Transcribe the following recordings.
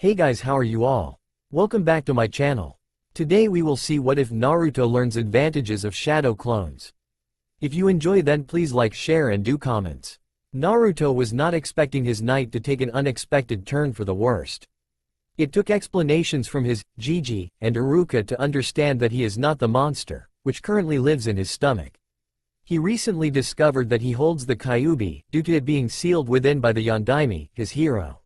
Hey guys, how are you all? Welcome back to my channel. Today we will see what if Naruto learns advantages of shadow clones. If you enjoy, then please like, share and do comments. Naruto was not expecting his night to take an unexpected turn for the worst. It took explanations from his Gigi and Iruka to understand that he is not the monster, which currently lives in his stomach. He recently discovered that he holds the Kyuubi due to it being sealed within by the Yondaime, his hero.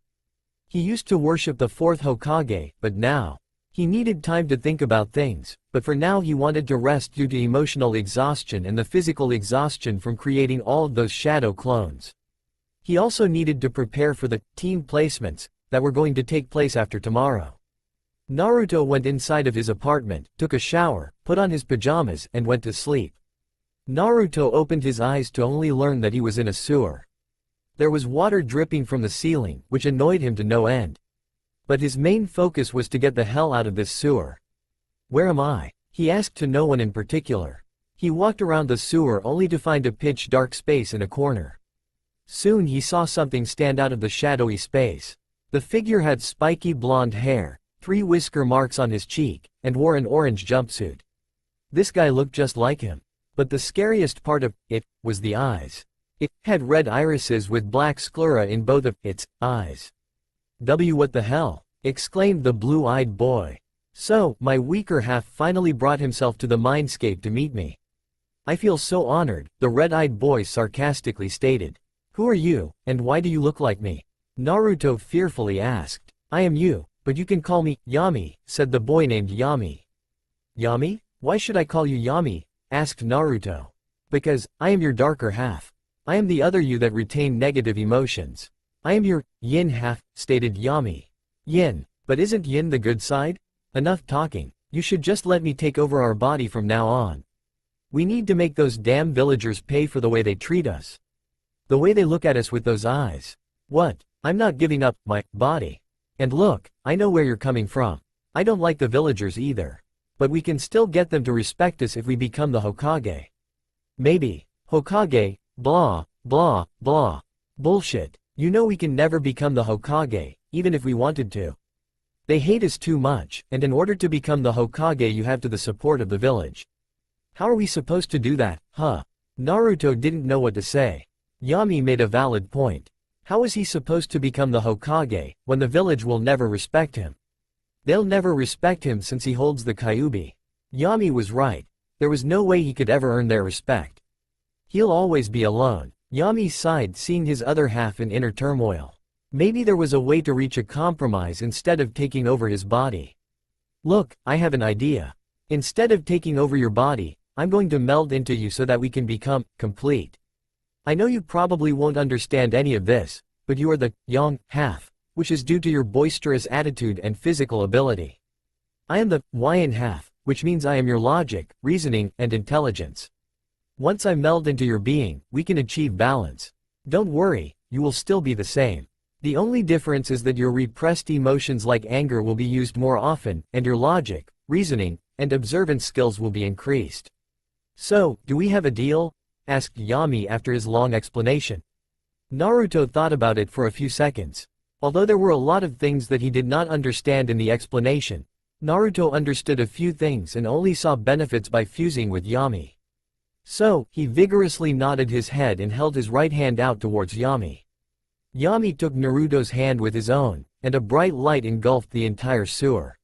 He used to worship the fourth Hokage, but now, he needed time to think about things, but for now he wanted to rest due to emotional exhaustion and the physical exhaustion from creating all of those shadow clones. He also needed to prepare for the team placements that were going to take place after tomorrow. Naruto went inside of his apartment, took a shower, put on his pajamas and went to sleep. Naruto opened his eyes to only learn that he was in a sewer. There was water dripping from the ceiling, which annoyed him to no end. But his main focus was to get the hell out of this sewer. Where am I? He asked to no one in particular. He walked around the sewer only to find a pitch-dark space in a corner. Soon he saw something stand out of the shadowy space. The figure had spiky blonde hair, 3 whisker marks on his cheek, and wore an orange jumpsuit. This guy looked just like him. But the scariest part of it was the eyes. It had red irises with black sclera in both of its eyes. What the hell? Exclaimed the blue-eyed boy. So, my weaker half finally brought himself to the mindscape to meet me. I feel so honored, the red-eyed boy sarcastically stated. Who are you, and why do you look like me? Naruto fearfully asked. I am you, but you can call me Yami, said the boy named Yami. Yami? Why should I call you Yami? Asked Naruto. Because, I am your darker half. I am the other you that retain negative emotions. I am your yin half, stated Yami. Yin, but isn't yin the good side? Enough talking, you should just let me take over our body from now on. We need to make those damn villagers pay for the way they treat us. The way they look at us with those eyes. What? I'm not giving up my body. And look, I know where you're coming from. I don't like the villagers either. But we can still get them to respect us if we become the Hokage. Maybe. Hokage, blah, blah, blah. Bullshit. You know we can never become the Hokage, even if we wanted to. They hate us too much, and in order to become the Hokage you have to the support of the village. How are we supposed to do that, huh? Naruto didn't know what to say. Yami made a valid point. How is he supposed to become the Hokage, when the village will never respect him? They'll never respect him since he holds the Kyuubi. Yami was right. There was no way he could ever earn their respect. He'll always be alone. Yami sighed, seeing his other half in inner turmoil. Maybe there was a way to reach a compromise instead of taking over his body. Look, I have an idea. Instead of taking over your body, I'm going to meld into you so that we can become complete. I know you probably won't understand any of this, but you are the yang half, which is due to your boisterous attitude and physical ability. I am the yin half, which means I am your logic, reasoning, and intelligence. Once I meld into your being, we can achieve balance. Don't worry, you will still be the same. The only difference is that your repressed emotions like anger will be used more often, and your logic, reasoning, and observance skills will be increased. So, do we have a deal? Asked Yami after his long explanation. Naruto thought about it for a few seconds. Although there were a lot of things that he did not understand in the explanation, Naruto understood a few things and only saw benefits by fusing with Yami. So, he vigorously nodded his head and held his right hand out towards Yami. Yami took Naruto's hand with his own, and a bright light engulfed the entire sewer.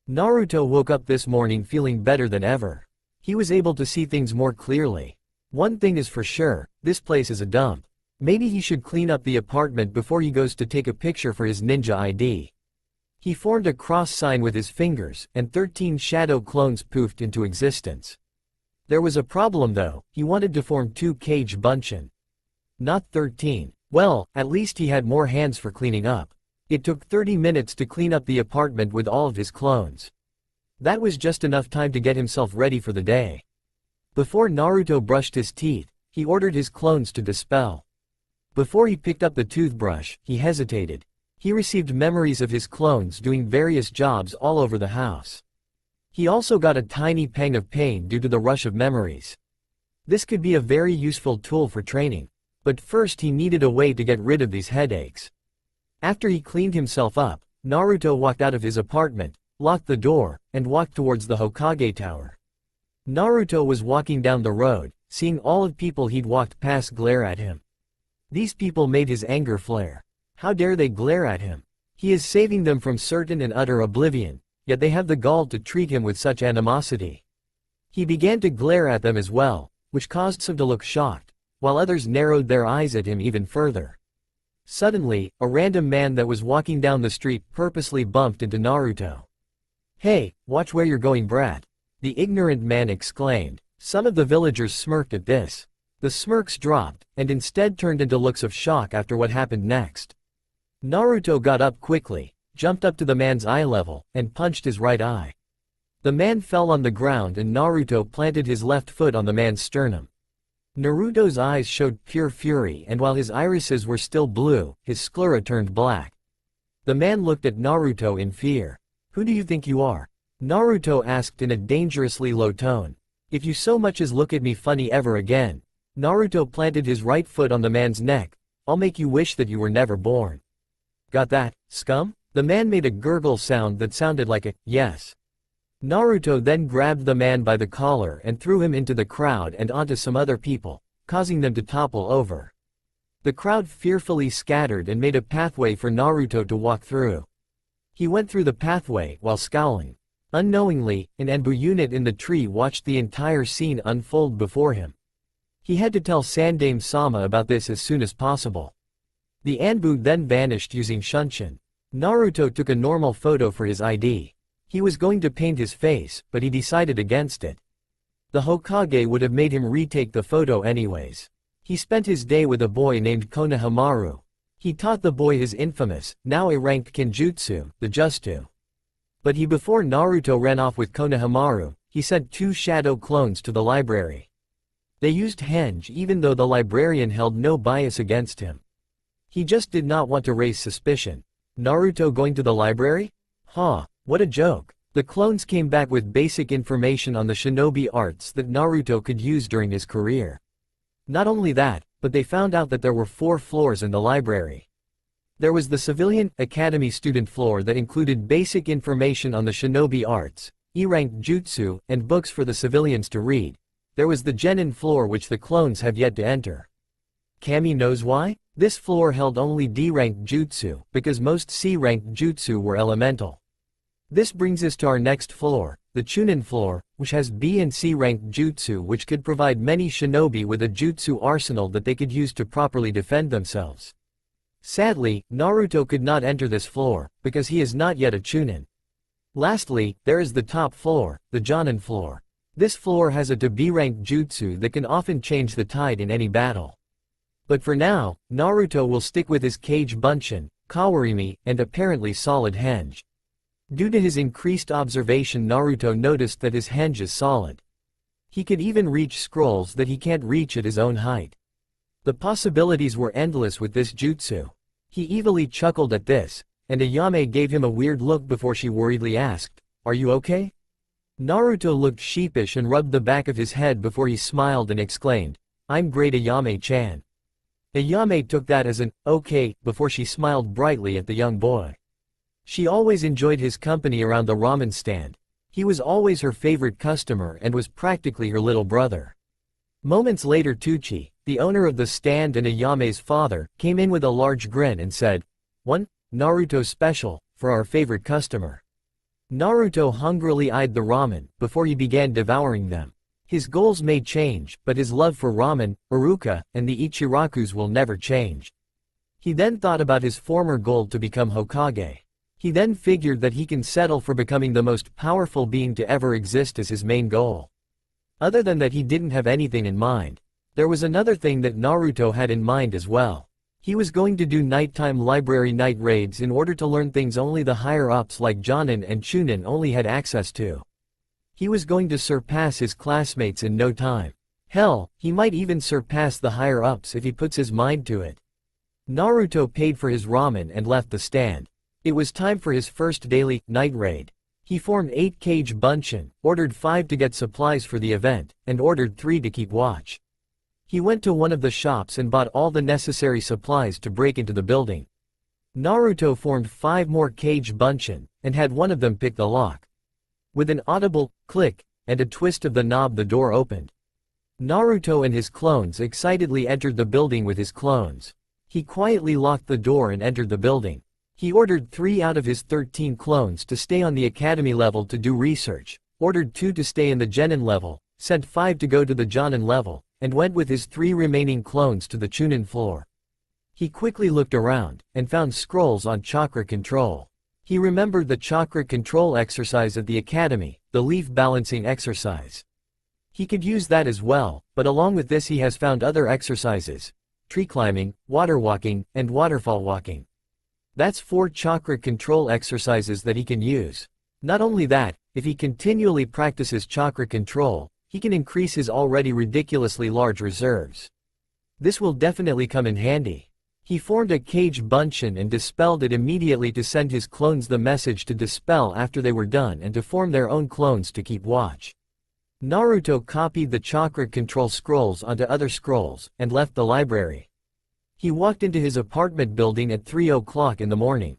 Naruto woke up this morning feeling better than ever. He was able to see things more clearly. One thing is for sure, this place is a dump. Maybe he should clean up the apartment before he goes to take a picture for his ninja ID. He formed a cross sign with his fingers, and 13 shadow clones poofed into existence. There was a problem though, he wanted to form 2 Kage Bunshin. Not 13. Well, at least he had more hands for cleaning up. It took 30 minutes to clean up the apartment with all of his clones. That was just enough time to get himself ready for the day. Before Naruto brushed his teeth, he ordered his clones to dispel. Before he picked up the toothbrush, he hesitated. He received memories of his clones doing various jobs all over the house. He also got a tiny pang of pain due to the rush of memories. This could be a very useful tool for training. But first he needed a way to get rid of these headaches. After he cleaned himself up, Naruto walked out of his apartment, locked the door, and walked towards the Hokage Tower. Naruto was walking down the road, seeing all of people he'd walked past glare at him. These people made his anger flare. How dare they glare at him? He is saving them from certain and utter oblivion, yet they have the gall to treat him with such animosity. He began to glare at them as well, which caused some to look shocked, while others narrowed their eyes at him even further. Suddenly, a random man that was walking down the street purposely bumped into Naruto. "Hey, watch where you're going, brat," the ignorant man exclaimed. Some of the villagers smirked at this. The smirks dropped, and instead turned into looks of shock after what happened next. Naruto got up quickly, jumped up to the man's eye level, and punched his right eye. The man fell on the ground and Naruto planted his left foot on the man's sternum. Naruto's eyes showed pure fury, and while his irises were still blue, his sclera turned black. The man looked at Naruto in fear. "Who do you think you are?" Naruto asked in a dangerously low tone. "If you so much as look at me funny ever again," Naruto planted his right foot on the man's neck, "I'll make you wish that you were never born." "Got that, scum?" The man made a gurgle sound that sounded like a yes. Naruto then grabbed the man by the collar and threw him into the crowd and onto some other people, causing them to topple over. The crowd fearfully scattered and made a pathway for Naruto to walk through. He went through the pathway while scowling. Unknowingly, an Anbu unit in the tree watched the entire scene unfold before him. He had to tell Sandaime-sama about this as soon as possible. The Anbu then vanished using Shunshin. Naruto took a normal photo for his ID. He was going to paint his face, but he decided against it. The Hokage would have made him retake the photo anyways. He spent his day with a boy named Konohamaru. He taught the boy his infamous, now A-ranked Kenjutsu, the Justu. But before Naruto ran off with Konohamaru, he sent 2 shadow clones to the library. They used henge even though the librarian held no bias against him. He just did not want to raise suspicion. Naruto going to the library? Huh, what a joke. The clones came back with basic information on the shinobi arts that Naruto could use during his career. Not only that, but they found out that there were 4 floors in the library. There was the civilian, academy student floor that included basic information on the shinobi arts, E-ranked jutsu, and books for the civilians to read. There was the genin floor which the clones have yet to enter. Kami knows why? This floor held only D-ranked jutsu, because most C-ranked jutsu were elemental. This brings us to our next floor, the Chunin floor, which has B and C-ranked jutsu which could provide many shinobi with a jutsu arsenal that they could use to properly defend themselves. Sadly, Naruto could not enter this floor, because he is not yet a Chunin. Lastly, there is the top floor, the Jonin floor. This floor has a to B-ranked jutsu that can often change the tide in any battle. But for now, Naruto will stick with his Kage Bunshin, Kawarimi, and apparently solid henge. Due to his increased observation, Naruto noticed that his henge is solid. He could even reach scrolls that he can't reach at his own height. The possibilities were endless with this jutsu. He evilly chuckled at this, and Ayame gave him a weird look before she worriedly asked, "Are you okay?" Naruto looked sheepish and rubbed the back of his head before he smiled and exclaimed, "I'm great, Ayame-chan." Ayame took that as an okay before she smiled brightly at the young boy. She always enjoyed his company around the ramen stand. He was always her favorite customer and was practically her little brother. Moments later, Tucci, the owner of the stand and Ayame's father, came in with a large grin and said, "One, Naruto special, for our favorite customer." Naruto hungrily eyed the ramen before he began devouring them. His goals may change, but his love for ramen, Iruka, and the Ichirakus will never change. He then thought about his former goal to become Hokage. He then figured that he can settle for becoming the most powerful being to ever exist as his main goal. Other than that, he didn't have anything in mind. There was another thing that Naruto had in mind as well. He was going to do nighttime library night raids in order to learn things only the higher-ups like Jonin and Chunin only had access to. He was going to surpass his classmates in no time. Hell, he might even surpass the higher-ups if he puts his mind to it. Naruto paid for his ramen and left the stand. It was time for his first daily night raid. He formed 8 Kage Bunshin, ordered 5 to get supplies for the event, and ordered 3 to keep watch. He went to one of the shops and bought all the necessary supplies to break into the building. Naruto formed 5 more Kage Bunshin, and had one of them pick the lock. With an audible click and a twist of the knob, the door opened. Naruto and his clones excitedly entered the building with his clones. He quietly locked the door and entered the building. He ordered 3 out of his 13 clones to stay on the academy level to do research, ordered 2 to stay in the Genin level, sent 5 to go to the Jonin level, and went with his 3 remaining clones to the Chunin floor. He quickly looked around, and found scrolls on chakra control. He remembered the chakra control exercise at the academy, the leaf balancing exercise. He could use that as well, but along with this he has found other exercises: tree climbing, water walking, and waterfall walking. That's 4 chakra control exercises that he can use. Not only that, if he continually practices chakra control, he can increase his already ridiculously large reserves. This will definitely come in handy. He formed a Kage Bunshin and dispelled it immediately to send his clones the message to dispel after they were done and to form their own clones to keep watch. Naruto copied the chakra control scrolls onto other scrolls, and left the library. He walked into his apartment building at 3 o'clock in the morning.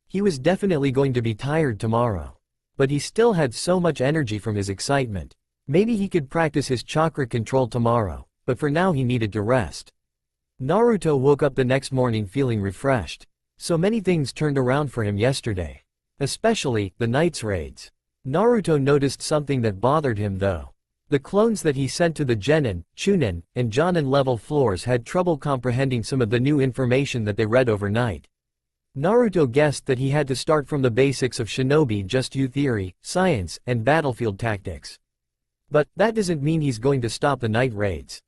He was definitely going to be tired tomorrow. But he still had so much energy from his excitement. Maybe he could practice his chakra control tomorrow, but for now he needed to rest. Naruto woke up the next morning feeling refreshed. So many things turned around for him yesterday. Especially, the night's raids. Naruto noticed something that bothered him though. The clones that he sent to the Genin, Chunin, and Jonin level floors had trouble comprehending some of the new information that they read overnight. Naruto guessed that he had to start from the basics of shinobi jutsu theory, science, and battlefield tactics. But that doesn't mean he's going to stop the night raids.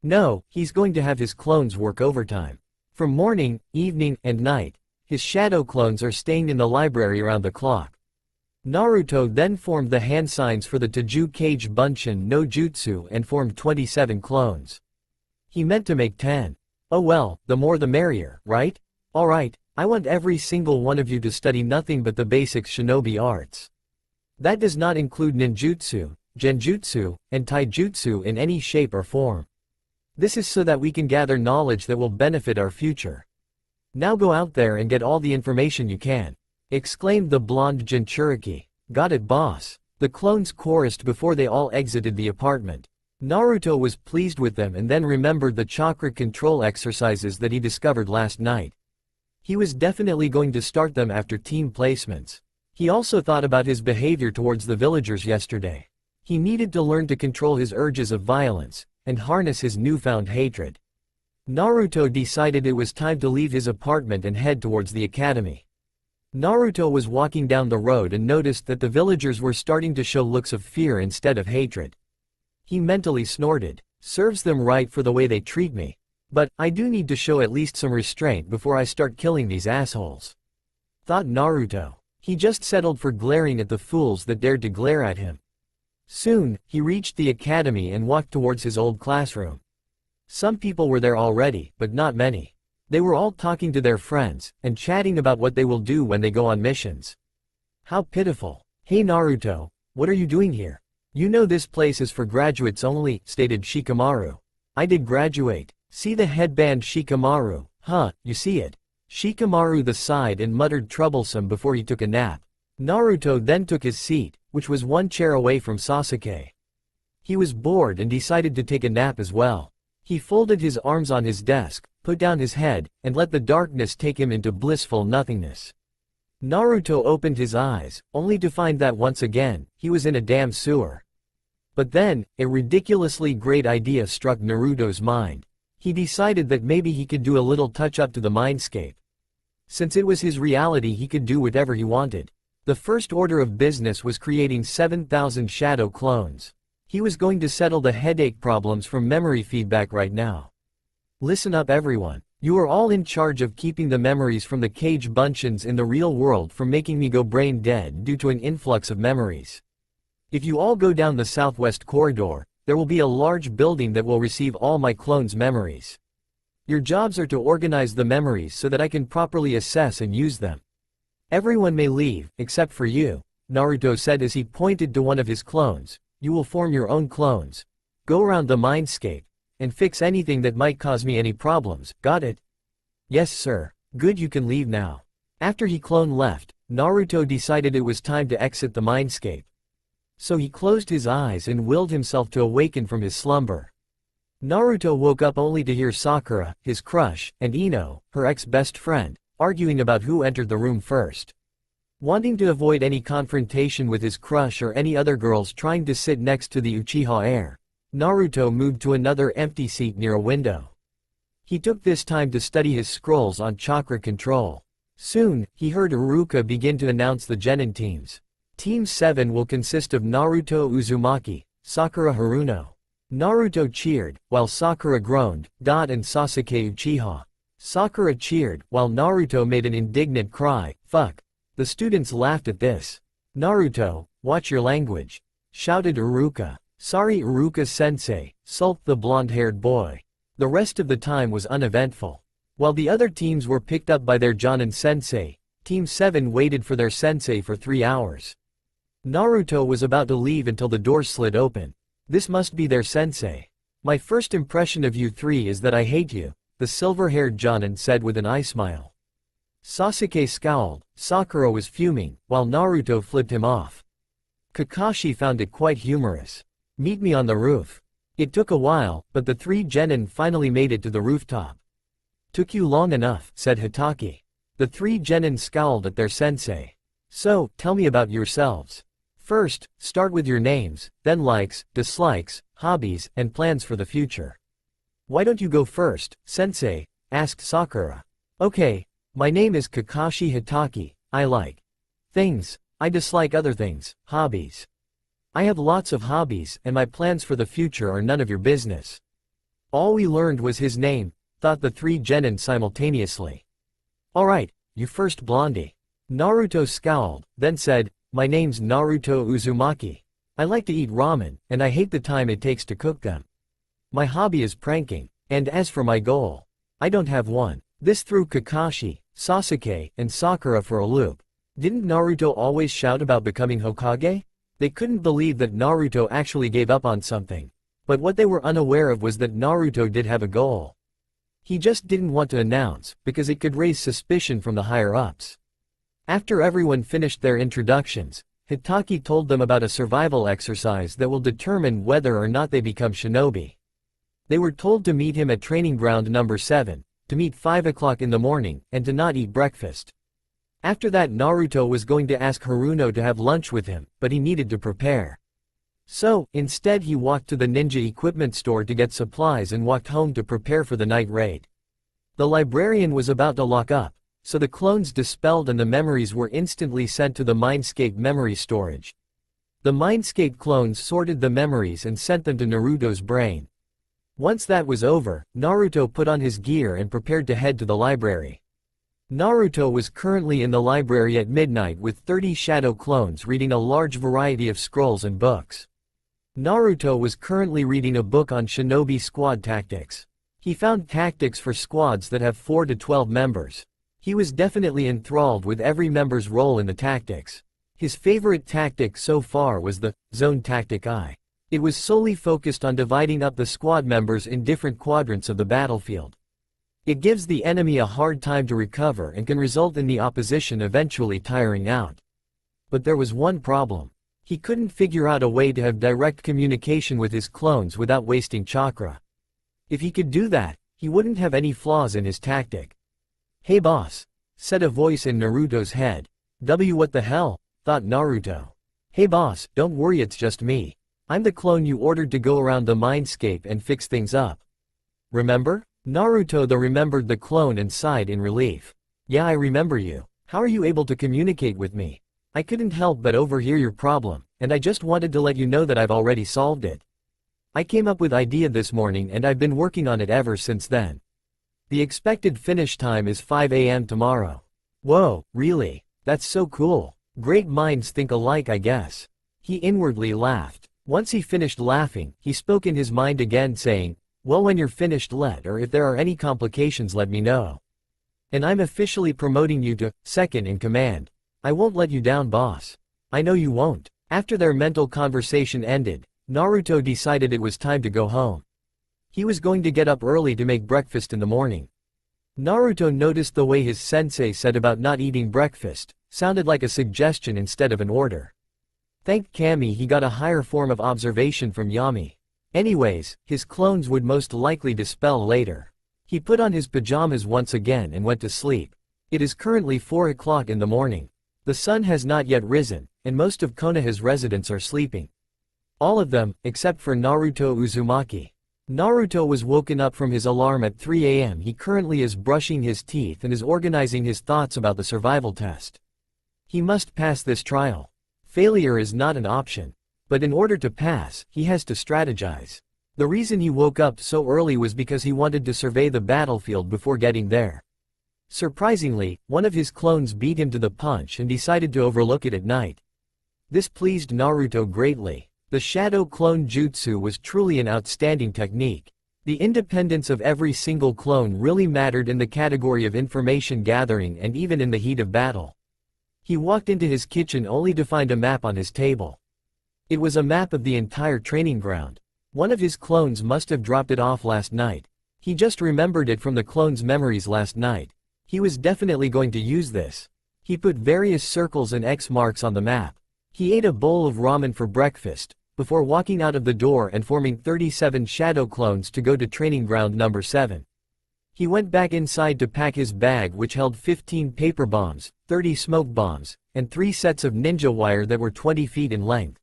No, he's going to have his clones work overtime. From morning, evening, and night, his shadow clones are staying in the library around the clock. Naruto then formed the hand signs for the Taju Kage Bunshin no Jutsu and formed 27 clones. He meant to make 10. Oh well, the more the merrier, right? Alright, I want every single one of you to study nothing but the basic shinobi arts. That does not include ninjutsu, genjutsu, and taijutsu in any shape or form. This is so that we can gather knowledge that will benefit our future. Now go out there and get all the information you can, exclaimed the blonde Jinchuriki. Got it, boss. The clones chorused before they all exited the apartment. Naruto was pleased with them and then remembered the chakra control exercises that he discovered last night. He was definitely going to start them after team placements. He also thought about his behavior towards the villagers yesterday. He needed to learn to control his urges of violence and harness his newfound hatred. Naruto decided it was time to leave his apartment and head towards the academy. Naruto was walking down the road and noticed that the villagers were starting to show looks of fear instead of hatred. He mentally snorted. Serves them right for the way they treat me. But I do need to show at least some restraint before I start killing these assholes, thought Naruto. He just settled for glaring at the fools that dared to glare at him. Soon, he reached the academy and walked towards his old classroom. Some people were there already, but not many. They were all talking to their friends, and chatting about what they will do when they go on missions. How pitiful. Hey Naruto, what are you doing here? You know this place is for graduates only, stated Shikamaru. I did graduate. See the headband Shikamaru, huh, you see it. Shikamaru sighed and muttered troublesome before he took a nap. Naruto then took his seat, which was one chair away from Sasuke. He was bored and decided to take a nap as well. He folded his arms on his desk, put down his head, and let the darkness take him into blissful nothingness. Naruto opened his eyes, only to find that once again, he was in a damn sewer. But then, a ridiculously great idea struck Naruto's mind. He decided that maybe he could do a little touch-up to the mindscape. Since it was his reality, he could do whatever he wanted. The first order of business was creating 7,000 shadow clones. He was going to settle the headache problems from memory feedback right now. Listen up everyone. You are all in charge of keeping the memories from the Kage Bunshins in the real world from making me go brain dead due to an influx of memories. If you all go down the southwest corridor, there will be a large building that will receive all my clones' memories. Your jobs are to organize the memories so that I can properly assess and use them. Everyone may leave, except for you, Naruto said as he pointed to one of his clones. You will form your own clones. Go around the mindscape, and fix anything that might cause me any problems, got it? Yes sir. Good, you can leave now. After he clone left, Naruto decided it was time to exit the mindscape. So he closed his eyes and willed himself to awaken from his slumber. Naruto woke up only to hear Sakura, his crush, and Ino, her ex-best friend, arguing about who entered the room first. Wanting to avoid any confrontation with his crush or any other girls trying to sit next to the Uchiha heir, Naruto moved to another empty seat near a window. He took this time to study his scrolls on chakra control. Soon, he heard Iruka begin to announce the Genin teams. Team 7 will consist of Naruto Uzumaki, Sakura Haruno. Naruto cheered, while Sakura groaned, and Sasuke Uchiha. Sakura cheered, while Naruto made an indignant cry, fuck. The students laughed at this. Naruto, watch your language, shouted Iruka. Sorry Iruka-sensei, sulked the blonde-haired boy. The rest of the time was uneventful. While the other teams were picked up by their Jonin-sensei, Team 7 waited for their sensei for 3 hours. Naruto was about to leave until the door slid open. This must be their sensei. My first impression of you three is that I hate you, the silver-haired Jonin said with an eye smile. Sasuke scowled, Sakura was fuming, while Naruto flipped him off. Kakashi found it quite humorous. Meet me on the roof. It took a while, but the 3 genin finally made it to the rooftop. Took you long enough, said Hitaki. The 3 genin scowled at their sensei. So, tell me about yourselves. First, start with your names, then likes, dislikes, hobbies, and plans for the future. Why don't you go first, sensei? Asked Sakura. Okay, my name is Kakashi Hitaki, I like things, I dislike other things, hobbies. I have lots of hobbies, and my plans for the future are none of your business. All we learned was his name, thought the 3 genin simultaneously. Alright, you first, Blondie. Naruto scowled, then said, my name's Naruto Uzumaki. I like to eat ramen, and I hate the time it takes to cook them. My hobby is pranking, and as for my goal, I don't have one. This threw Kakashi, Sasuke, and Sakura for a loop. Didn't Naruto always shout about becoming Hokage? They couldn't believe that Naruto actually gave up on something. But what they were unaware of was that Naruto did have a goal. He just didn't want to announce, because it could raise suspicion from the higher-ups. After everyone finished their introductions, Hitaki told them about a survival exercise that will determine whether or not they become shinobi. They were told to meet him at training ground number 7, to meet 5 o'clock in the morning, and to not eat breakfast. After that, Naruto was going to ask Haruno to have lunch with him, but he needed to prepare. So, instead he walked to the ninja equipment store to get supplies and walked home to prepare for the night raid. The librarian was about to lock up, so the clones dispelled and the memories were instantly sent to the Mindscape memory storage. The Mindscape clones sorted the memories and sent them to Naruto's brain. Once that was over, Naruto put on his gear and prepared to head to the library. Naruto was currently in the library at midnight with 30 shadow clones reading a large variety of scrolls and books. Naruto was currently reading a book on shinobi squad tactics. He found tactics for squads that have 4 to 12 members. He was definitely enthralled with every member's role in the tactics. His favorite tactic so far was the zone tactic I. It was solely focused on dividing up the squad members in different quadrants of the battlefield. It gives the enemy a hard time to recover and can result in the opposition eventually tiring out. But there was one problem. He couldn't figure out a way to have direct communication with his clones without wasting chakra. If he could do that, he wouldn't have any flaws in his tactic. Hey boss, said a voice in Naruto's head. What the hell, thought Naruto. Hey boss, don't worry, it's just me. I'm the clone you ordered to go around the mindscape and fix things up. Remember? Naruto remembered the clone and sighed in relief. Yeah, I remember you. How are you able to communicate with me? I couldn't help but overhear your problem, and I just wanted to let you know that I've already solved it. I came up with idea this morning and I've been working on it ever since then. The expected finish time is 5 a.m. tomorrow. Whoa, really? That's so cool. Great minds think alike, I guess. He inwardly laughed. Once he finished laughing, he spoke in his mind again saying, well, when you're finished or if there are any complications let me know. And I'm officially promoting you to second in command. I won't let you down, boss. I know you won't. After their mental conversation ended, Naruto decided it was time to go home. He was going to get up early to make breakfast in the morning. Naruto noticed the way his sensei said about not eating breakfast, sounded like a suggestion instead of an order. Thank Kami he got a higher form of observation from Yami. Anyways, his clones would most likely dispel later. He put on his pajamas once again and went to sleep. It is currently 4 o'clock in the morning. The sun has not yet risen, and most of Konoha's residents are sleeping. All of them, except for Naruto Uzumaki. Naruto was woken up from his alarm at 3 a.m. He currently is brushing his teeth and is organizing his thoughts about the survival test. He must pass this trial. Failure is not an option. But in order to pass, he has to strategize. The reason he woke up so early was because he wanted to survey the battlefield before getting there. Surprisingly, one of his clones beat him to the punch and decided to overlook it at night. This pleased Naruto greatly. The Shadow Clone Jutsu was truly an outstanding technique. The independence of every single clone really mattered in the category of information gathering and even in the heat of battle. He walked into his kitchen only to find a map on his table. It was a map of the entire training ground. One of his clones must have dropped it off last night. He just remembered it from the clone's memories last night. He was definitely going to use this. He put various circles and X marks on the map. He ate a bowl of ramen for breakfast, before walking out of the door and forming 37 shadow clones to go to training ground number 7. He went back inside to pack his bag which held 15 paper bombs, 30 smoke bombs, and 3 sets of ninja wire that were 20 feet in length.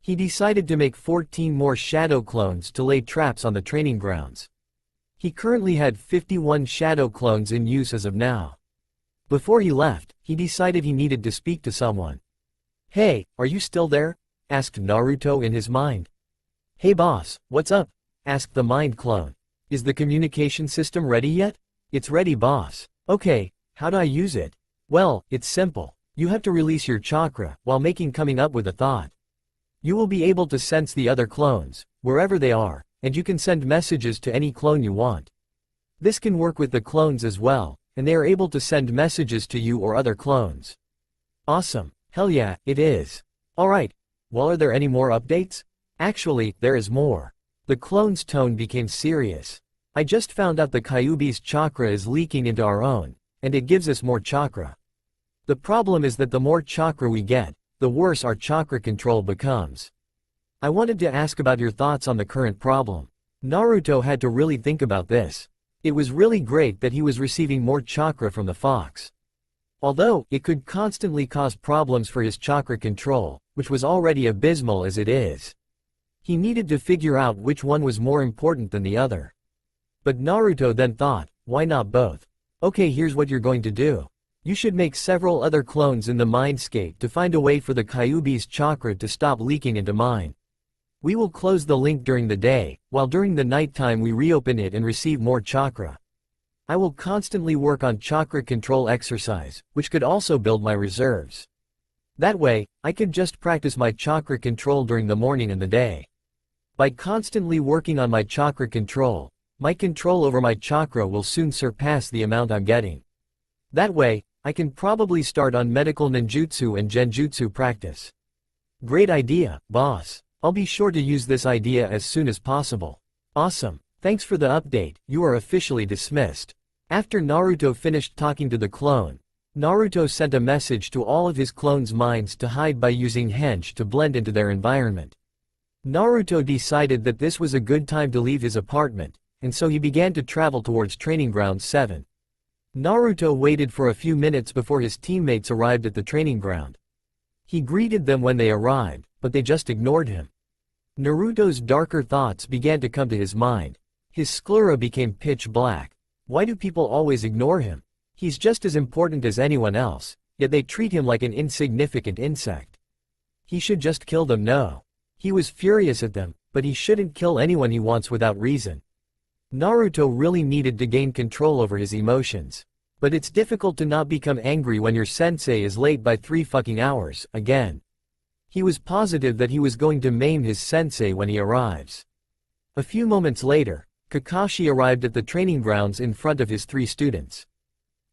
He decided to make 14 more shadow clones to lay traps on the training grounds. He currently had 51 shadow clones in use as of now. Before he left, he decided he needed to speak to someone. "Hey, are you still there?" asked Naruto in his mind. "Hey boss, what's up?" asked the mind clone. "Is the communication system ready yet?" "It's ready boss." "Okay, how do I use it?" "Well, it's simple. You have to release your chakra while coming up with a thought. You will be able to sense the other clones, wherever they are, and you can send messages to any clone you want. This can work with the clones as well, and they are able to send messages to you or other clones." "Awesome. Hell yeah, it is." "Alright. Well, are there any more updates?" "Actually, there is more." The clone's tone became serious. "I just found out the Kyuubi's chakra is leaking into our own, and it gives us more chakra. The problem is that the more chakra we get, the worse our chakra control becomes. I wanted to ask about your thoughts on the current problem." Naruto had to really think about this. It was really great that he was receiving more chakra from the fox. Although, it could constantly cause problems for his chakra control, which was already abysmal as it is. He needed to figure out which one was more important than the other. But Naruto then thought, why not both? Okay, here's what you're going to do. You should make several other clones in the mindscape to find a way for the Kyuubi's chakra to stop leaking into mine. We will close the link during the day, while during the nighttime we reopen it and receive more chakra. I will constantly work on chakra control exercise, which could also build my reserves. That way, I could just practice my chakra control during the morning and the day. By constantly working on my chakra control, my control over my chakra will soon surpass the amount I'm getting. That way, I can probably start on medical ninjutsu and genjutsu practice." "Great idea, boss. I'll be sure to use this idea as soon as possible." "Awesome. Thanks for the update, you are officially dismissed." After Naruto finished talking to the clone, Naruto sent a message to all of his clones' minds to hide by using henge to blend into their environment. Naruto decided that this was a good time to leave his apartment, and so he began to travel towards Training Ground 7. Naruto waited for a few minutes before his teammates arrived at the training ground. He greeted them when they arrived, but they just ignored him. Naruto's darker thoughts began to come to his mind. His sclera became pitch black. Why do people always ignore him? He's just as important as anyone else, yet they treat him like an insignificant insect. He should just kill them. No. He was furious at them, but he shouldn't kill anyone he wants without reason. Naruto really needed to gain control over his emotions. But it's difficult to not become angry when your sensei is late by 3 fucking hours, again. He was positive that he was going to maim his sensei when he arrives. A few moments later, Kakashi arrived at the training grounds in front of his 3 students.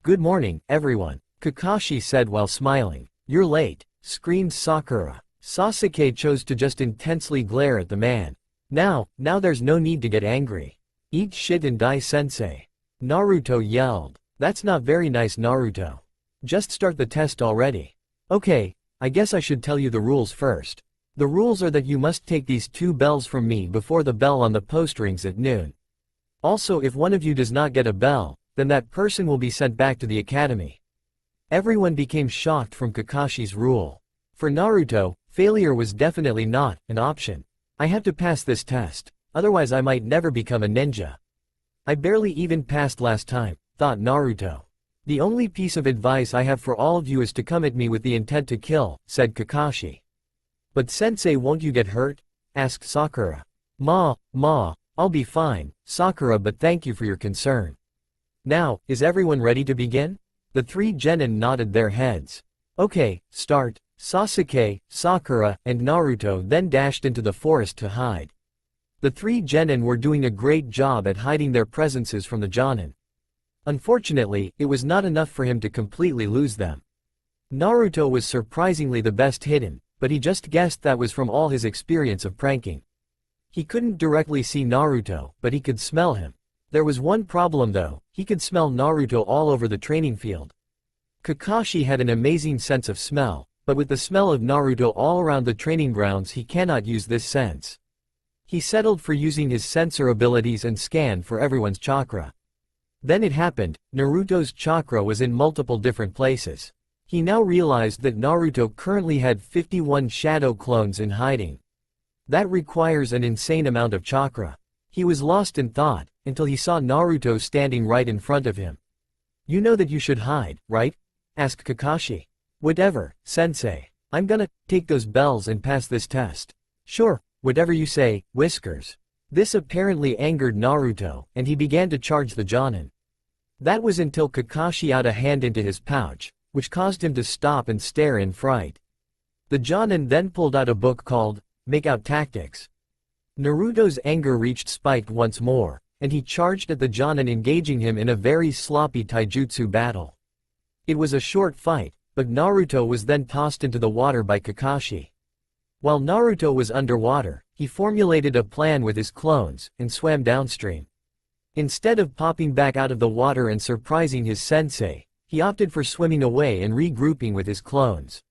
"Good morning, everyone," Kakashi said while smiling. "You're late," screamed Sakura. Sasuke chose to just intensely glare at the man. Now there's no need to get angry. Eat shit and die, sensei." Naruto yelled. That's not very nice, Naruto. Just start the test already. Okay, I guess I should tell you the rules first. The rules are that you must take these 2 bells from me before the bell on the post rings at noon. Also, if one of you does not get a bell, then that person will be sent back to the academy. Everyone became shocked from Kakashi's rule. For Naruto, failure was definitely not an option. I have to pass this test, otherwise I might never become a ninja. I barely even passed last time, thought Naruto. The only piece of advice I have for all of you is to come at me with the intent to kill, said Kakashi. But sensei, won't you get hurt? Asked Sakura. Ma, I'll be fine, Sakura, but thank you for your concern. Now, is everyone ready to begin? The 3 genin nodded their heads. Okay, start. Sasuke, Sakura, and Naruto then dashed into the forest to hide. The 3 genin were doing a great job at hiding their presences from the Jonin. Unfortunately, it was not enough for him to completely lose them. Naruto was surprisingly the best hidden, but he just guessed that was from all his experience of pranking. He couldn't directly see Naruto, but he could smell him. There was one problem though, he could smell Naruto all over the training field. Kakashi had an amazing sense of smell, but with the smell of Naruto all around the training grounds he cannot use this sense. He settled for using his sensor abilities and scanned for everyone's chakra. Then it happened, Naruto's chakra was in multiple different places. He now realized that Naruto currently had 51 shadow clones in hiding. That requires an insane amount of chakra. He was lost in thought, until he saw Naruto standing right in front of him. You know that you should hide, right? Asked Kakashi. Whatever, sensei. I'm gonna take those bells and pass this test. Sure, whatever you say, Whiskers. This apparently angered Naruto, and he began to charge the Jonin. That was until Kakashi out a hand into his pouch, which caused him to stop and stare in fright. The Jonin then pulled out a book called Make-Out Tactics. Naruto's anger reached spike once more, and he charged at the Jonin, engaging him in a very sloppy taijutsu battle. It was a short fight, but Naruto was then tossed into the water by Kakashi. While Naruto was underwater, he formulated a plan with his clones, and swam downstream. Instead of popping back out of the water and surprising his sensei, he opted for swimming away and regrouping with his clones.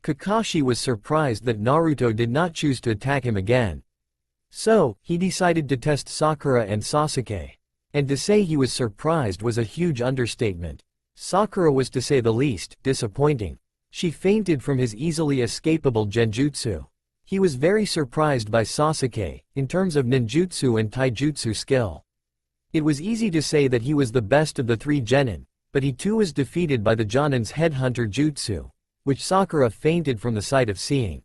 Kakashi was surprised that Naruto did not choose to attack him again. So, he decided to test Sakura and Sasuke. And to say he was surprised was a huge understatement. Sakura was, to say the least, disappointing. She fainted from his easily escapable genjutsu. He was very surprised by Sasuke, in terms of ninjutsu and taijutsu skill. It was easy to say that he was the best of the 3 genin, but he too was defeated by the Jonin's headhunter jutsu, which Sakura fainted from the sight of seeing.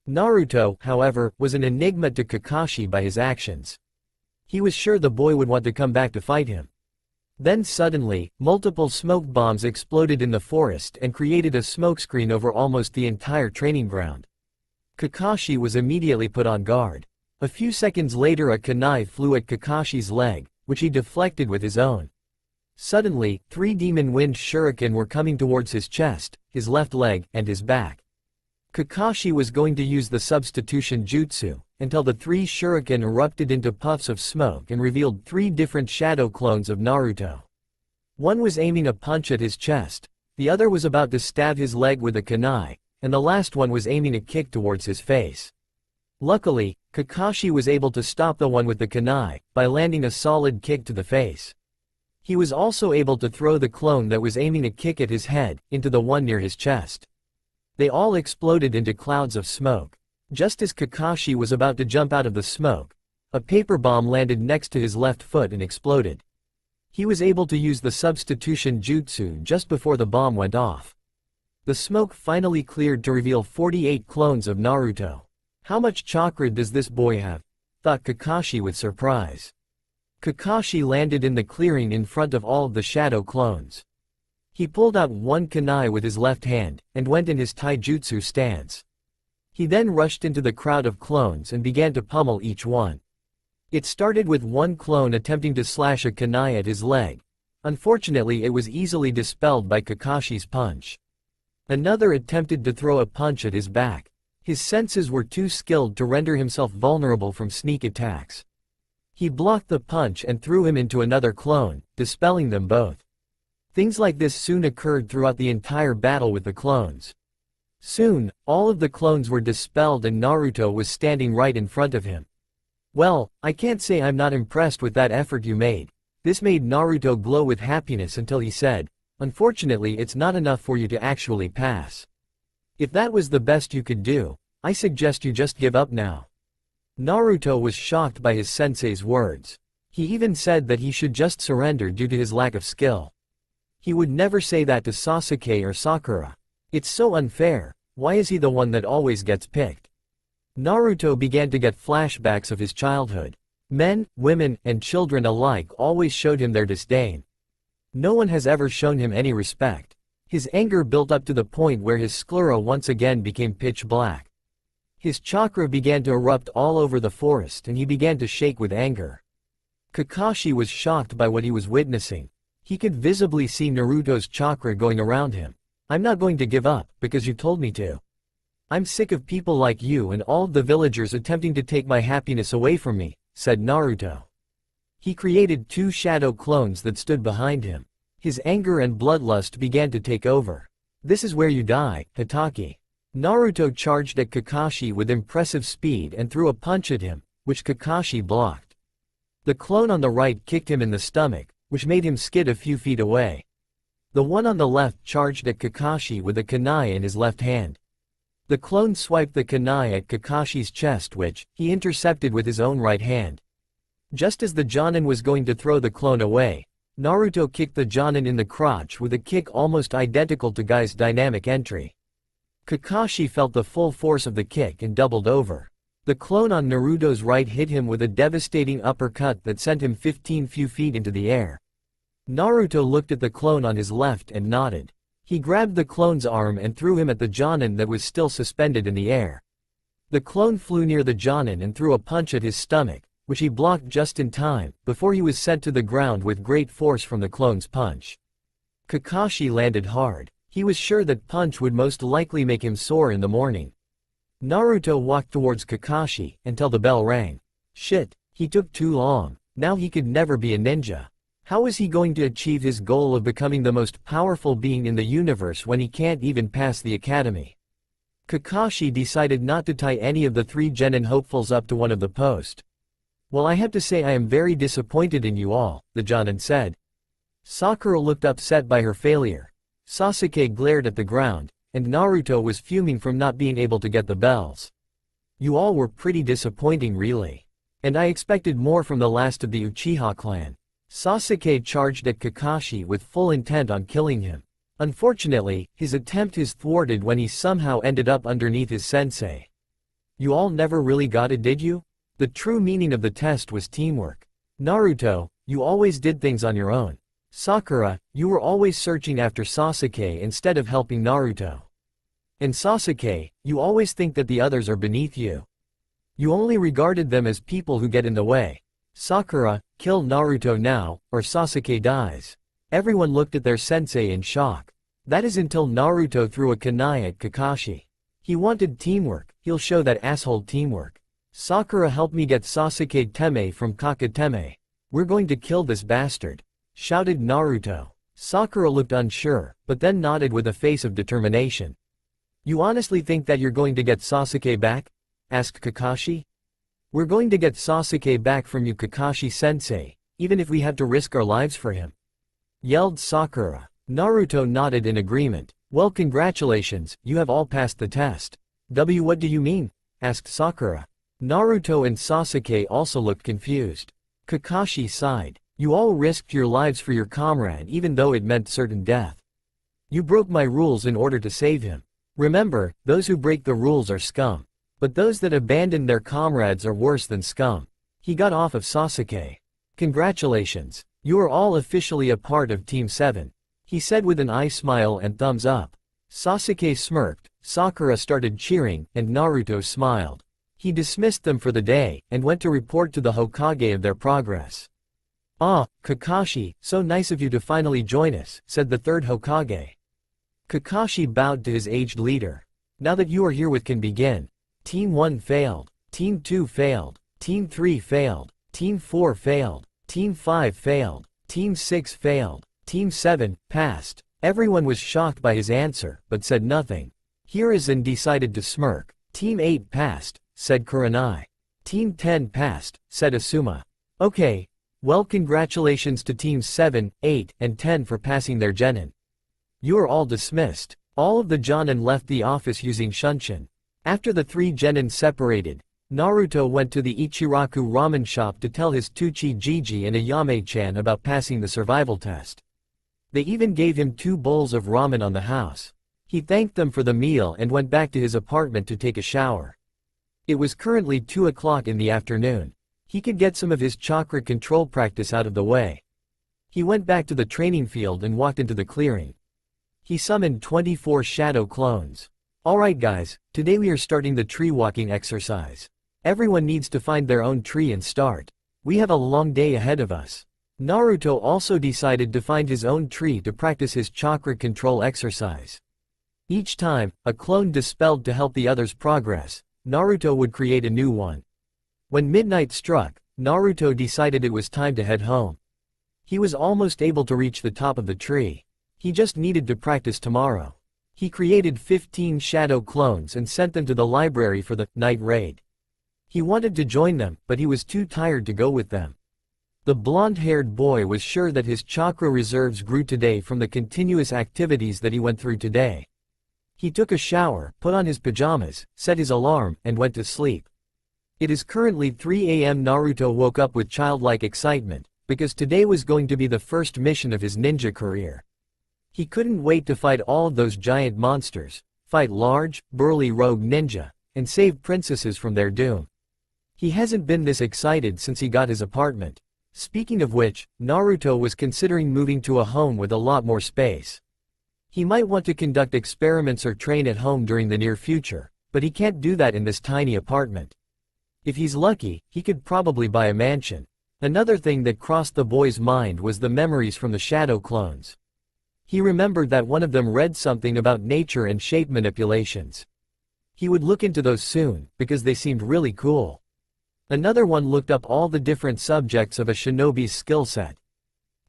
Naruto, however, was an enigma to Kakashi by his actions. He was sure the boy would want to come back to fight him. Then suddenly, multiple smoke bombs exploded in the forest and created a smokescreen over almost the entire training ground. Kakashi was immediately put on guard. A few seconds later, a kunai flew at Kakashi's leg, which he deflected with his own. Suddenly, 3 demon wind shuriken were coming towards his chest, his left leg, and his back. Kakashi was going to use the substitution jutsu, until the 3 shuriken erupted into puffs of smoke and revealed 3 different shadow clones of Naruto. One was aiming a punch at his chest, the other was about to stab his leg with a kunai, and the last one was aiming a kick towards his face. Luckily, Kakashi was able to stop the one with the kunai, by landing a solid kick to the face. He was also able to throw the clone that was aiming a kick at his head, into the one near his chest. They all exploded into clouds of smoke. Just as Kakashi was about to jump out of the smoke, a paper bomb landed next to his left foot and exploded. He was able to use the substitution jutsu just before the bomb went off. The smoke finally cleared to reveal 48 clones of Naruto. How much chakra does this boy have? Thought Kakashi with surprise. Kakashi landed in the clearing in front of all of the shadow clones. He pulled out one kunai with his left hand, and went in his taijutsu stance. He then rushed into the crowd of clones and began to pummel each one. It started with one clone attempting to slash a kunai at his leg. Unfortunately, it was easily dispelled by Kakashi's punch. Another attempted to throw a punch at his back. His senses were too skilled to render himself vulnerable from sneak attacks. He blocked the punch and threw him into another clone, dispelling them both. Things like this soon occurred throughout the entire battle with the clones. Soon, all of the clones were dispelled and Naruto was standing right in front of him. Well, I can't say I'm not impressed with that effort you made. This made Naruto glow with happiness until he said, unfortunately it's not enough for you to actually pass. If that was the best you could do, I suggest you just give up now. Naruto was shocked by his sensei's words. He even said that he should just surrender due to his lack of skill. He would never say that to Sasuke or Sakura. It's so unfair, why is he the one that always gets picked? Naruto began to get flashbacks of his childhood. Men, women, and children alike always showed him their disdain. No one has ever shown him any respect. His anger built up to the point where his sclera once again became pitch black. His chakra began to erupt all over the forest and he began to shake with anger. Kakashi was shocked by what he was witnessing. He could visibly see Naruto's chakra going around him. I'm not going to give up, because you told me to. I'm sick of people like you and all of the villagers attempting to take my happiness away from me, said Naruto. He created 2 shadow clones that stood behind him. His anger and bloodlust began to take over. This is where you die, Hitaki. Naruto charged at Kakashi with impressive speed and threw a punch at him, which Kakashi blocked. The clone on the right kicked him in the stomach, which made him skid a few feet away. The one on the left charged at Kakashi with a kunai in his left hand. The clone swiped the kunai at Kakashi's chest, which he intercepted with his own right hand. Just as the Jonin was going to throw the clone away, Naruto kicked the Jonin in the crotch with a kick almost identical to Guy's dynamic entry. Kakashi felt the full force of the kick and doubled over. The clone on Naruto's right hit him with a devastating uppercut that sent him 15 feet into the air. Naruto looked at the clone on his left and nodded. He grabbed the clone's arm and threw him at the Jonin that was still suspended in the air. The clone flew near the Jonin and threw a punch at his stomach, which he blocked just in time, before he was sent to the ground with great force from the clone's punch. Kakashi landed hard. He was sure that punch would most likely make him sore in the morning. Naruto walked towards Kakashi until the bell rang. Shit, he took too long. Now he could never be a ninja. How is he going to achieve his goal of becoming the most powerful being in the universe when he can't even pass the academy? Kakashi decided not to tie any of the 3 genin hopefuls up to one of the posts. Well, I have to say I am very disappointed in you all, the Jonin said. Sakura looked upset by her failure. Sasuke glared at the ground, and Naruto was fuming from not being able to get the bells. You all were pretty disappointing really. And I expected more from the last of the Uchiha clan. Sasuke charged at Kakashi with full intent on killing him. Unfortunately, his attempt is thwarted when he somehow ended up underneath his sensei. You all never really got it, did you? The true meaning of the test was teamwork. Naruto, you always did things on your own. Sakura, you were always searching after Sasuke instead of helping Naruto. And Sasuke, you always think that the others are beneath you. You only regarded them as people who get in the way. Sakura, kill Naruto now, or Sasuke dies. Everyone looked at their sensei in shock. That is until Naruto threw a kunai at Kakashi. He wanted teamwork, he'll show that asshole teamwork. Sakura, help me get Sasuke Teme from Kakateme. We're going to kill this bastard, shouted Naruto. Sakura looked unsure, but then nodded with a face of determination. You honestly think that you're going to get Sasuke back? Asked Kakashi. We're going to get Sasuke back from you, Kakashi-sensei, even if we have to risk our lives for him, yelled Sakura. Naruto nodded in agreement. Well, congratulations, you have all passed the test. What do you mean? Asked Sakura. Naruto and Sasuke also looked confused. Kakashi sighed. You all risked your lives for your comrade even though it meant certain death. You broke my rules in order to save him. Remember, those who break the rules are scum. But those that abandon their comrades are worse than scum. He got off of Sasuke. Congratulations. You are all officially a part of Team 7. He said with an eye smile and thumbs up. Sasuke smirked, Sakura started cheering, and Naruto smiled. He dismissed them for the day, and went to report to the Hokage of their progress. Ah, Kakashi, so nice of you to finally join us, said the third Hokage. Kakashi bowed to his aged leader. Now that you are here, what can begin? Team 1 failed. Team 2 failed. Team 3 failed. Team 4 failed. Team 5 failed. Team 6 failed. Team 7 passed. Everyone was shocked by his answer, but said nothing. Hiruzen decided to smirk. Team 8 passed, said Kurenai. Team 10 passed, said Asuma. Okay. Well, congratulations to Teams 7, 8, and 10 for passing their genin. You are all dismissed. All of the Jonin left the office using Shunshin. After the 3 genin separated, Naruto went to the Ichiraku ramen shop to tell his Tuchi Jiji and Ayame-chan about passing the survival test. They even gave him 2 bowls of ramen on the house. He thanked them for the meal and went back to his apartment to take a shower. It was currently 2 o'clock in the afternoon. He could get some of his chakra control practice out of the way. He went back to the training field and walked into the clearing. He summoned 24 shadow clones. Alright guys, today we are starting the tree walking exercise. Everyone needs to find their own tree and start. We have a long day ahead of us. Naruto also decided to find his own tree to practice his chakra control exercise. Each time, a clone dispelled to help the others progress, Naruto would create a new one. When midnight struck, Naruto decided it was time to head home. He was almost able to reach the top of the tree. He just needed to practice tomorrow. He created 15 shadow clones and sent them to the library for the night raid. He wanted to join them, but he was too tired to go with them. The blonde-haired boy was sure that his chakra reserves grew today from the continuous activities that he went through today. He took a shower, put on his pajamas, set his alarm, and went to sleep. It is currently 3 a.m. Naruto woke up with childlike excitement, because today was going to be the first mission of his ninja career. He couldn't wait to fight all of those giant monsters, fight large, burly rogue ninja, and save princesses from their doom. He hasn't been this excited since he got his apartment. Speaking of which, Naruto was considering moving to a home with a lot more space. He might want to conduct experiments or train at home during the near future, but he can't do that in this tiny apartment. If he's lucky, he could probably buy a mansion. Another thing that crossed the boy's mind was the memories from the shadow clones. He remembered that one of them read something about nature and shape manipulations. He would look into those soon, because they seemed really cool. Another one looked up all the different subjects of a shinobi's skill set.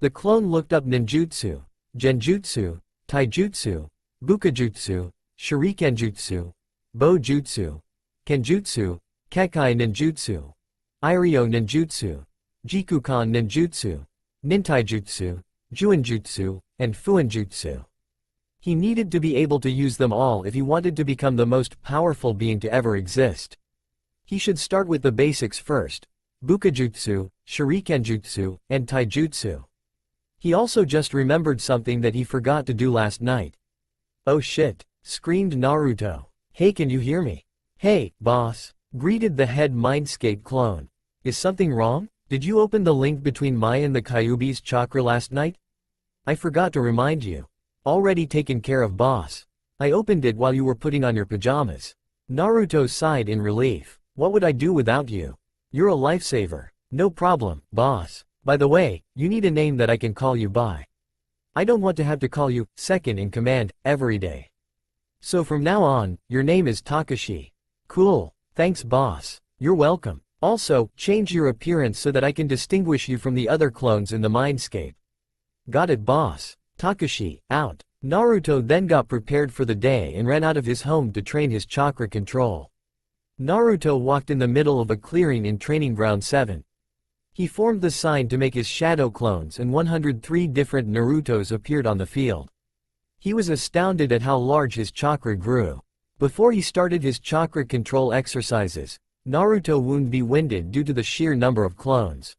The clone looked up ninjutsu, genjutsu, taijutsu, bukajutsu, shurikenjutsu, bojutsu, kenjutsu, kekai ninjutsu, iryo ninjutsu, jikukan ninjutsu, nintaijutsu, juinjutsu, and fuinjutsu. He needed to be able to use them all if he wanted to become the most powerful being to ever exist. He should start with the basics first: bukajutsu, shurikenjutsu, and taijutsu. He also just remembered something that he forgot to do last night. "Oh shit," screamed Naruto. "Hey, can you hear me?" "Hey, boss," greeted the head Mindscape clone. "Is something wrong? Did you open the link between Mai and the Kyuubi's chakra last night?" "I forgot to remind you." "Already taken care of, boss. I opened it while you were putting on your pajamas." Naruto sighed in relief. "What would I do without you? You're a lifesaver." "No problem, boss. By the way, you need a name that I can call you by. I don't want to have to call you second in command every day. So from now on, your name is Takashi." "Cool. Thanks, boss." "You're welcome. Also, change your appearance so that I can distinguish you from the other clones in the Mindscape." "Got it, boss." Takashi, out. Naruto then got prepared for the day and ran out of his home to train his chakra control. Naruto walked in the middle of a clearing in Training Ground 7. He formed the sign to make his shadow clones, and 103 different Narutos appeared on the field. He was astounded at how large his chakra grew. Before he started his chakra control exercises, Naruto would be winded due to the sheer number of clones.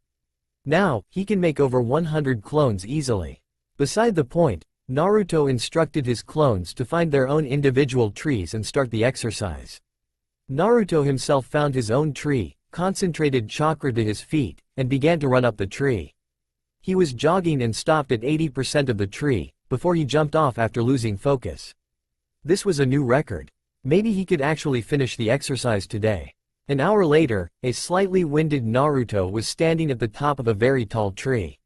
Now, he can make over 100 clones easily. Beside the point, Naruto instructed his clones to find their own individual trees and start the exercise. Naruto himself found his own tree, concentrated chakra to his feet, and began to run up the tree. He was jogging and stopped at 80% of the tree, before he jumped off after losing focus. This was a new record. Maybe he could actually finish the exercise today. An hour later, a slightly winded Naruto was standing at the top of a very tall tree.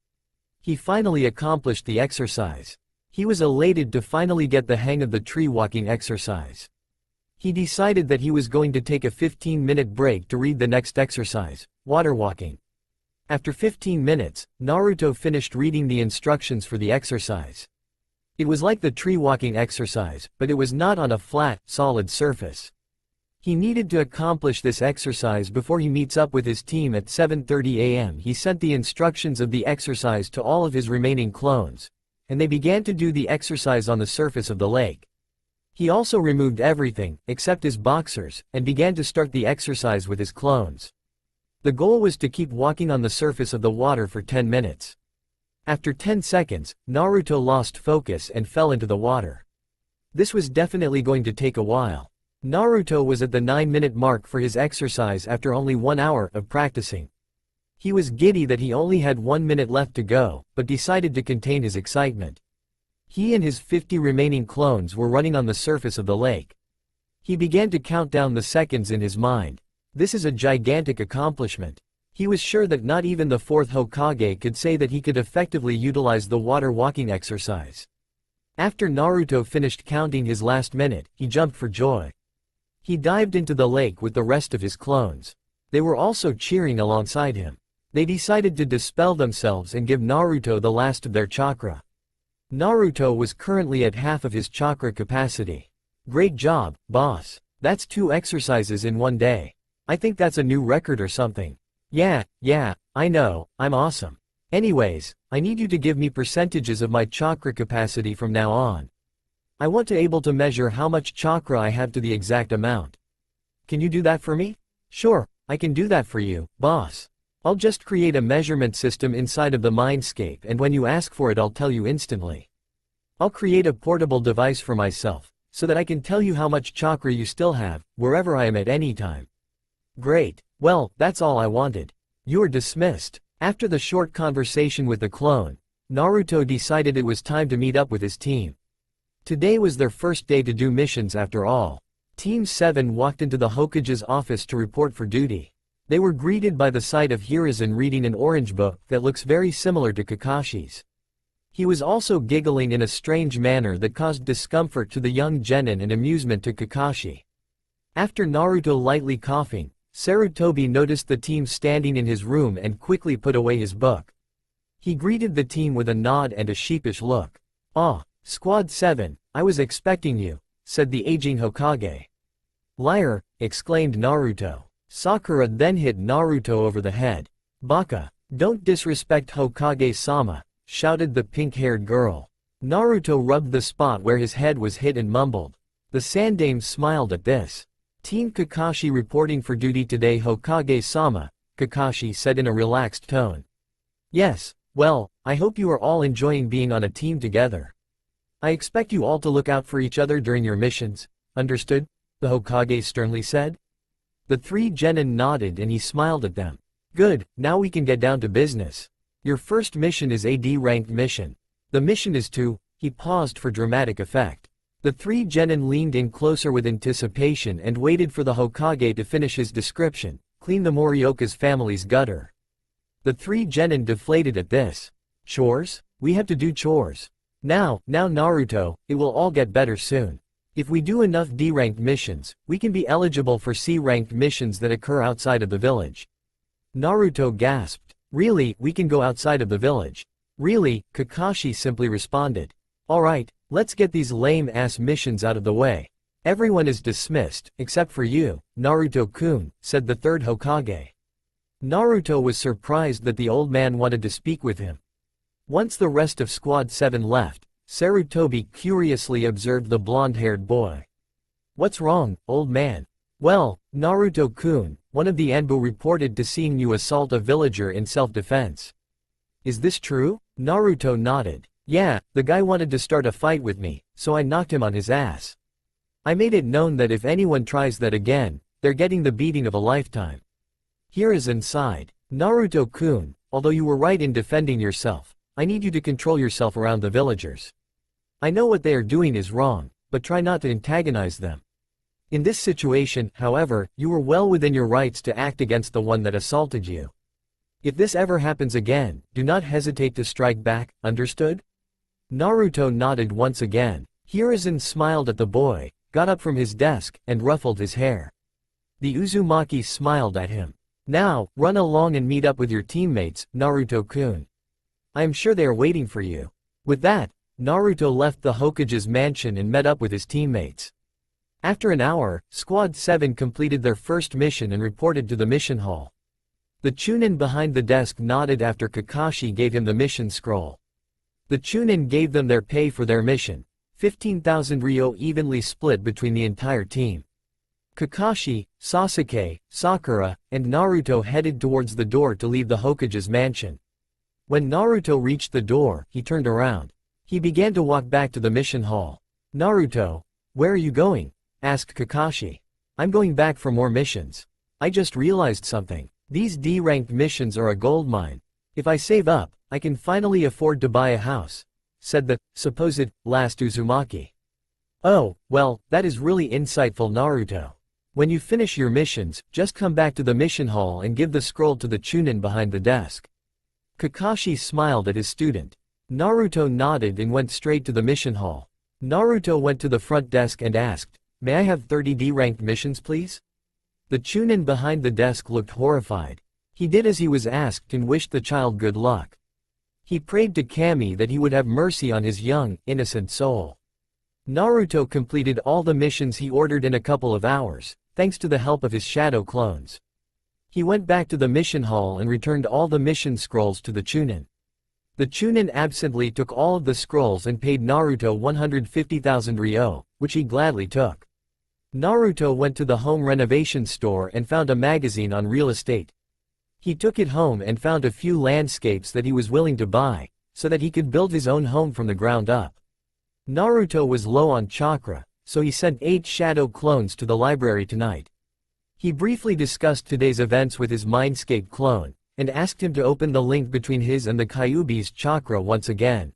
He finally accomplished the exercise. He was elated to finally get the hang of the tree walking exercise. He decided that he was going to take a 15-minute break to read the next exercise, water walking. After 15 minutes, Naruto finished reading the instructions for the exercise. It was like the tree walking exercise, but it was not on a flat, solid surface. He needed to accomplish this exercise before he meets up with his team at 7:30 a.m. He sent the instructions of the exercise to all of his remaining clones, and they began to do the exercise on the surface of the lake. He also removed everything, except his boxers, and began to start the exercise with his clones. The goal was to keep walking on the surface of the water for 10 minutes. After 10 seconds, Naruto lost focus and fell into the water. This was definitely going to take a while. Naruto was at the 9-minute mark for his exercise after only 1 hour of practicing. He was giddy that he only had 1 minute left to go, but decided to contain his excitement. He and his 50 remaining clones were running on the surface of the lake. He began to count down the seconds in his mind. This is a gigantic accomplishment. He was sure that not even the 4th Hokage could say that he could effectively utilize the water walking exercise. After Naruto finished counting his last minute, he jumped for joy. He dived into the lake with the rest of his clones. They were also cheering alongside him. They decided to dispel themselves and give Naruto the last of their chakra. Naruto was currently at half of his chakra capacity. Great job, boss. That's 2 exercises in 1 day. I think that's a new record or something. Yeah, I know, I'm awesome. Anyways, I need you to give me percentages of my chakra capacity from now on. I want to able to measure how much chakra I have to the exact amount. Can you do that for me? Sure, I can do that for you, boss. I'll just create a measurement system inside of the mindscape, and when you ask for it I'll tell you instantly. I'll create a portable device for myself, so that I can tell you how much chakra you still have, wherever I am at any time. Great, well, that's all I wanted. You're dismissed. After the short conversation with the clone, Naruto decided it was time to meet up with his team. Today was their first day to do missions after all. Team 7 walked into the Hokage's office to report for duty. They were greeted by the sight of Hiruzen reading an orange book that looks very similar to Kakashi's. He was also giggling in a strange manner that caused discomfort to the young genin and amusement to Kakashi. After Naruto lightly coughing, Sarutobi noticed the team standing in his room and quickly put away his book. He greeted the team with a nod and a sheepish look. "Ah, Squad 7, I was expecting you," said the aging Hokage. "Liar," exclaimed Naruto. Sakura then hit Naruto over the head. "Baka, don't disrespect Hokage-sama," shouted the pink-haired girl. Naruto rubbed the spot where his head was hit and mumbled. The Sandame smiled at this. "Team Kakashi reporting for duty today, Hokage-sama," Kakashi said in a relaxed tone. "Yes, well, I hope you are all enjoying being on a team together. I expect you all to look out for each other during your missions, understood?" the Hokage sternly said. The 3 genin nodded and he smiled at them. "Good, now we can get down to business. Your first mission is a D-ranked mission. The mission is to..." He paused for dramatic effect. The 3 genin leaned in closer with anticipation and waited for the Hokage to finish his description: "Clean the Morioka's family's gutter." The 3 genin deflated at this. "Chores? We have to do chores. Now Naruto, it will all get better soon. If we do enough D-ranked missions, we can be eligible for C-ranked missions that occur outside of the village." Naruto gasped. "Really, we can go outside of the village?" "Really," Kakashi simply responded. "Alright, let's get these lame-ass missions out of the way. Everyone is dismissed, except for you, Naruto-kun," said the 3rd Hokage. Naruto was surprised that the old man wanted to speak with him. Once the rest of Squad 7 left, Sarutobi curiously observed the blonde-haired boy. "What's wrong, old man?" "Well, Naruto-kun, one of the Anbu reported to seeing you assault a villager in self-defense." "Is this true?" Naruto nodded. "Yeah, the guy wanted to start a fight with me, so I knocked him on his ass. I made it known that if anyone tries that again, they're getting the beating of a lifetime." Hiruzen sighed. "Naruto-kun, although you were right in defending yourself, I need you to control yourself around the villagers. I know what they are doing is wrong, but try not to antagonize them. In this situation, however, you were well within your rights to act against the one that assaulted you. If this ever happens again, do not hesitate to strike back, understood?" Naruto nodded once again. Hiruzen smiled at the boy, got up from his desk, and ruffled his hair. The Uzumaki smiled at him. Now, run along and meet up with your teammates, Naruto-kun. I am sure they are waiting for you. With that, Naruto left the Hokage's mansion and met up with his teammates. After an hour, Squad 7 completed their first mission and reported to the mission hall. The Chunin behind the desk nodded after Kakashi gave him the mission scroll. The Chunin gave them their pay for their mission, 15,000 ryo evenly split between the entire team. Kakashi, Sasuke, Sakura, and Naruto headed towards the door to leave the Hokage's mansion. When Naruto reached the door, he turned around. He began to walk back to the mission hall. Naruto, where are you going? Asked Kakashi. I'm going back for more missions. I just realized something. These D-ranked missions are a goldmine. If I save up, I can finally afford to buy a house, said the supposed last Uzumaki. Oh, well, that is really insightful, Naruto. When you finish your missions, just come back to the mission hall and give the scroll to the Chunin behind the desk. Kakashi smiled at his student. Naruto nodded and went straight to the mission hall. Naruto went to the front desk and asked, "May I have 30 D-ranked missions, please?" The Chunin behind the desk looked horrified. He did as he was asked and wished the child good luck. He prayed to Kami that he would have mercy on his young, innocent soul. Naruto completed all the missions he ordered in a couple of hours, thanks to the help of his shadow clones. He went back to the mission hall and returned all the mission scrolls to the Chunin. The Chunin absently took all of the scrolls and paid Naruto 150,000 ryo, which he gladly took. Naruto went to the home renovation store and found a magazine on real estate. He took it home and found a few landscapes that he was willing to buy, so that he could build his own home from the ground up. Naruto was low on chakra, so he sent 8 shadow clones to the library tonight. He briefly discussed today's events with his Mindscape clone, and asked him to open the link between his and the Kyuubi's chakra once again.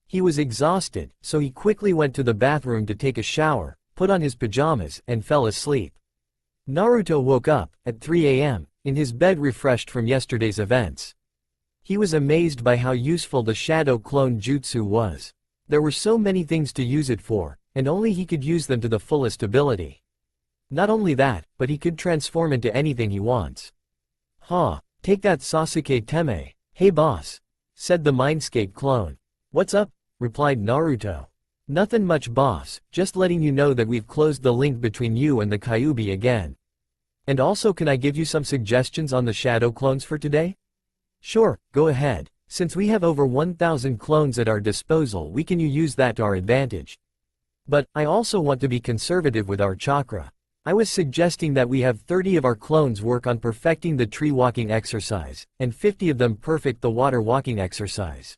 He was exhausted, so he quickly went to the bathroom to take a shower, put on his pajamas, and fell asleep. Naruto woke up, at 3 a.m., in his bed refreshed from yesterday's events. He was amazed by how useful the shadow clone jutsu was. There were so many things to use it for, and only he could use them to the fullest ability. Not only that, but he could transform into anything he wants. "Huh, take that Sasuke Teme." "Hey boss," said the Mindscape clone. "What's up?" replied Naruto. "Nothing much boss, just letting you know that we've closed the link between you and the Kyuubi again. And also, can I give you some suggestions on the shadow clones for today?" "Sure, go ahead. Since we have over 1,000 clones at our disposal, we can use that to our advantage. But, I also want to be conservative with our chakra. I was suggesting that we have 30 of our clones work on perfecting the tree walking exercise, and 50 of them perfect the water walking exercise.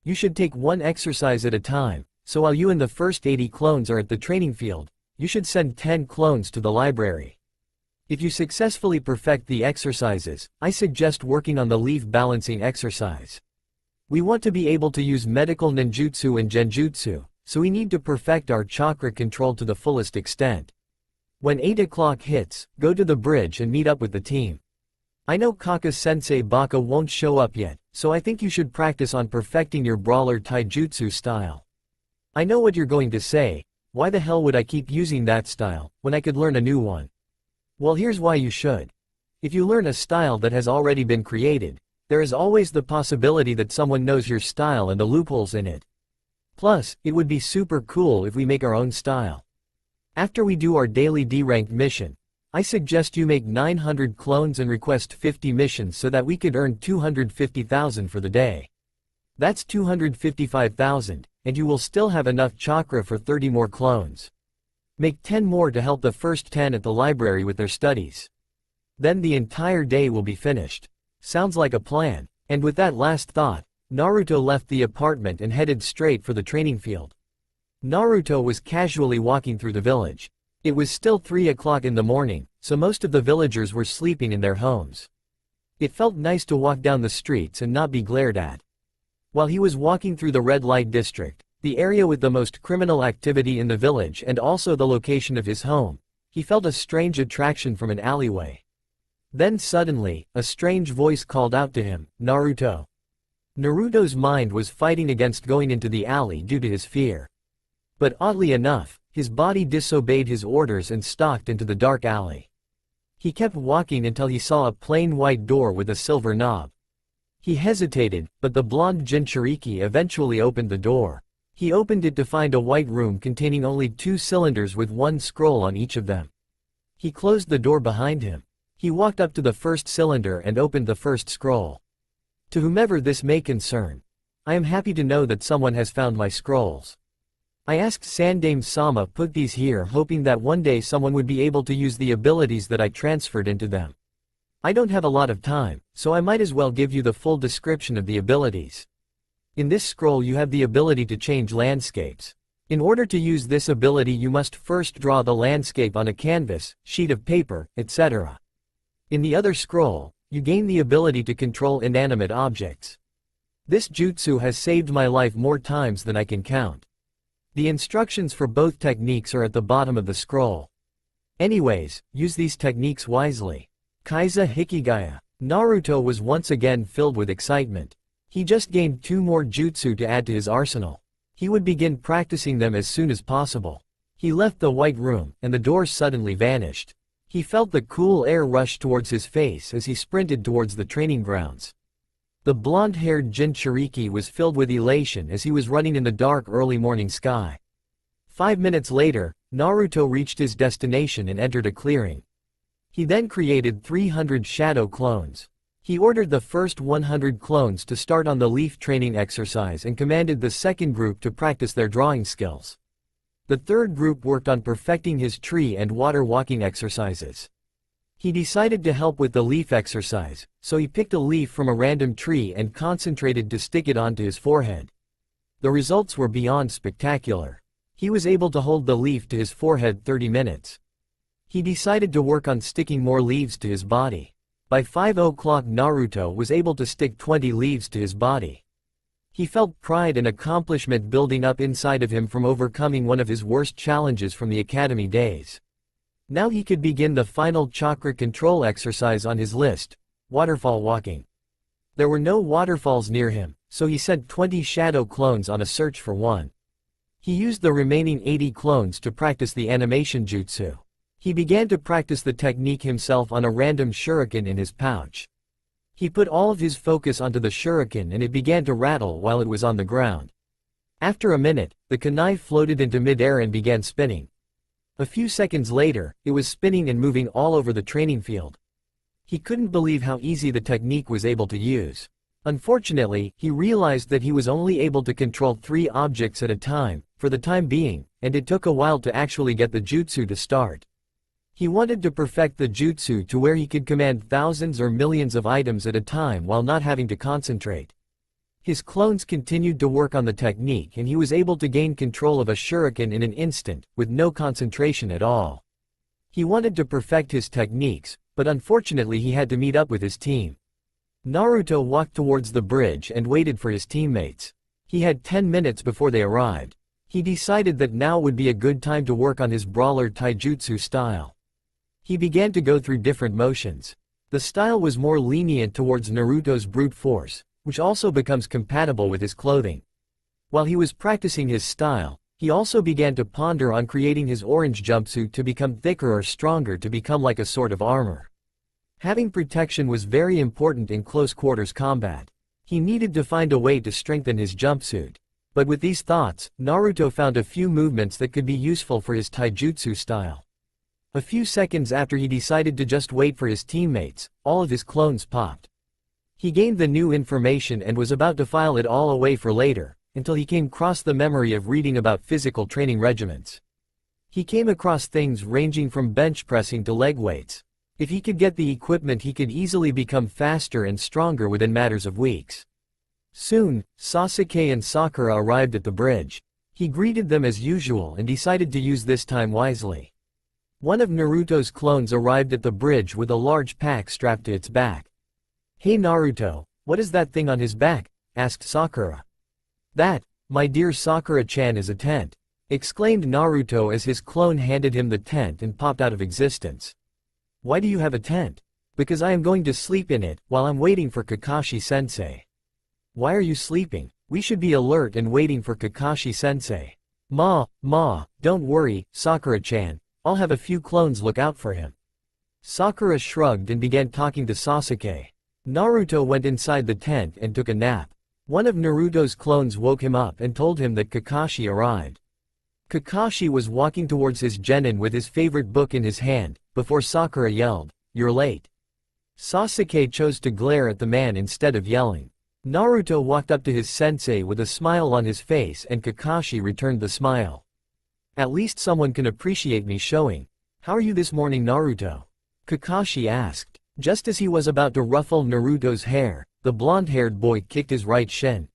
You should take one exercise at a time, so while you and the first 80 clones are at the training field, you should send 10 clones to the library. If you successfully perfect the exercises, I suggest working on the leaf balancing exercise. We want to be able to use medical ninjutsu and genjutsu, so we need to perfect our chakra control to the fullest extent. When 8 o'clock hits, go to the bridge and meet up with the team. I know Kaka-sensei Baka won't show up yet, so I think you should practice on perfecting your brawler taijutsu style. I know what you're going to say, why the hell would I keep using that style, when I could learn a new one? Well, here's why you should. If you learn a style that has already been created, there is always the possibility that someone knows your style and the loopholes in it. Plus, it would be super cool if we make our own style. After we do our daily D-ranked mission, I suggest you make 900 clones and request 50 missions so that we could earn 250,000 for the day. That's 255,000, and you will still have enough chakra for 30 more clones. Make 10 more to help the first 10 at the library with their studies. Then the entire day will be finished. Sounds like a plan. And with that last thought, Naruto left the apartment and headed straight for the training field. Naruto was casually walking through the village. It was still 3 o'clock in the morning, so most of the villagers were sleeping in their homes. It felt nice to walk down the streets and not be glared at. While he was walking through the red light district, the area with the most criminal activity in the village and also the location of his home, he felt a strange attraction from an alleyway. Then suddenly, a strange voice called out to him, "Naruto." Naruto's mind was fighting against going into the alley due to his fear. But oddly enough, his body disobeyed his orders and stalked into the dark alley. He kept walking until he saw a plain white door with a silver knob. He hesitated, but the blonde Jinchuriki eventually opened the door. He opened it to find a white room containing only 2 cylinders with 1 scroll on each of them. He closed the door behind him. He walked up to the first cylinder and opened the first scroll. To whomever this may concern, I am happy to know that someone has found my scrolls. I asked Sandame-sama put these here hoping that one day someone would be able to use the abilities that I transferred into them. I don't have a lot of time, so I might as well give you the full description of the abilities. In this scroll you have the ability to change landscapes. In order to use this ability you must first draw the landscape on a canvas, sheet of paper, etc. In the other scroll, you gain the ability to control inanimate objects. This jutsu has saved my life more times than I can count. The instructions for both techniques are at the bottom of the scroll. Anyways, use these techniques wisely. Kaiza Hikigaya. Naruto was once again filled with excitement. He just gained 2 more jutsu to add to his arsenal. He would begin practicing them as soon as possible. He left the white room, and the door suddenly vanished. He felt the cool air rush towards his face as he sprinted towards the training grounds. The blonde-haired Jinchuriki was filled with elation as he was running in the dark early morning sky. 5 minutes later, Naruto reached his destination and entered a clearing. He then created 300 shadow clones. He ordered the first 100 clones to start on the leaf training exercise and commanded the second group to practice their drawing skills. The third group worked on perfecting his tree and water walking exercises. He decided to help with the leaf exercise, so he picked a leaf from a random tree and concentrated to stick it onto his forehead. The results were beyond spectacular. He was able to hold the leaf to his forehead 30 minutes. He decided to work on sticking more leaves to his body. By 5 o'clock Naruto was able to stick 20 leaves to his body. He felt pride and accomplishment building up inside of him from overcoming one of his worst challenges from the academy days. Now he could begin the final chakra control exercise on his list, waterfall walking. There were no waterfalls near him, so he sent 20 shadow clones on a search for one. He used the remaining 80 clones to practice the animation jutsu. He began to practice the technique himself on a random shuriken in his pouch. He put all of his focus onto the shuriken and it began to rattle while it was on the ground. After a minute, the kunai floated into mid-air and began spinning. A few seconds later, it was spinning and moving all over the training field. He couldn't believe how easy the technique was able to use. Unfortunately, he realized that he was only able to control 3 objects at a time, for the time being, and it took a while to actually get the jutsu to start. He wanted to perfect the jutsu to where he could command thousands or millions of items at a time while not having to concentrate. His clones continued to work on the technique and he was able to gain control of a shuriken in an instant, with no concentration at all. He wanted to perfect his techniques, but unfortunately he had to meet up with his team. Naruto walked towards the bridge and waited for his teammates. He had 10 minutes before they arrived. He decided that now would be a good time to work on his brawler taijutsu style. He began to go through different motions. The style was more lenient towards Naruto's brute force, which also becomes compatible with his clothing. While he was practicing his style, he also began to ponder on creating his orange jumpsuit to become thicker or stronger to become like a sort of armor. Having protection was very important in close quarters combat. He needed to find a way to strengthen his jumpsuit. But with these thoughts, Naruto found a few movements that could be useful for his taijutsu style. A few seconds after he decided to just wait for his teammates, all of his clones popped. He gained the new information and was about to file it all away for later, until he came across the memory of reading about physical training regimens. He came across things ranging from bench pressing to leg weights. If he could get the equipment he could easily become faster and stronger within matters of weeks. Soon, Sasuke and Sakura arrived at the bridge. He greeted them as usual and decided to use this time wisely. One of Naruto's clones arrived at the bridge with a large pack strapped to its back. "Hey Naruto, what is that thing on his back?" asked Sakura. "That, my dear Sakura-chan, is a tent," exclaimed Naruto as his clone handed him the tent and popped out of existence. "Why do you have a tent?" "Because I am going to sleep in it, while I'm waiting for Kakashi-sensei." "Why are you sleeping? We should be alert and waiting for Kakashi-sensei." Ma, don't worry, Sakura-chan, I'll have a few clones look out for him." Sakura shrugged and began talking to Sasuke. Naruto went inside the tent and took a nap. One of Naruto's clones woke him up and told him that Kakashi arrived. Kakashi was walking towards his genin with his favorite book in his hand, before Sakura yelled, "You're late." Sasuke chose to glare at the man instead of yelling. Naruto walked up to his sensei with a smile on his face and Kakashi returned the smile. "At least someone can appreciate me showing. How are you this morning, Naruto?" Kakashi asked. Just as he was about to ruffle Naruto's hair, the blonde-haired boy kicked his right shin.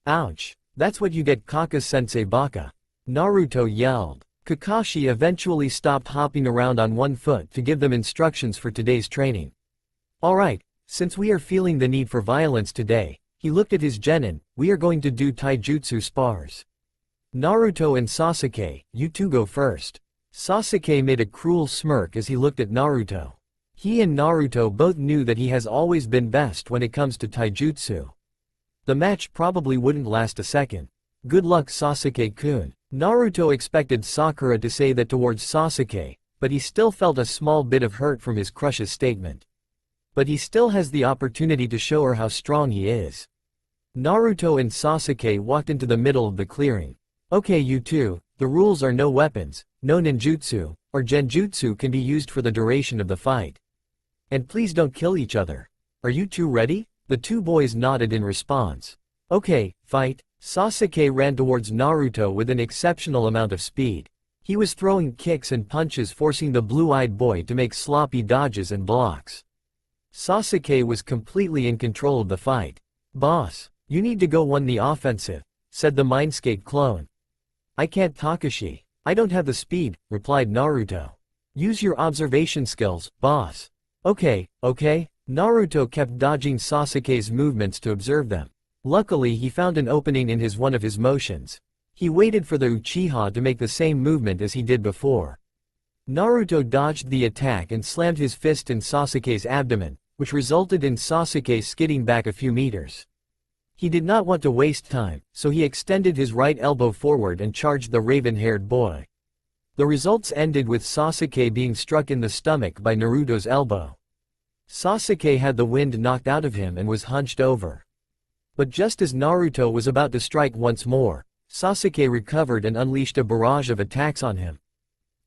"Ouch! That's what you get, Kaka-sensei baka!" Naruto yelled. Kakashi eventually stopped hopping around on one foot to give them instructions for today's training. "Alright, since we are feeling the need for violence today," he looked at his genin, "we are going to do taijutsu spars. Naruto and Sasuke, you two go first." Sasuke made a cruel smirk as he looked at Naruto. He and Naruto both knew that he has always been best when it comes to taijutsu. The match probably wouldn't last a second. "Good luck, Sasuke-kun." Naruto expected Sakura to say that towards Sasuke, but he still felt a small bit of hurt from his crush's statement. But he still has the opportunity to show her how strong he is. Naruto and Sasuke walked into the middle of the clearing. "Okay, you two, the rules are no weapons, no ninjutsu, or genjutsu can be used for the duration of the fight. And please don't kill each other. Are you two ready?" The two boys nodded in response. "Okay, fight." Sasuke ran towards Naruto with an exceptional amount of speed. He was throwing kicks and punches, forcing the blue-eyed boy to make sloppy dodges and blocks. Sasuke was completely in control of the fight. "Boss, you need to go on the offensive," said the Mindscape clone. "I can't, Takashi. I don't have the speed," replied Naruto. "Use your observation skills, boss." Okay. Naruto kept dodging Sasuke's movements to observe them. Luckily he found an opening in one of his motions. He waited for the Uchiha to make the same movement as he did before. Naruto dodged the attack and slammed his fist in Sasuke's abdomen, which resulted in Sasuke skidding back a few meters. He did not want to waste time, so he extended his right elbow forward and charged the raven-haired boy. The results ended with Sasuke being struck in the stomach by Naruto's elbow. Sasuke had the wind knocked out of him and was hunched over. But just as Naruto was about to strike once more, Sasuke recovered and unleashed a barrage of attacks on him.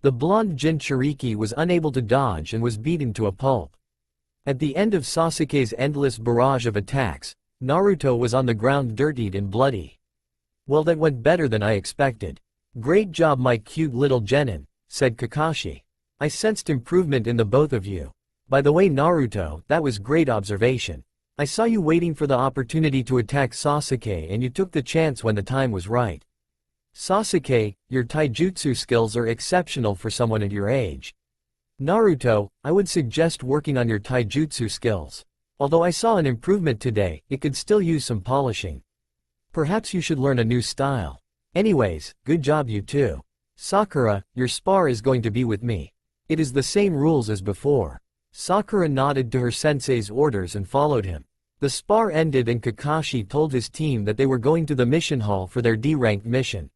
The blonde Jinchuriki was unable to dodge and was beaten to a pulp. At the end of Sasuke's endless barrage of attacks, Naruto was on the ground, dirtied and bloody. "Well, that went better than I expected. Great job, my cute little genin," said Kakashi. "I sensed improvement in the both of you. By the way, Naruto, that was great observation. I saw you waiting for the opportunity to attack Sasuke and you took the chance when the time was right. Sasuke, your taijutsu skills are exceptional for someone at your age. Naruto, I would suggest working on your taijutsu skills. Although I saw an improvement today, it could still use some polishing. Perhaps you should learn a new style. Anyways, good job you two. Sakura, your spar is going to be with me. It is the same rules as before." Sakura nodded to her sensei's orders and followed him. The spar ended and Kakashi told his team that they were going to the mission hall for their D-ranked mission.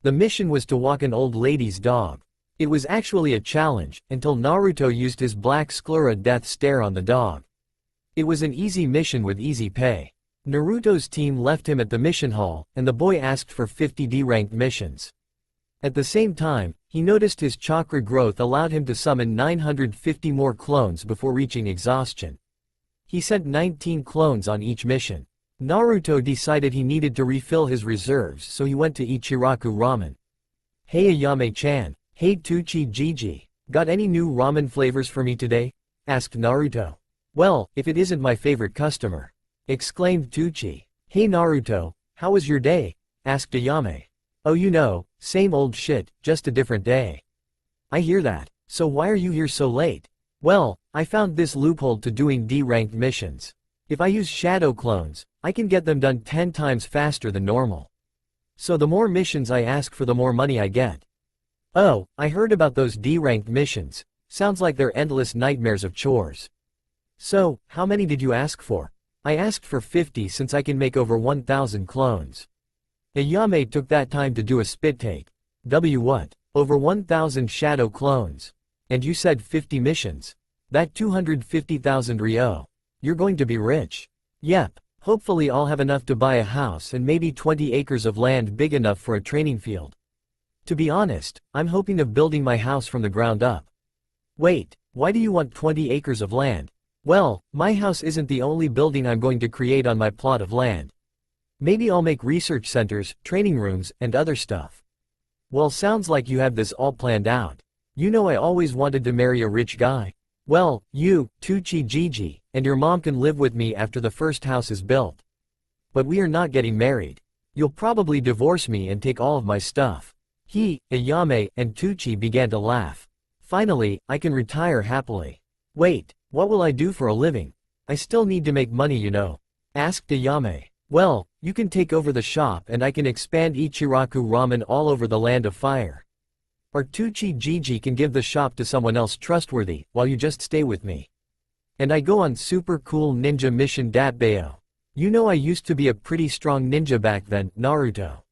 The mission was to walk an old lady's dog. It was actually a challenge, until Naruto used his black sclera death stare on the dog. It was an easy mission with easy pay. Naruto's team left him at the mission hall, and the boy asked for 50 D-ranked missions. At the same time, he noticed his chakra growth allowed him to summon 950 more clones before reaching exhaustion. He sent 19 clones on each mission. Naruto decided he needed to refill his reserves, so he went to Ichiraku Ramen. "Hey Ayame-chan, hey Tuchi Gigi, got any new ramen flavors for me today?" asked Naruto. "Well, if it isn't my favorite customer," exclaimed Tuchi. "Hey Naruto, how was your day?" asked Ayame. "Oh, you know, same old shit, just a different day." "I hear that. So why are you here so late?" "Well, I found this loophole to doing D-ranked missions. If I use shadow clones, I can get them done 10 times faster than normal. So the more missions I ask for, the more money I get." "Oh, I heard about those D-ranked missions. Sounds like they're endless nightmares of chores. So, how many did you ask for?" "I asked for 50 since I can make over 1,000 clones." Ayame took that time to do a spit take. What? Over 1,000 shadow clones? And you said 50 missions? That 250,000 ryo. You're going to be rich. Yep. Hopefully I'll have enough to buy a house and maybe 20 acres of land big enough for a training field. To be honest, I'm hoping of building my house from the ground up. Wait, why do you want 20 acres of land? Well, my house isn't the only building I'm going to create on my plot of land. Maybe I'll make research centers, training rooms, and other stuff. Well, sounds like you have this all planned out. You know I always wanted to marry a rich guy. Well, you, Tucci Gigi, and your mom can live with me after the first house is built. But we are not getting married. You'll probably divorce me and take all of my stuff. He, Ayame, and Tucci began to laugh. Finally, I can retire happily. Wait, what will I do for a living? I still need to make money, you know. Asked Ayame. Well, you can take over the shop and I can expand Ichiraku Ramen all over the land of fire. Or Tucci Gigi can give the shop to someone else trustworthy, while you just stay with me. And I go on super cool ninja mission Datbayo. You know I used to be a pretty strong ninja back then, Naruto.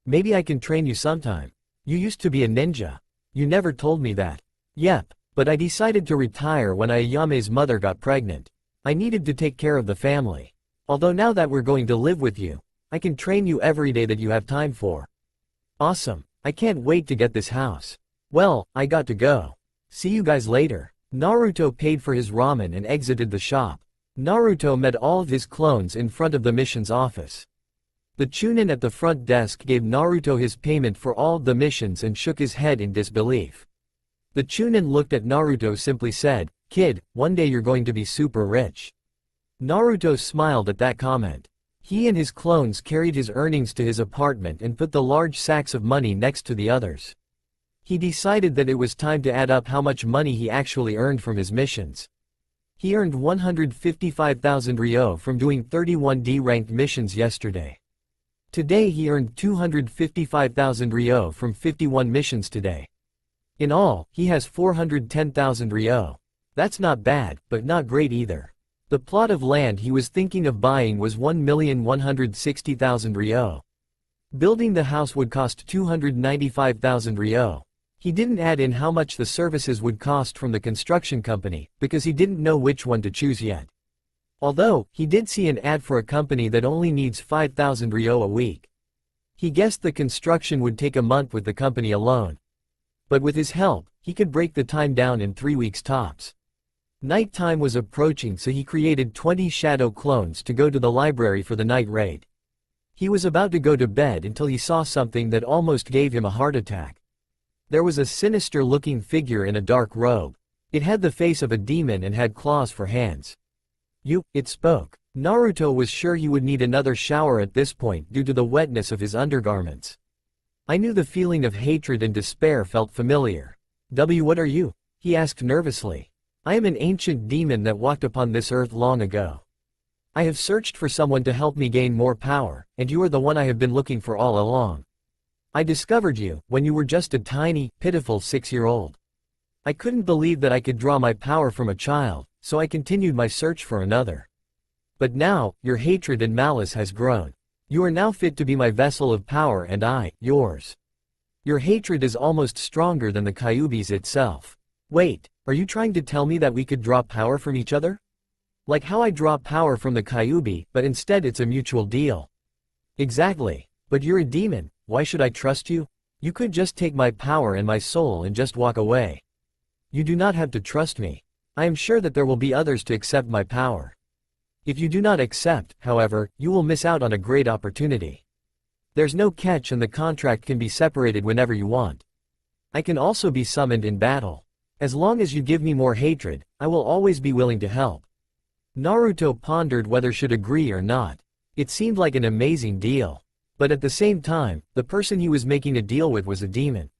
Maybe I can train you sometime. You used to be a ninja. You never told me that. Yep, but I decided to retire when Ayame's mother got pregnant. I needed to take care of the family. Although now that we're going to live with you, I can train you every day that you have time for. Awesome. I can't wait to get this house. Well, I got to go. See you guys later. Naruto paid for his ramen and exited the shop. Naruto met all of his clones in front of the mission's office. The Chunin at the front desk gave Naruto his payment for all of the missions and shook his head in disbelief. The Chunin looked at Naruto, simply said, "Kid, one day you're going to be super rich." Naruto smiled at that comment. He and his clones carried his earnings to his apartment and put the large sacks of money next to the others. He decided that it was time to add up how much money he actually earned from his missions. He earned 155,000 ryo from doing 31D ranked missions yesterday. Today he earned 255,000 ryo from 51 missions today. In all, he has 410,000 ryo. That's not bad, but not great either. The plot of land he was thinking of buying was 1,160,000 ryo. Building the house would cost 295,000 ryo. He didn't add in how much the services would cost from the construction company, because he didn't know which one to choose yet. Although, he did see an ad for a company that only needs 5,000 ryo a week. He guessed the construction would take a month with the company alone. But with his help, he could break the time down in 3 weeks tops. Night time was approaching, so he created 20 shadow clones to go to the library for the night raid. He was about to go to bed until he saw something that almost gave him a heart attack. There was a sinister-looking figure in a dark robe. It had the face of a demon and had claws for hands. It spoke. Naruto was sure he would need another shower at this point due to the wetness of his undergarments. I knew the feeling of hatred and despair felt familiar. What are you? He asked nervously. I am an ancient demon that walked upon this earth long ago. I have searched for someone to help me gain more power, and you are the one I have been looking for all along. I discovered you when you were just a tiny, pitiful 6-year-old. I couldn't believe that I could draw my power from a child, so I continued my search for another. But now, your hatred and malice has grown. You are now fit to be my vessel of power and I, yours. Your hatred is almost stronger than the Kyuubi's itself. Wait, are you trying to tell me that we could draw power from each other? Like how I draw power from the Kyuubi, but instead it's a mutual deal. Exactly. But you're a demon, why should I trust you? You could just take my power and my soul and just walk away. You do not have to trust me. I am sure that there will be others to accept my power. If you do not accept, however, you will miss out on a great opportunity. There's no catch and the contract can be separated whenever you want. I can also be summoned in battle. As long as you give me more hatred, I will always be willing to help. Naruto pondered whether should agree or not. It seemed like an amazing deal. But at the same time, the person he was making a deal with was a demon.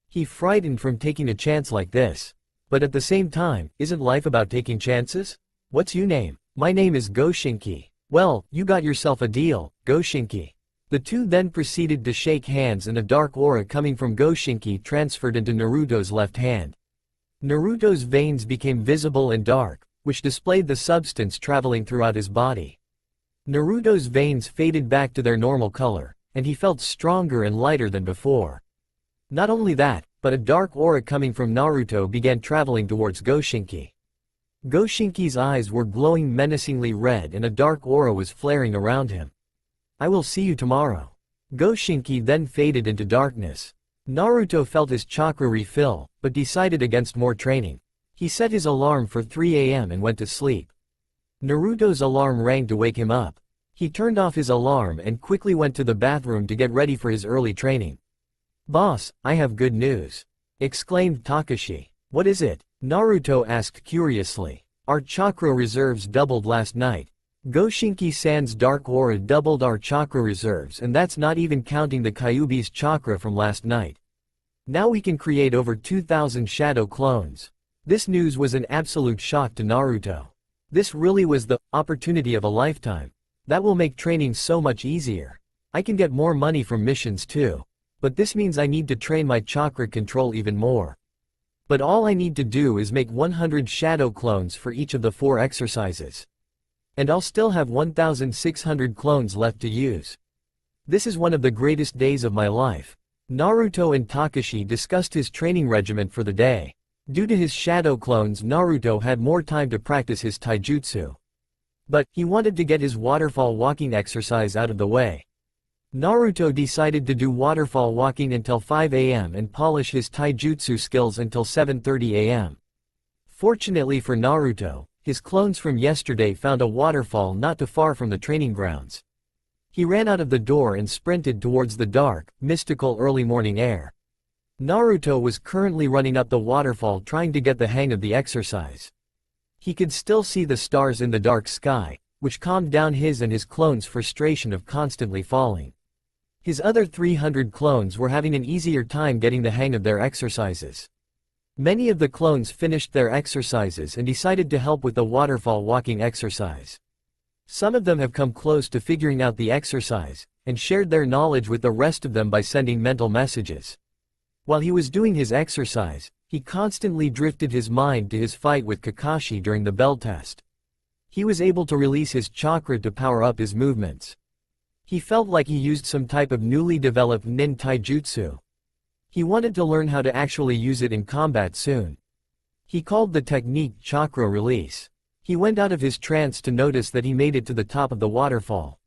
He frightened from taking a chance like this. But at the same time, isn't life about taking chances? What's your name? My name is Goshinki. Well, you got yourself a deal, Goshinki. The two then proceeded to shake hands and a dark aura coming from Goshinki transferred into Naruto's left hand. Naruto's veins became visible and dark, which displayed the substance traveling throughout his body. Naruto's veins faded back to their normal color, and he felt stronger and lighter than before. Not only that, but a dark aura coming from Naruto began traveling towards Goshinki. Goshinki's eyes were glowing menacingly red and a dark aura was flaring around him. I will see you tomorrow. Goshinki then faded into darkness. Naruto felt his chakra refill, but decided against more training. He set his alarm for 3 a.m. and went to sleep. Naruto's alarm rang to wake him up. He turned off his alarm and quickly went to the bathroom to get ready for his early training. Boss, I have good news, exclaimed Takashi. What is it? Naruto asked curiously. Our chakra reserves doubled last night. Goshinki-san's dark aura doubled our chakra reserves, and that's not even counting the Kyuubi's chakra from last night. Now we can create over 2,000 shadow clones. This news was an absolute shock to Naruto. This really was the opportunity of a lifetime. That will make training so much easier. I can get more money from missions too. But this means I need to train my chakra control even more. But all I need to do is make 100 shadow clones for each of the 4 exercises. And I'll still have 1,600 clones left to use. This is one of the greatest days of my life. Naruto and Takashi discussed his training regimen for the day. Due to his shadow clones, Naruto had more time to practice his taijutsu. But he wanted to get his waterfall walking exercise out of the way. Naruto decided to do waterfall walking until 5 a.m. and polish his taijutsu skills until 7:30 a.m. Fortunately for Naruto, his clones from yesterday found a waterfall not too far from the training grounds. He ran out of the door and sprinted towards the dark, mystical early morning air. Naruto was currently running up the waterfall trying to get the hang of the exercise. He could still see the stars in the dark sky, which calmed down his and his clones' frustration of constantly falling. His other 300 clones were having an easier time getting the hang of their exercises. Many of the clones finished their exercises and decided to help with the waterfall walking exercise. Some of them have come close to figuring out the exercise, and shared their knowledge with the rest of them by sending mental messages. While he was doing his exercise, he constantly drifted his mind to his fight with Kakashi during the bell test. He was able to release his chakra to power up his movements. He felt like he used some type of newly developed nin taijutsu. He wanted to learn how to actually use it in combat soon. He called the technique chakra release. He went out of his trance to notice that he made it to the top of the waterfall.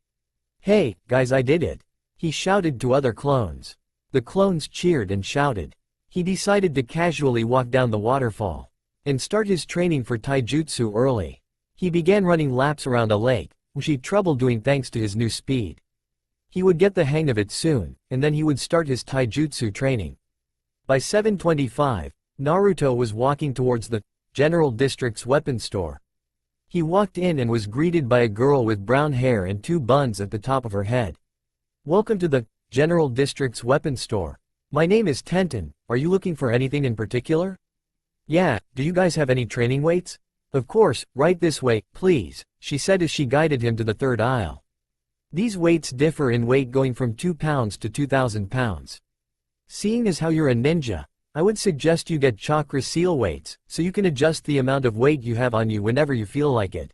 Hey, guys, I did it! He shouted to other clones. The clones cheered and shouted. He decided to casually walk down the waterfall and start his training for taijutsu early. He began running laps around a lake, which he had trouble doing thanks to his new speed. He would get the hang of it soon, and then he would start his taijutsu training. By 7:25, Naruto was walking towards the General District's weapons store. He walked in and was greeted by a girl with brown hair and 2 buns at the top of her head. Welcome to the General District's weapons store. My name is Tenten. Are you looking for anything in particular? Yeah, do you guys have any training weights? Of course, right this way, please, she said as she guided him to the 3rd aisle. These weights differ in weight going from 2 pounds to 2,000 pounds. Seeing as how you're a ninja, I would suggest you get chakra seal weights, so you can adjust the amount of weight you have on you whenever you feel like it.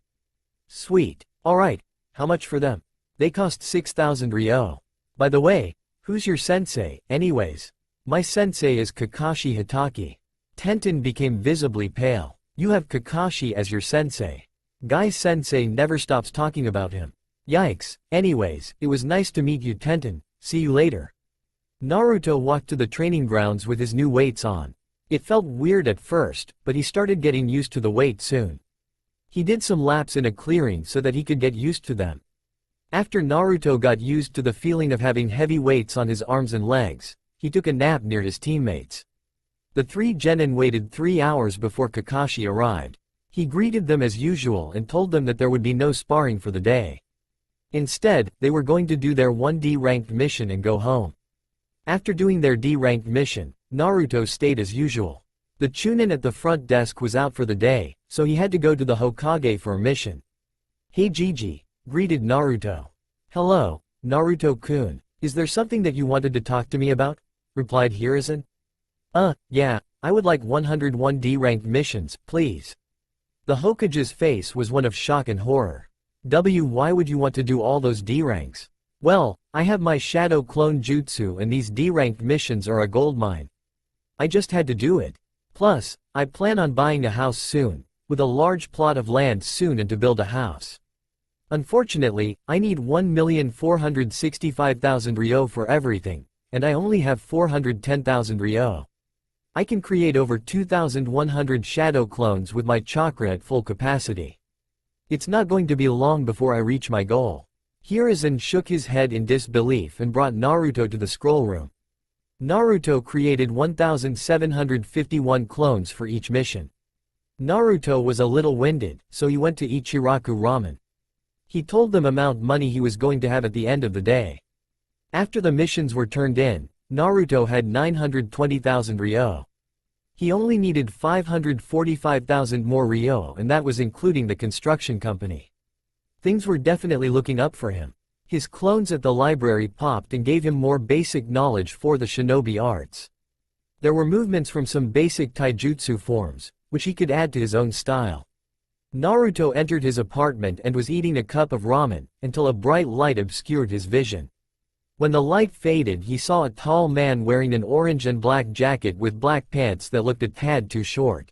Sweet. Alright, how much for them? They cost 6,000 ryo. By the way, who's your sensei, anyways? My sensei is Kakashi Hitaki. Tenten became visibly pale. You have Kakashi as your sensei. Guy's sensei never stops talking about him. Yikes. Anyways, it was nice to meet you, Tenten. See you later. Naruto walked to the training grounds with his new weights on. It felt weird at first, but he started getting used to the weight soon. He did some laps in a clearing so that he could get used to them. After Naruto got used to the feeling of having heavy weights on his arms and legs, he took a nap near his teammates. The 3 genin waited 3 hours before Kakashi arrived. He greeted them as usual and told them that there would be no sparring for the day. Instead, they were going to do their 1D ranked mission and go home. After doing their D ranked mission, Naruto stayed as usual. The Chunin at the front desk was out for the day, so he had to go to the Hokage for a mission. Hey Gigi, greeted Naruto. Hello, Naruto-kun, is there something that you wanted to talk to me about? Replied Hiruzen. Yeah, I would like 101 D ranked missions, please. The Hokage's face was one of shock and horror. Why would you want to do all those D ranks? Well, I have my shadow clone jutsu and these D-ranked missions are a goldmine. I just had to do it. Plus, I plan on buying a house soon, with a large plot of land soon and to build a house. Unfortunately, I need 1,465,000 ryo for everything, and I only have 410,000 ryo. I can create over 2,100 shadow clones with my chakra at full capacity. It's not going to be long before I reach my goal. Hiruzen shook his head in disbelief and brought Naruto to the scroll room. Naruto created 1,751 clones for each mission. Naruto was a little winded, so he went to Ichiraku Ramen. He told them amount money he was going to have at the end of the day. After the missions were turned in, Naruto had 920,000 ryo. He only needed 545,000 more ryo, and that was including the construction company. Things were definitely looking up for him. His clones at the library popped and gave him more basic knowledge for the shinobi arts. There were movements from some basic taijutsu forms, which he could add to his own style. Naruto entered his apartment and was eating a cup of ramen, until a bright light obscured his vision. When the light faded, he saw a tall man wearing an orange and black jacket with black pants that looked a tad too short.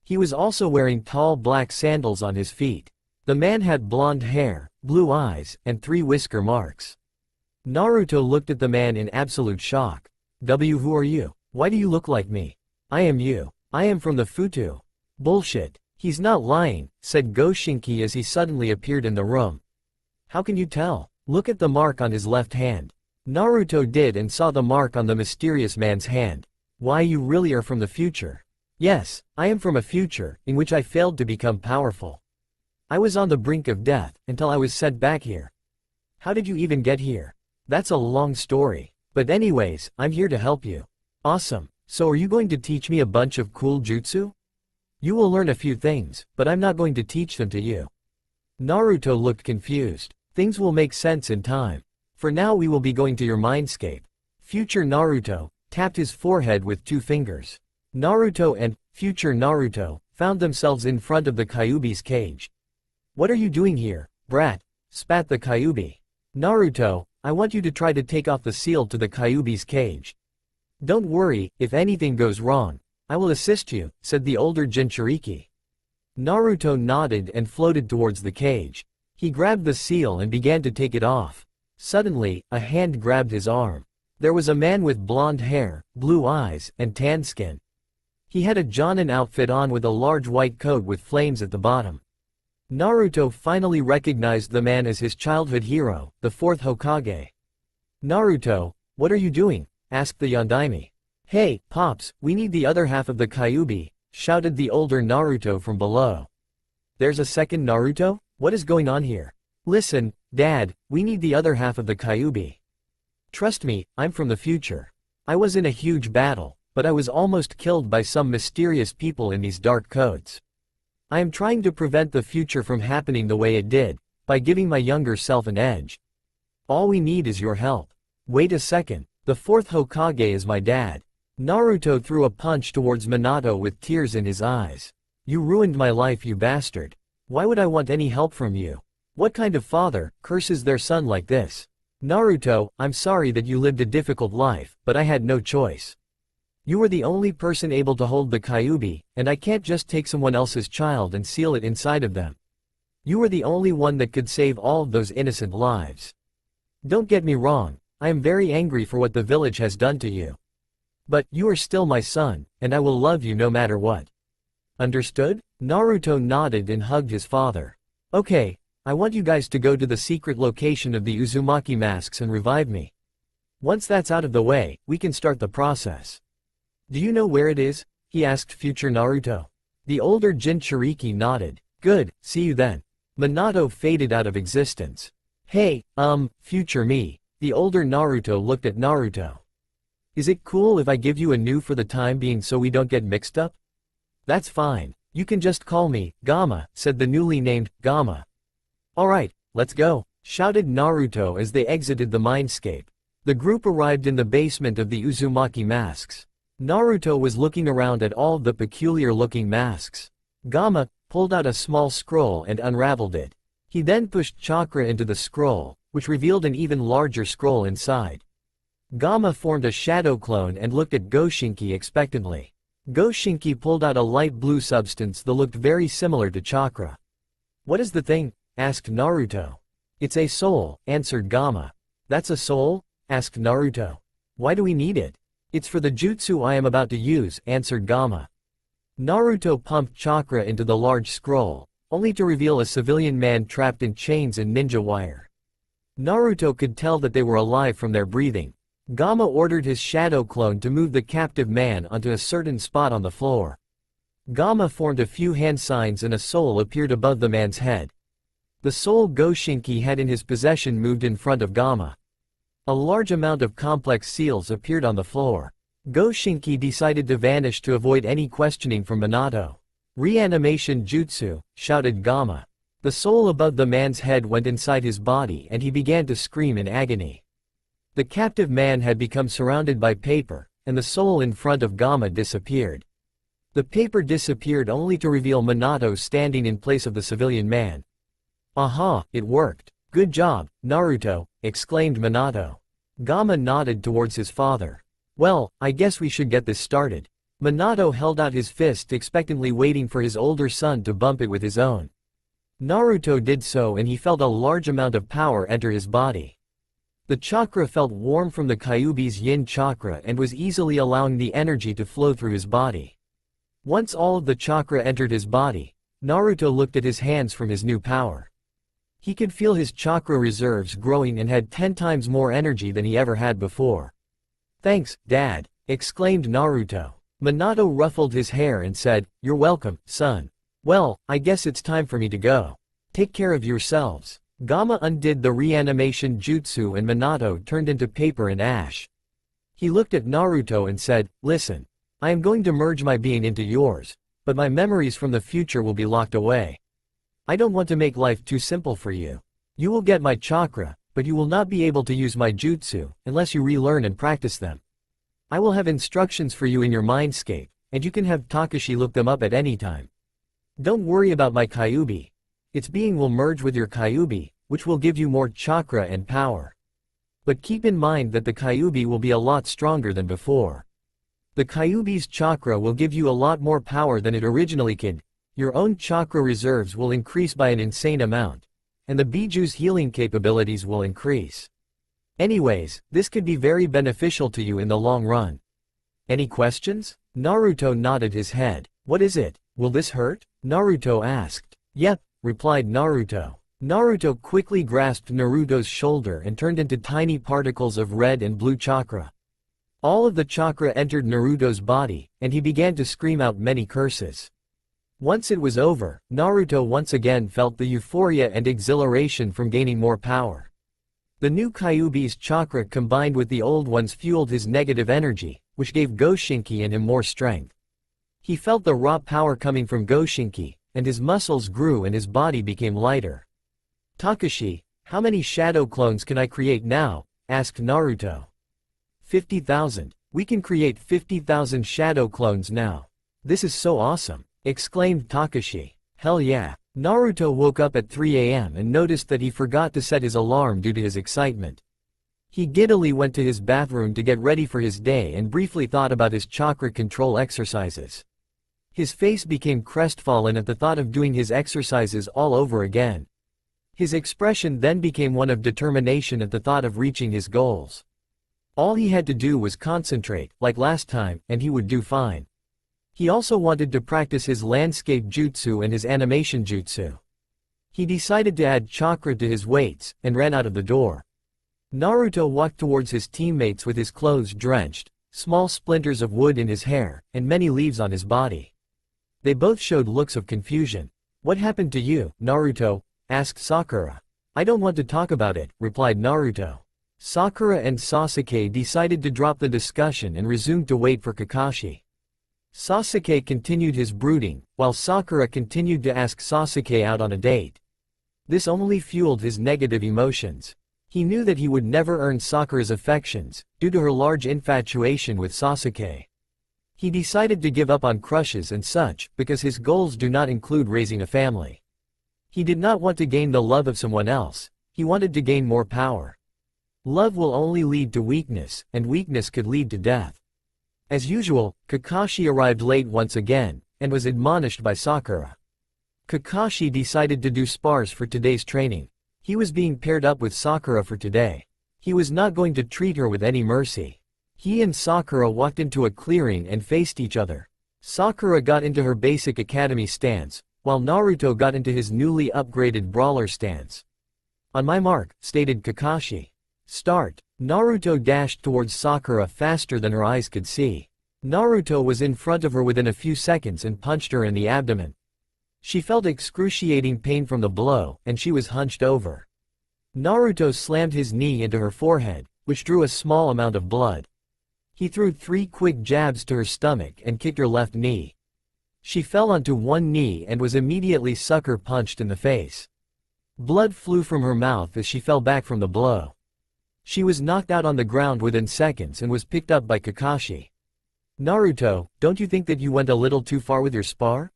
He was also wearing tall black sandals on his feet. The man had blonde hair, blue eyes, and 3 whisker marks. Naruto looked at the man in absolute shock. Who are you? Why do you look like me? I am you. I am from the Futu. Bullshit. He's not lying, said Goshinki as he suddenly appeared in the room. How can you tell? Look at the mark on his left hand. Naruto did and saw the mark on the mysterious man's hand. Why, you really are from the future? Yes, I am from a future, in which I failed to become powerful. I was on the brink of death, until I was sent back here. How did you even get here? That's a long story. But anyways, I'm here to help you. Awesome. So are you going to teach me a bunch of cool jutsu? You will learn a few things, but I'm not going to teach them to you. Naruto looked confused. Things will make sense in time. For now we will be going to your mindscape. Future Naruto tapped his forehead with 2 fingers. Naruto and future Naruto found themselves in front of the Kyuubi's cage. What are you doing here, brat? Spat the Kyuubi. Naruto, I want you to try to take off the seal to the Kyuubi's cage. Don't worry, if anything goes wrong, I will assist you, said the older Jinchuriki. Naruto nodded and floated towards the cage. He grabbed the seal and began to take it off. Suddenly, a hand grabbed his arm. There was a man with blonde hair, blue eyes, and tan skin. He had a Jonin outfit on with a large white coat with flames at the bottom. Naruto finally recognized the man as his childhood hero, the 4th Hokage. Naruto, what are you doing? Asked the Yondaime. Hey, Pops, we need the other half of the Kyuubi, shouted the older Naruto from below. There's a second Naruto? What is going on here? Listen, Dad, we need the other half of the Kyuubi. Trust me, I'm from the future. I was in a huge battle, but I was almost killed by some mysterious people in these dark coats. I am trying to prevent the future from happening the way it did, by giving my younger self an edge. All we need is your help. Wait a second, the 4th Hokage is my dad. Naruto threw a punch towards Minato with tears in his eyes. You ruined my life, you bastard. Why would I want any help from you? What kind of father curses their son like this? Naruto, I'm sorry that you lived a difficult life, but I had no choice. You were the only person able to hold the Kyuubi, and I can't just take someone else's child and seal it inside of them. You were the only one that could save all of those innocent lives. Don't get me wrong, I am very angry for what the village has done to you. But, you are still my son, and I will love you no matter what. Understood? Naruto nodded and hugged his father. Okay, I want you guys to go to the secret location of the Uzumaki masks and revive me. Once that's out of the way, we can start the process. Do you know where it is? He asked future Naruto. The older Jinchuriki nodded. Good, see you then. Minato faded out of existence. Hey, future me. The older Naruto looked at Naruto. Is it cool if I give you a new for the time being so we don't get mixed up? That's fine. You can just call me Gamma, said the newly named Gamma. Alright, let's go, shouted Naruto as they exited the mindscape. The group arrived in the basement of the Uzumaki masks. Naruto was looking around at all the peculiar-looking masks. Gamma pulled out a small scroll and unraveled it. He then pushed chakra into the scroll, which revealed an even larger scroll inside. Gamma formed a shadow clone and looked at Goshinki expectantly. Goshinki pulled out a light blue substance that looked very similar to chakra. "What is the thing?" asked Naruto. "It's a soul," answered Gamma. "That's a soul?" asked Naruto. "Why do we need it?" "It's for the jutsu I am about to use," answered Gamma. Naruto pumped chakra into the large scroll, only to reveal a civilian man trapped in chains and ninja wire. Naruto could tell that they were alive from their breathing. Gamma ordered his shadow clone to move the captive man onto a certain spot on the floor. Gamma formed a few hand signs and a soul appeared above the man's head. The soul Goshinki had in his possession moved in front of Gamma. A large amount of complex seals appeared on the floor. Goshinki decided to vanish to avoid any questioning from Minato. "Reanimation jutsu," shouted Gamma. The soul above the man's head went inside his body and he began to scream in agony. The captive man had become surrounded by paper, and the soul in front of Gamma disappeared. The paper disappeared only to reveal Minato standing in place of the civilian man. "Aha, it worked. Good job, Naruto," exclaimed Minato. Gamma nodded towards his father. "Well, I guess we should get this started." Minato held out his fist expectantly waiting for his older son to bump it with his own. Naruto did so and he felt a large amount of power enter his body. The chakra felt warm from the Kyuubi's yin chakra and was easily allowing the energy to flow through his body. Once all of the chakra entered his body, Naruto looked at his hands from his new power. He could feel his chakra reserves growing and had 10 times more energy than he ever had before. "Thanks, Dad," exclaimed Naruto. Minato ruffled his hair and said, "You're welcome, son. Well, I guess it's time for me to go. Take care of yourselves." Gamma undid the reanimation jutsu and Minato turned into paper and ash. He looked at Naruto and said, "Listen. I am going to merge my being into yours, but my memories from the future will be locked away. I don't want to make life too simple for you. You will get my chakra, but you will not be able to use my jutsu, unless you relearn and practice them. I will have instructions for you in your mindscape, and you can have Takashi look them up at any time. Don't worry about my Kyuubi. Its being will merge with your Kyuubi, which will give you more chakra and power. But keep in mind that the Kyuubi will be a lot stronger than before. The Kyuubi's chakra will give you a lot more power than it originally could. Your own chakra reserves will increase by an insane amount, and the Biju's healing capabilities will increase. Anyways, this could be very beneficial to you in the long run. Any questions?" Naruto nodded his head. "What is it? Will this hurt?" Naruto asked. "Yep," replied Naruto. Naruto quickly grasped Naruto's shoulder and turned into tiny particles of red and blue chakra. All of the chakra entered Naruto's body, and he began to scream out many curses. Once it was over, Naruto once again felt the euphoria and exhilaration from gaining more power. The new Kyuubi's chakra combined with the old one's fueled his negative energy, which gave Goshinki and him more strength. He felt the raw power coming from Goshinki, and his muscles grew and his body became lighter. "Takashi, how many shadow clones can I create now?" asked Naruto. 50,000. We can create 50,000 shadow clones now. This is so awesome, exclaimed Takashi. Hell yeah. Naruto woke up at 3 a.m. and noticed that he forgot to set his alarm due to his excitement. He giddily went to his bathroom to get ready for his day and briefly thought about his chakra control exercises. His face became crestfallen at the thought of doing his exercises all over again. His expression then became one of determination at the thought of reaching his goals. All he had to do was concentrate, like last time, and he would do fine. He also wanted to practice his landscape jutsu and his animation jutsu. He decided to add chakra to his weights, and ran out of the door. Naruto walked towards his teammates with his clothes drenched, small splinters of wood in his hair, and many leaves on his body. They both showed looks of confusion. "What happened to you, Naruto?" asked Sakura. "I don't want to talk about it," replied Naruto. Sakura and Sasuke decided to drop the discussion and resumed to wait for Kakashi. Sasuke continued his brooding, while Sakura continued to ask Sasuke out on a date. This only fueled his negative emotions. He knew that he would never earn Sakura's affections, due to her large infatuation with Sasuke. He decided to give up on crushes and such, because his goals do not include raising a family. He did not want to gain the love of someone else, he wanted to gain more power. Love will only lead to weakness, and weakness could lead to death. As usual, Kakashi arrived late once again, and was admonished by Sakura. Kakashi decided to do spars for today's training. He was being paired up with Sakura for today. He was not going to treat her with any mercy. He and Sakura walked into a clearing and faced each other. Sakura got into her basic academy stance, while Naruto got into his newly upgraded brawler stance. "On my mark," stated Kakashi. "Start." Naruto dashed towards Sakura faster than her eyes could see. Naruto was in front of her within a few seconds and punched her in the abdomen. She felt excruciating pain from the blow, and she was hunched over. Naruto slammed his knee into her forehead, which drew a small amount of blood. He threw 3 quick jabs to her stomach and kicked her left knee. She fell onto one knee and was immediately sucker punched in the face. Blood flew from her mouth as she fell back from the blow. She was knocked out on the ground within seconds and was picked up by Kakashi. "Naruto, don't you think that you went a little too far with your spar?"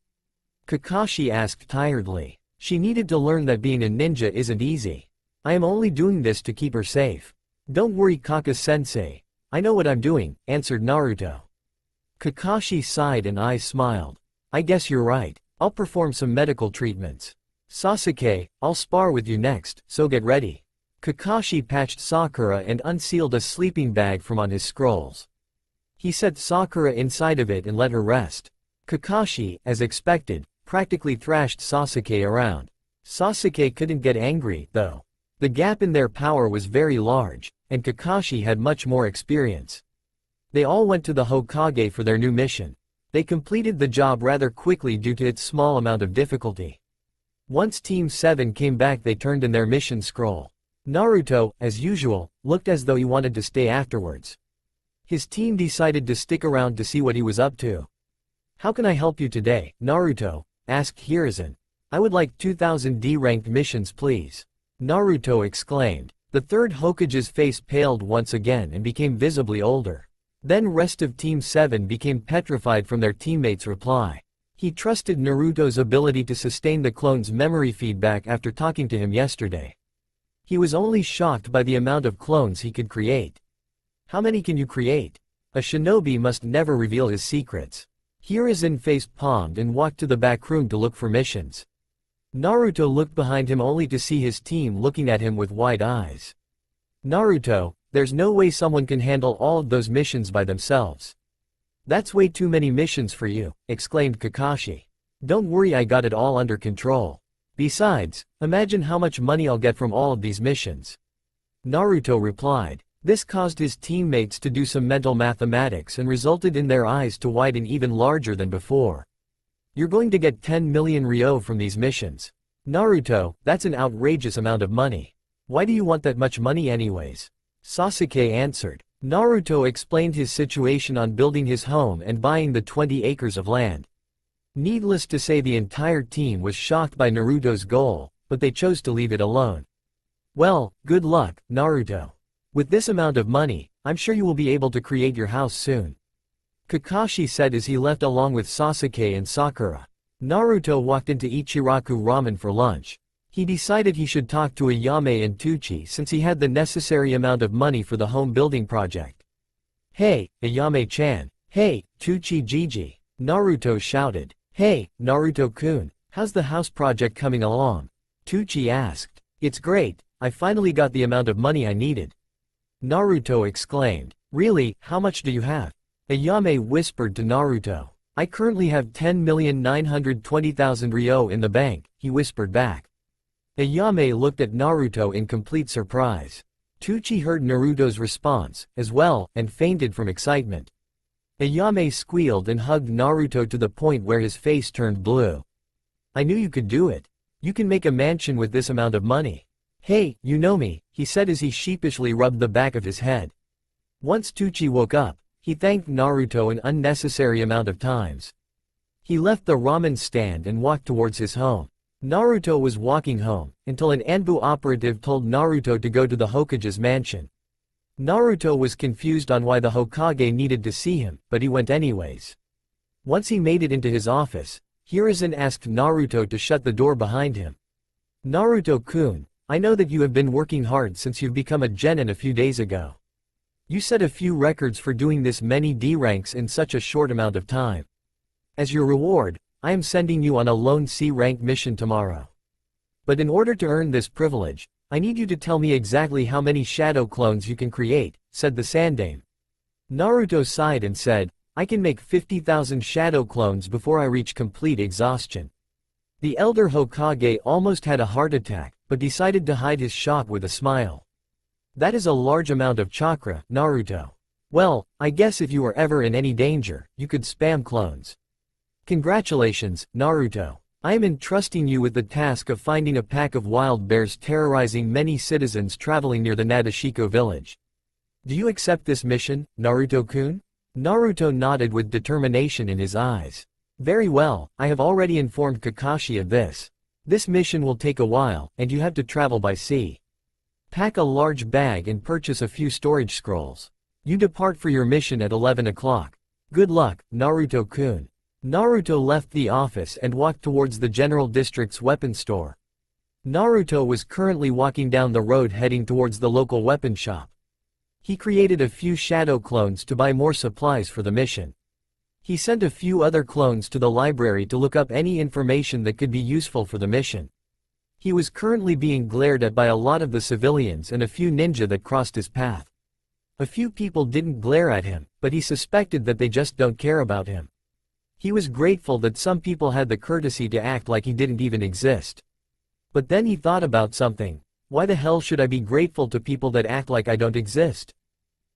Kakashi asked tiredly. She needed to learn that being a ninja isn't easy. "I am only doing this to keep her safe." "Don't worry, Kaka-sensei. I know what I'm doing," answered Naruto. Kakashi sighed and eyes smiled. "I guess you're right. I'll perform some medical treatments. Sasuke, I'll spar with you next, so get ready." Kakashi patched Sakura and unsealed a sleeping bag from on his scrolls. He set Sakura inside of it and let her rest. Kakashi, as expected, practically thrashed Sasuke around. Sasuke couldn't get angry, though. The gap in their power was very large, and Kakashi had much more experience. They all went to the Hokage for their new mission. They completed the job rather quickly due to its small amount of difficulty. Once Team 7 came back, they turned in their mission scroll. Naruto, as usual, looked as though he wanted to stay afterwards. His team decided to stick around to see what he was up to. "How can I help you today, Naruto?" asked Hiruzen. "I would like 2000 D-ranked missions, please," Naruto exclaimed. The third Hokage's face paled once again and became visibly older. Then rest of Team 7 became petrified from their teammates' reply. He trusted Naruto's ability to sustain the clone's memory feedback after talking to him yesterday. He was only shocked by the amount of clones he could create. "How many can you create?" A shinobi must never reveal his secrets. Hiruzen face palmed and walked to the back room to look for missions. Naruto looked behind him only to see his team looking at him with wide eyes. "Naruto, there's no way someone can handle all of those missions by themselves." "That's way too many missions for you," exclaimed Kakashi. "Don't worry, I got it all under control. Besides, imagine how much money I'll get from all of these missions." Naruto replied. This caused his teammates to do some mental mathematics and resulted in their eyes to widen even larger than before. "You're going to get 10 million ryo from these missions. Naruto, that's an outrageous amount of money. Why do you want that much money anyways?" Sasuke answered. Naruto explained his situation on building his home and buying the 20 acres of land. Needless to say, the entire team was shocked by Naruto's goal, but they chose to leave it alone. "Well, good luck, Naruto. With this amount of money, I'm sure you will be able to create your house soon," Kakashi said as he left along with Sasuke and Sakura. Naruto walked into Ichiraku Ramen for lunch. He decided he should talk to Ayame and Tucci since he had the necessary amount of money for the home building project. "Hey, Ayame-chan. Hey, Tucci-Gigi," Naruto shouted. "Hey, Naruto-kun, how's the house project coming along?" Tucci asked. "It's great, I finally got the amount of money I needed," Naruto exclaimed. "Really, how much do you have?" Ayame whispered to Naruto. "I currently have 10,920,000 ryo in the bank," he whispered back. Ayame looked at Naruto in complete surprise. Tucci heard Naruto's response, as well, and fainted from excitement. Ayame squealed and hugged Naruto to the point where his face turned blue. "I knew you could do it. You can make a mansion with this amount of money." "Hey, you know me," he said as he sheepishly rubbed the back of his head. Once Tucci woke up, he thanked Naruto an unnecessary amount of times. He left the ramen stand and walked towards his home. Naruto was walking home, until an Anbu operative told Naruto to go to the Hokage's mansion. Naruto was confused on why the Hokage needed to see him, but he went anyways. Once he made it into his office, Hiruzen asked Naruto to shut the door behind him. "Naruto-kun, I know that you have been working hard since you've become a genin a few days ago. You set a few records for doing this many D ranks in such a short amount of time. As your reward, I am sending you on a lone C rank mission tomorrow. But in order to earn this privilege, I need you to tell me exactly how many shadow clones you can create, said the Sandame. Naruto sighed and said, I can make 50,000 shadow clones before I reach complete exhaustion. The elder Hokage almost had a heart attack, but decided to hide his shock with a smile. That is a large amount of chakra, Naruto. Well, I guess if you were ever in any danger, you could spam clones. Congratulations, Naruto. I am entrusting you with the task of finding a pack of wild bears terrorizing many citizens traveling near the Nadeshiko village. Do you accept this mission, Naruto-kun? Naruto nodded with determination in his eyes. Very well, I have already informed Kakashi of this. This mission will take a while, and you have to travel by sea. Pack a large bag and purchase a few storage scrolls. You depart for your mission at 11 o'clock. Good luck, Naruto-kun. Naruto left the office and walked towards the General District's weapons store. Naruto was currently walking down the road heading towards the local weapon shop. He created a few shadow clones to buy more supplies for the mission. He sent a few other clones to the library to look up any information that could be useful for the mission. He was currently being glared at by a lot of the civilians and a few ninja that crossed his path. A few people didn't glare at him, but he suspected that they just don't care about him. He was grateful that some people had the courtesy to act like he didn't even exist. But then he thought about something. Why the hell should I be grateful to people that act like I don't exist?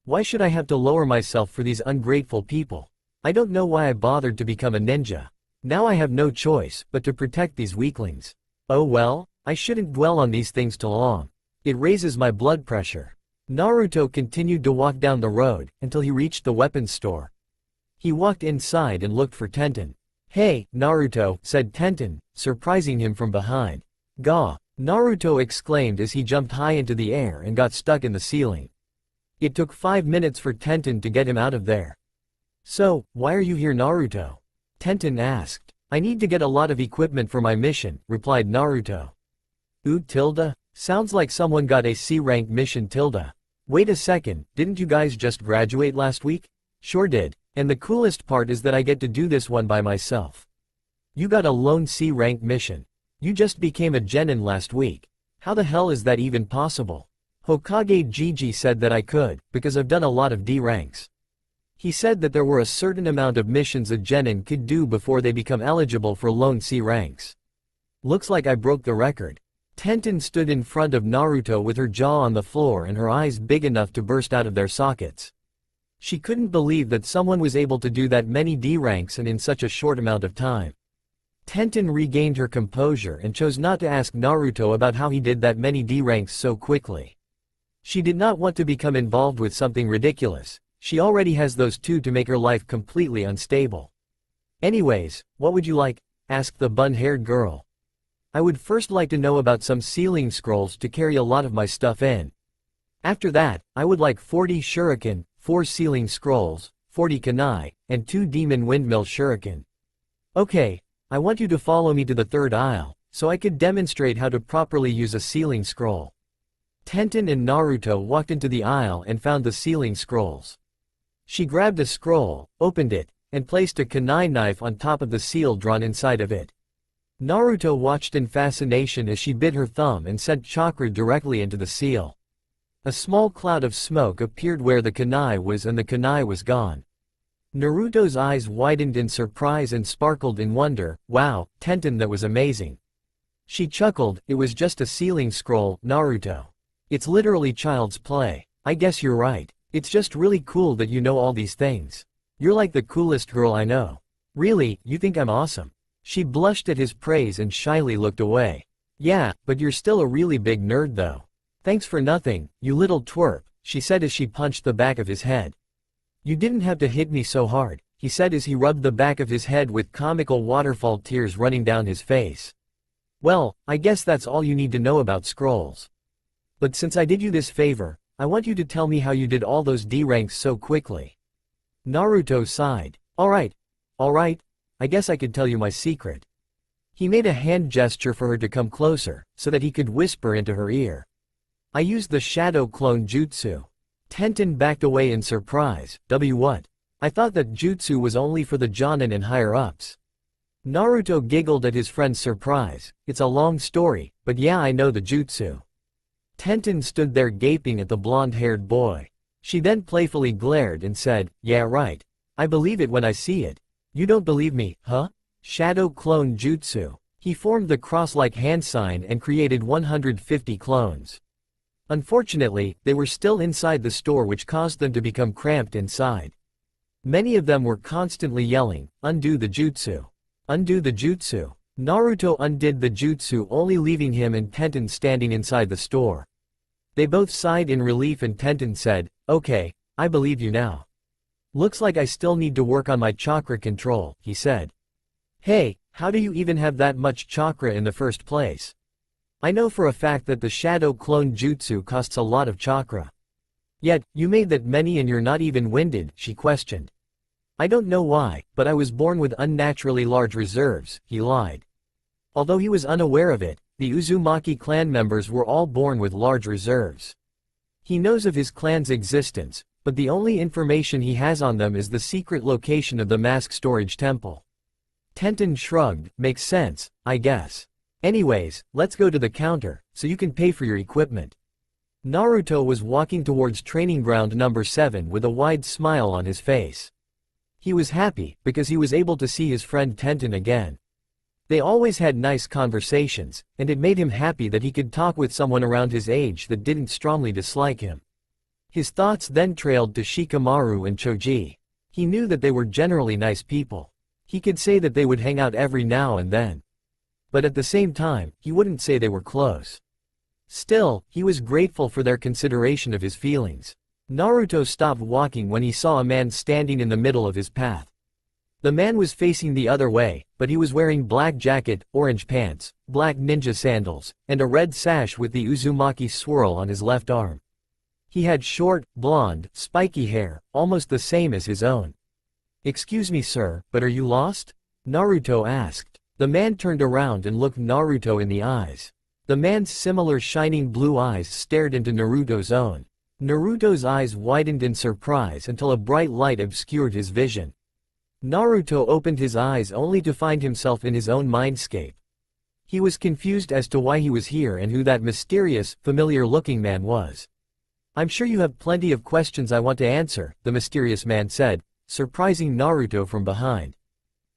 Why should I have to lower myself for these ungrateful people? I don't know why I bothered to become a ninja. Now I have no choice but to protect these weaklings. Oh well, I shouldn't dwell on these things too long. It raises my blood pressure. Naruto continued to walk down the road until he reached the weapons store. He walked inside and looked for Tenten. Hey, Naruto, said Tenten, surprising him from behind. Gah! Naruto exclaimed as he jumped high into the air and got stuck in the ceiling. It took 5 minutes for Tenten to get him out of there. So, why are you here, Naruto? Tenten asked. I need to get a lot of equipment for my mission, replied Naruto. Ooh tilde? Sounds like someone got a C-rank mission tilde. Wait a second, didn't you guys just graduate last week? Sure did. And the coolest part is that I get to do this one by myself. You got a lone C-rank mission. You just became a genin last week. How the hell is that even possible? Hokage Gigi said that I could, because I've done a lot of D ranks. He said that there were a certain amount of missions a genin could do before they become eligible for lone C ranks. Looks like I broke the record. Tenten stood in front of Naruto with her jaw on the floor and her eyes big enough to burst out of their sockets. She couldn't believe that someone was able to do that many D ranks and in such a short amount of time. Tenten regained her composure and chose not to ask Naruto about how he did that many D ranks so quickly. She did not want to become involved with something ridiculous. She already has those two to make her life completely unstable. Anyways, what would you like? Asked the bun-haired girl. I would first like to know about some sealing scrolls to carry a lot of my stuff in. After that, I would like 40 shuriken, 4 sealing scrolls, 40 kunai, and 2 demon windmill shuriken. Okay, I want you to follow me to the third aisle, so I could demonstrate how to properly use a sealing scroll. Tenten and Naruto walked into the aisle and found the sealing scrolls. She grabbed a scroll, opened it, and placed a kunai knife on top of the seal drawn inside of it. Naruto watched in fascination as she bit her thumb and sent chakra directly into the seal. A small cloud of smoke appeared where the kunai was and the kunai was gone. Naruto's eyes widened in surprise and sparkled in wonder. Wow, Tenten, that was amazing. She chuckled, it was just a sealing scroll, Naruto. It's literally child's play. I guess you're right. It's just really cool that you know all these things. You're like the coolest girl I know. Really, you think I'm awesome? She blushed at his praise and shyly looked away. Yeah, but you're still a really big nerd though. Thanks for nothing, you little twerp, she said as she punched the back of his head. You didn't have to hit me so hard, he said as he rubbed the back of his head with comical waterfall tears running down his face. Well, I guess that's all you need to know about scrolls. But since I did you this favor, I want you to tell me how you did all those D ranks so quickly. Naruto sighed. Alright, I guess I could tell you my secret. He made a hand gesture for her to come closer, so that he could whisper into her ear. I used the shadow clone jutsu. Tenten backed away in surprise. What? I thought that jutsu was only for the Jonin and higher-ups. Naruto giggled at his friend's surprise. It's a long story, but yeah, I know the jutsu. Tenten stood there gaping at the blonde-haired boy. She then playfully glared and said, yeah right. I believe it when I see it. You don't believe me, huh? Shadow clone jutsu. He formed the cross-like hand sign and created 150 clones. Unfortunately, they were still inside the store, which caused them to become cramped inside. Many of them were constantly yelling, undo the jutsu. Undo the jutsu. Naruto undid the jutsu, only leaving him and Tenten standing inside the store. They both sighed in relief and Tenten said, okay, I believe you now. Looks like I still need to work on my chakra control, he said. Hey, how do you even have that much chakra in the first place? I know for a fact that the shadow clone jutsu costs a lot of chakra. Yet, you made that many and you're not even winded, she questioned. I don't know why, but I was born with unnaturally large reserves, he lied. Although he was unaware of it, the Uzumaki clan members were all born with large reserves. He knows of his clan's existence, but the only information he has on them is the secret location of the mask storage temple. Tenten shrugged, makes sense, I guess. Anyways, let's go to the counter, so you can pay for your equipment. Naruto was walking towards training ground number 7 with a wide smile on his face. He was happy, because he was able to see his friend Tenten again. They always had nice conversations, and it made him happy that he could talk with someone around his age that didn't strongly dislike him. His thoughts then trailed to Shikamaru and Choji. He knew that they were generally nice people. He could say that they would hang out every now and then. But at the same time, he wouldn't say they were close. Still, he was grateful for their consideration of his feelings. Naruto stopped walking when he saw a man standing in the middle of his path. The man was facing the other way, but he was wearing black jacket, orange pants, black ninja sandals, and a red sash with the Uzumaki swirl on his left arm. He had short, blonde, spiky hair, almost the same as his own. Excuse me sir, but are you lost? Naruto asked. The man turned around and looked Naruto in the eyes. The man's similar shining blue eyes stared into Naruto's own. Naruto's eyes widened in surprise until a bright light obscured his vision. Naruto opened his eyes only to find himself in his own mindscape. He was confused as to why he was here and who that mysterious, familiar-looking man was. I'm sure you have plenty of questions I want to answer, the mysterious man said, surprising Naruto from behind.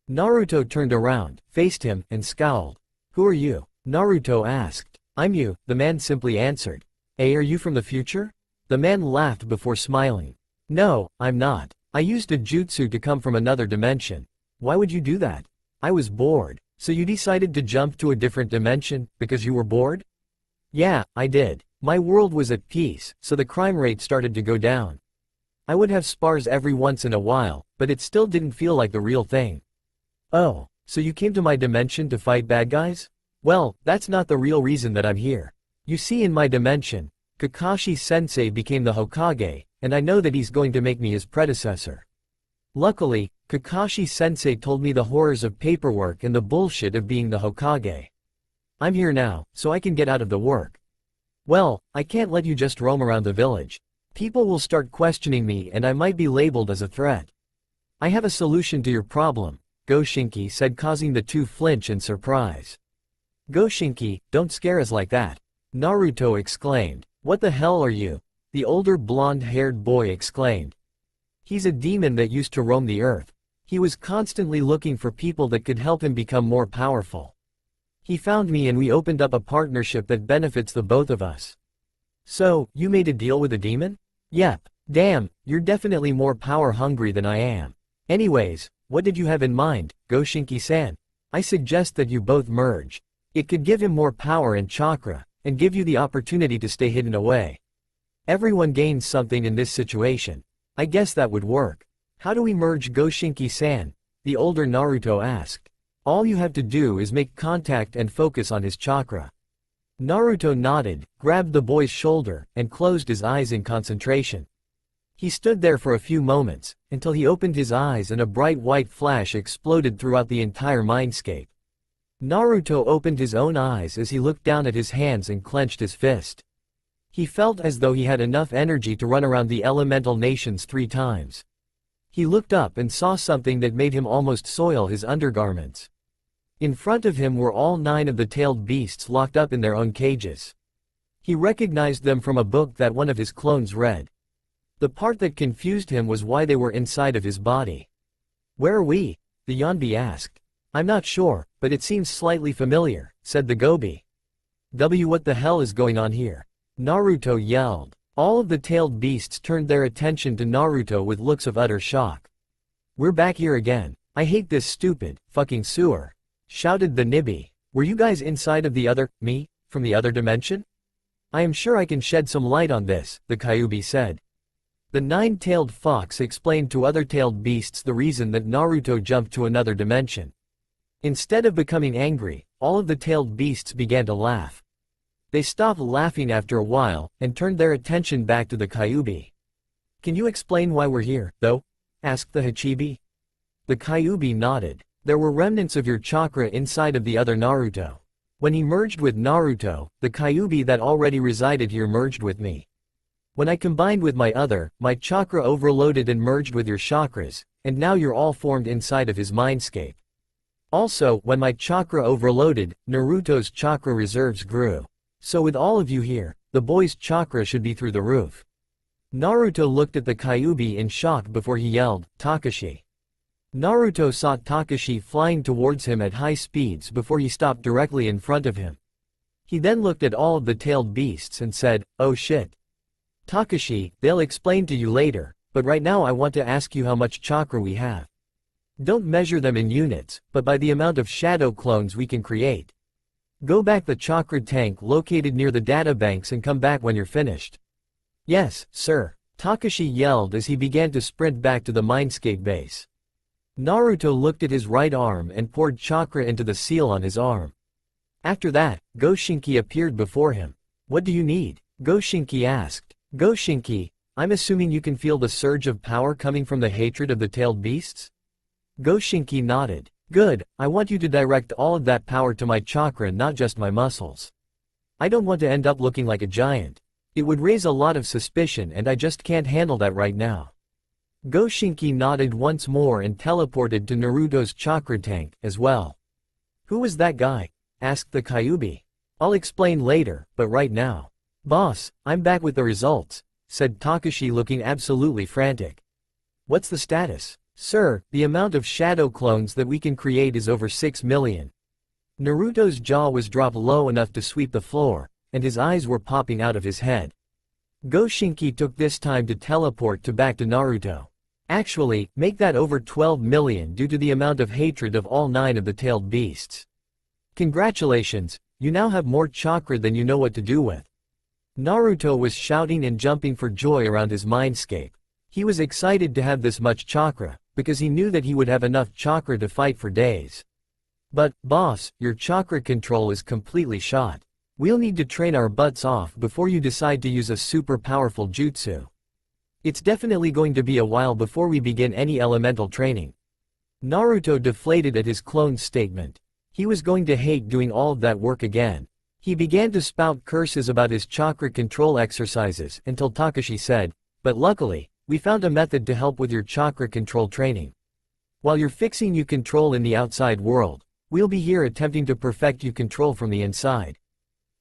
Naruto turned around, faced him, and scowled. Who are you? Naruto asked. I'm you, the man simply answered. Are you from the future? The man laughed before smiling. No, I'm not. I used a jutsu to come from another dimension. Why would you do that? I was bored. So you decided to jump to a different dimension, because you were bored? Yeah, I did. My world was at peace, so the crime rate started to go down. I would have spars every once in a while, but it still didn't feel like the real thing. Oh, so you came to my dimension to fight bad guys? Well, that's not the real reason that I'm here. You see, in my dimension, Kakashi-sensei became the Hokage, and I know that he's going to make me his predecessor. Luckily, Kakashi-sensei told me the horrors of paperwork and the bullshit of being the Hokage. I'm here now, so I can get out of the work. Well, I can't let you just roam around the village. People will start questioning me and I might be labeled as a threat. I have a solution to your problem, Goshinki said, causing the two flinch in surprise. Goshinki, don't scare us like that. Naruto exclaimed. What the hell are you? The older blonde-haired boy exclaimed. He's a demon that used to roam the earth. He was constantly looking for people that could help him become more powerful. He found me and we opened up a partnership that benefits the both of us. So, you made a deal with a demon? Yep. Damn, you're definitely more power-hungry than I am. Anyways, what did you have in mind, Goshinki-san? I suggest that you both merge. It could give him more power and chakra, and give you the opportunity to stay hidden away. Everyone gains something in this situation. I guess that would work. How do we merge, Goshinki-san? The older Naruto asked. All you have to do is make contact and focus on his chakra. Naruto nodded, grabbed the boy's shoulder, and closed his eyes in concentration. He stood there for a few moments, until he opened his eyes and a bright white flash exploded throughout the entire mindscape. Naruto opened his own eyes as he looked down at his hands and clenched his fist. He felt as though he had enough energy to run around the elemental nations 3 times. He looked up and saw something that made him almost soil his undergarments. In front of him were all 9 of the tailed beasts locked up in their own cages. He recognized them from a book that one of his clones read. The part that confused him was why they were inside of his body. "Where are we?" the Yonbi asked. "I'm not sure, but it seems slightly familiar," said the Gobi. What the hell is going on here?" Naruto yelled. All of the tailed beasts turned their attention to Naruto with looks of utter shock. "We're back here again. I hate this stupid, fucking sewer," shouted the Nibi. "Were you guys inside of me, from the other dimension? I am sure I can shed some light on this," the Kyuubi said. The 9-tailed fox explained to other tailed beasts the reason that Naruto jumped to another dimension. Instead of becoming angry, all of the tailed beasts began to laugh. They stopped laughing after a while, and turned their attention back to the Kyuubi. "Can you explain why we're here, though?" asked the Hachibi. The Kyuubi nodded. "There were remnants of your chakra inside of the other Naruto. When he merged with Naruto, the Kyuubi that already resided here merged with me. When I combined with my chakra overloaded and merged with your chakras, and now you're all formed inside of his mindscape. Also, when my chakra overloaded, Naruto's chakra reserves grew. So with all of you here, the boy's chakra should be through the roof." Naruto looked at the Kyuubi in shock before he yelled, "Takashi." Naruto saw Takashi flying towards him at high speeds before he stopped directly in front of him. He then looked at all of the tailed beasts and said, "Oh shit. Takashi, they'll explain to you later, but right now I want to ask you how much chakra we have. Don't measure them in units, but by the amount of shadow clones we can create. Go back the chakra tank located near the databanks and come back when you're finished." "Yes, sir," Takashi yelled as he began to sprint back to the Mindscape base. Naruto looked at his right arm and poured chakra into the seal on his arm. After that, Goshinki appeared before him. "What do you need?" Goshinki asked. "Goshinki, I'm assuming you can feel the surge of power coming from the hatred of the tailed beasts?" Goshinki nodded. "Good, I want you to direct all of that power to my chakra, not just my muscles. I don't want to end up looking like a giant. It would raise a lot of suspicion and I just can't handle that right now." Goshinki nodded once more and teleported to Naruto's chakra tank, as well. "Who was that guy?" asked the Kyuubi. "I'll explain later, but right now." "Boss, I'm back with the results," said Takashi looking absolutely frantic. "What's the status?" "Sir, the amount of shadow clones that we can create is over 6 million. Naruto's jaw was dropped low enough to sweep the floor, and his eyes were popping out of his head. Goshinki took this time to teleport back to Naruto. "Actually, make that over 12 million due to the amount of hatred of all 9 of the tailed beasts. Congratulations, you now have more chakra than you know what to do with." Naruto was shouting and jumping for joy around his mindscape. He was excited to have this much chakra, because he knew that he would have enough chakra to fight for days. "But, boss, your chakra control is completely shot. We'll need to train our butts off before you decide to use a super powerful jutsu. It's definitely going to be a while before we begin any elemental training." Naruto deflated at his clone's statement. He was going to hate doing all of that work again. He began to spout curses about his chakra control exercises until Takashi said, "But luckily, we found a method to help with your chakra control training. While you're fixing you control in the outside world, we'll be here attempting to perfect you control from the inside.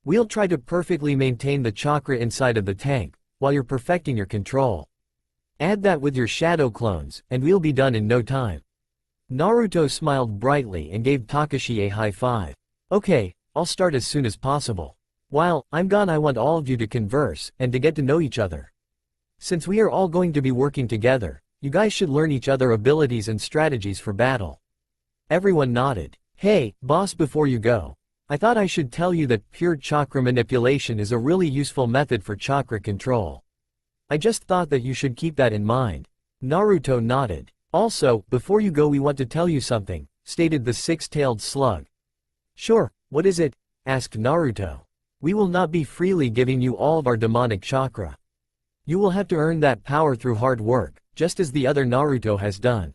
We'll try to perfectly maintain the chakra inside of the tank, while you're perfecting your control. Add that with your shadow clones, and we'll be done in no time." Naruto smiled brightly and gave Takashi a high five. "Okay, I'll start as soon as possible. While I'm gone I want all of you to converse, and to get to know each other. Since we are all going to be working together, you guys should learn each other abilities and strategies for battle." Everyone nodded. "Hey, boss, before you go, I thought I should tell you that pure chakra manipulation is a really useful method for chakra control. I just thought that you should keep that in mind." Naruto nodded. "Also, before you go we want to tell you something," stated the 6-tailed slug. "Sure, what is it?" asked Naruto. "We will not be freely giving you all of our demonic chakra. You will have to earn that power through hard work, just as the other Naruto has done.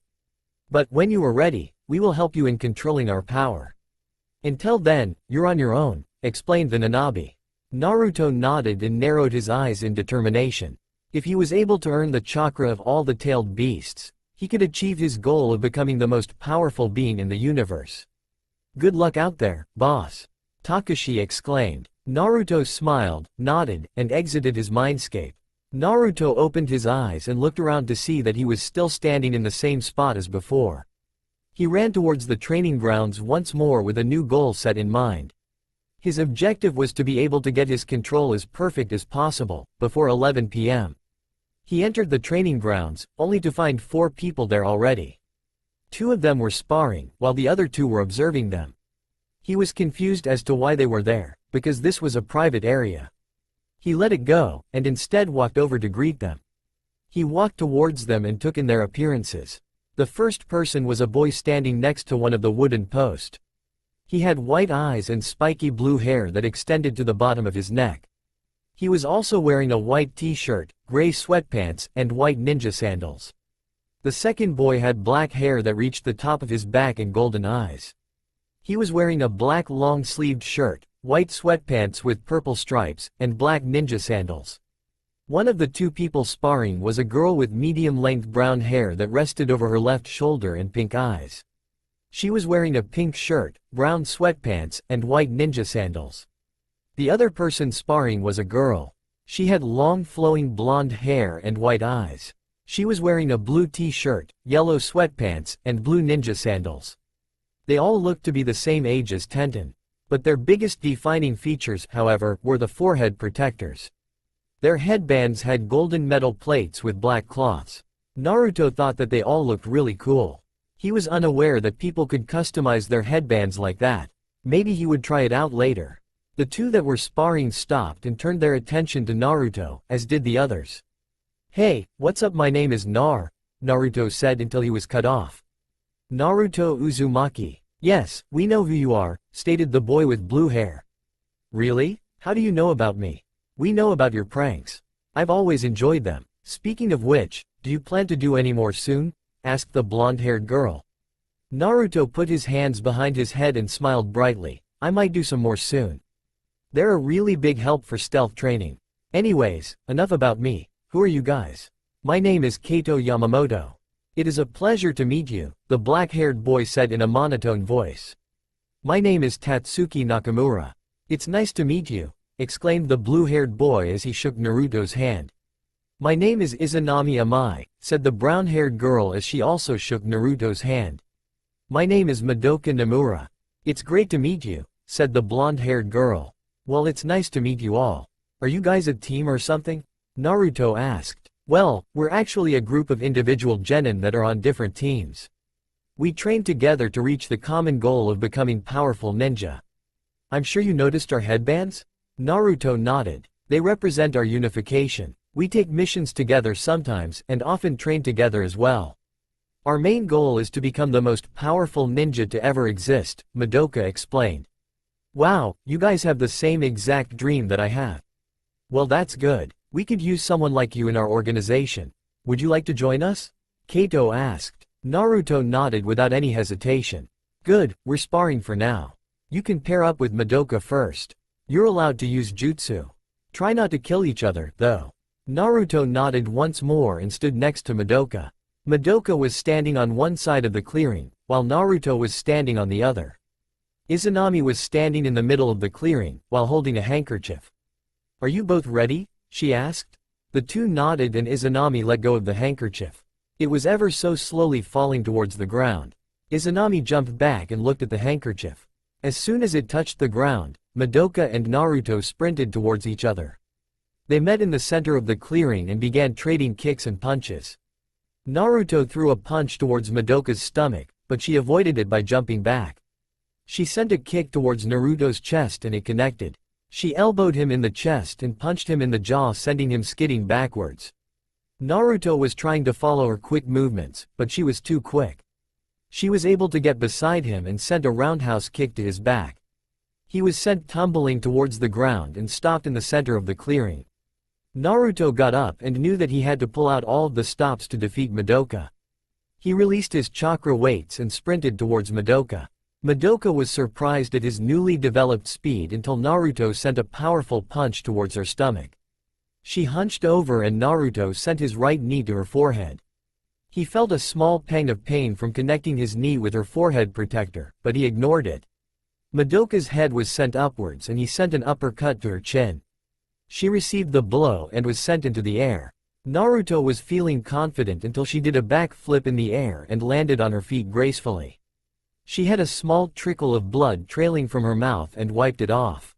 But when you are ready, we will help you in controlling our power. Until then, you're on your own," explained the Nanabi. Naruto nodded and narrowed his eyes in determination. If he was able to earn the chakra of all the tailed beasts, he could achieve his goal of becoming the most powerful being in the universe. Good luck out there, boss. Takashi exclaimed. Naruto smiled, nodded, and exited his mindscape. Naruto opened his eyes and looked around to see that he was still standing in the same spot as before. He ran towards the training grounds once more with a new goal set in mind. His objective was to be able to get his control as perfect as possible, before 11 p.m. He entered the training grounds, only to find 4 people there already. 2 of them were sparring, while the other 2 were observing them. He was confused as to why they were there, because this was a private area. He let it go, and instead walked over to greet them. He walked towards them and took in their appearances. The first person was a boy standing next to one of the wooden posts. He had white eyes and spiky blue hair that extended to the bottom of his neck. He was also wearing a white t-shirt, gray sweatpants, and white ninja sandals. The second boy had black hair that reached the top of his back and golden eyes. He was wearing a black long-sleeved shirt, white sweatpants with purple stripes, and black ninja sandals. One of the 2 people sparring was a girl with medium-length brown hair that rested over her left shoulder and pink eyes. She was wearing a pink shirt, brown sweatpants, and white ninja sandals. The other person sparring was a girl. She had long flowing blonde hair and white eyes. She was wearing a blue t-shirt, yellow sweatpants, and blue ninja sandals. They all looked to be the same age as Tenten. But their biggest defining features, however, were the forehead protectors. Their headbands had golden metal plates with black cloths. Naruto thought that they all looked really cool. He was unaware that people could customize their headbands like that. Maybe he would try it out later. The 2 that were sparring stopped and turned their attention to Naruto, as did the others. "Hey, what's up? My name is Naruto said until he was cut off. "Naruto Uzumaki. Yes, we know who you are," stated the boy with blue hair. "Really? How do you know about me?" "We know about your pranks. I've always enjoyed them. Speaking of which, do you plan to do any more soon?" asked the blonde-haired girl. Naruto put his hands behind his head and smiled brightly. "I might do some more soon. They're a really big help for stealth training. Anyways, enough about me. Who are you guys?" "My name is Kaito Yamamoto. It is a pleasure to meet you," the black-haired boy said in a monotone voice. "My name is Tatsuki Nakamura. It's nice to meet you," exclaimed the blue-haired boy as he shook Naruto's hand. "My name is Izanami Amai," said the brown-haired girl as she also shook Naruto's hand. "My name is Madoka Nomura. It's great to meet you," said the blonde-haired girl. "Well, it's nice to meet you all. Are you guys a team or something?" Naruto asked. "Well, we're actually a group of individual genin that are on different teams. We train together to reach the common goal of becoming powerful ninja." "I'm sure you noticed our headbands?" Naruto nodded. "They represent our unification. We take missions together sometimes and often train together as well. Our main goal is to become the most powerful ninja to ever exist," Madoka explained. "Wow, you guys have the same exact dream that I have. Well, that's good. We could use someone like you in our organization. Would you like to join us?" Kaito asked. Naruto nodded without any hesitation. "Good, we're sparring for now. You can pair up with Madoka first. You're allowed to use jutsu. Try not to kill each other, though." Naruto nodded once more and stood next to Madoka. Madoka was standing on one side of the clearing, while Naruto was standing on the other. Izanami was standing in the middle of the clearing, while holding a handkerchief. "Are you both ready?" she asked. The 2 nodded and Izanami let go of the handkerchief. It was ever so slowly falling towards the ground. Izanami jumped back and looked at the handkerchief. As soon as it touched the ground, Madoka and Naruto sprinted towards each other. They met in the center of the clearing and began trading kicks and punches. Naruto threw a punch towards Madoka's stomach, but she avoided it by jumping back. She sent a kick towards Naruto's chest and it connected. She elbowed him in the chest and punched him in the jaw, sending him skidding backwards. Naruto was trying to follow her quick movements, but she was too quick. She was able to get beside him and sent a roundhouse kick to his back. He was sent tumbling towards the ground and stopped in the center of the clearing. Naruto got up and knew that he had to pull out all of the stops to defeat Madoka. He released his chakra weights and sprinted towards Madoka. Madoka was surprised at his newly developed speed until Naruto sent a powerful punch towards her stomach. She hunched over and Naruto sent his right knee to her forehead. He felt a small pang of pain from connecting his knee with her forehead protector, but he ignored it. Madoka's head was sent upwards and he sent an uppercut to her chin. She received the blow and was sent into the air. Naruto was feeling confident until she did a back flip in the air and landed on her feet gracefully. She had a small trickle of blood trailing from her mouth and wiped it off.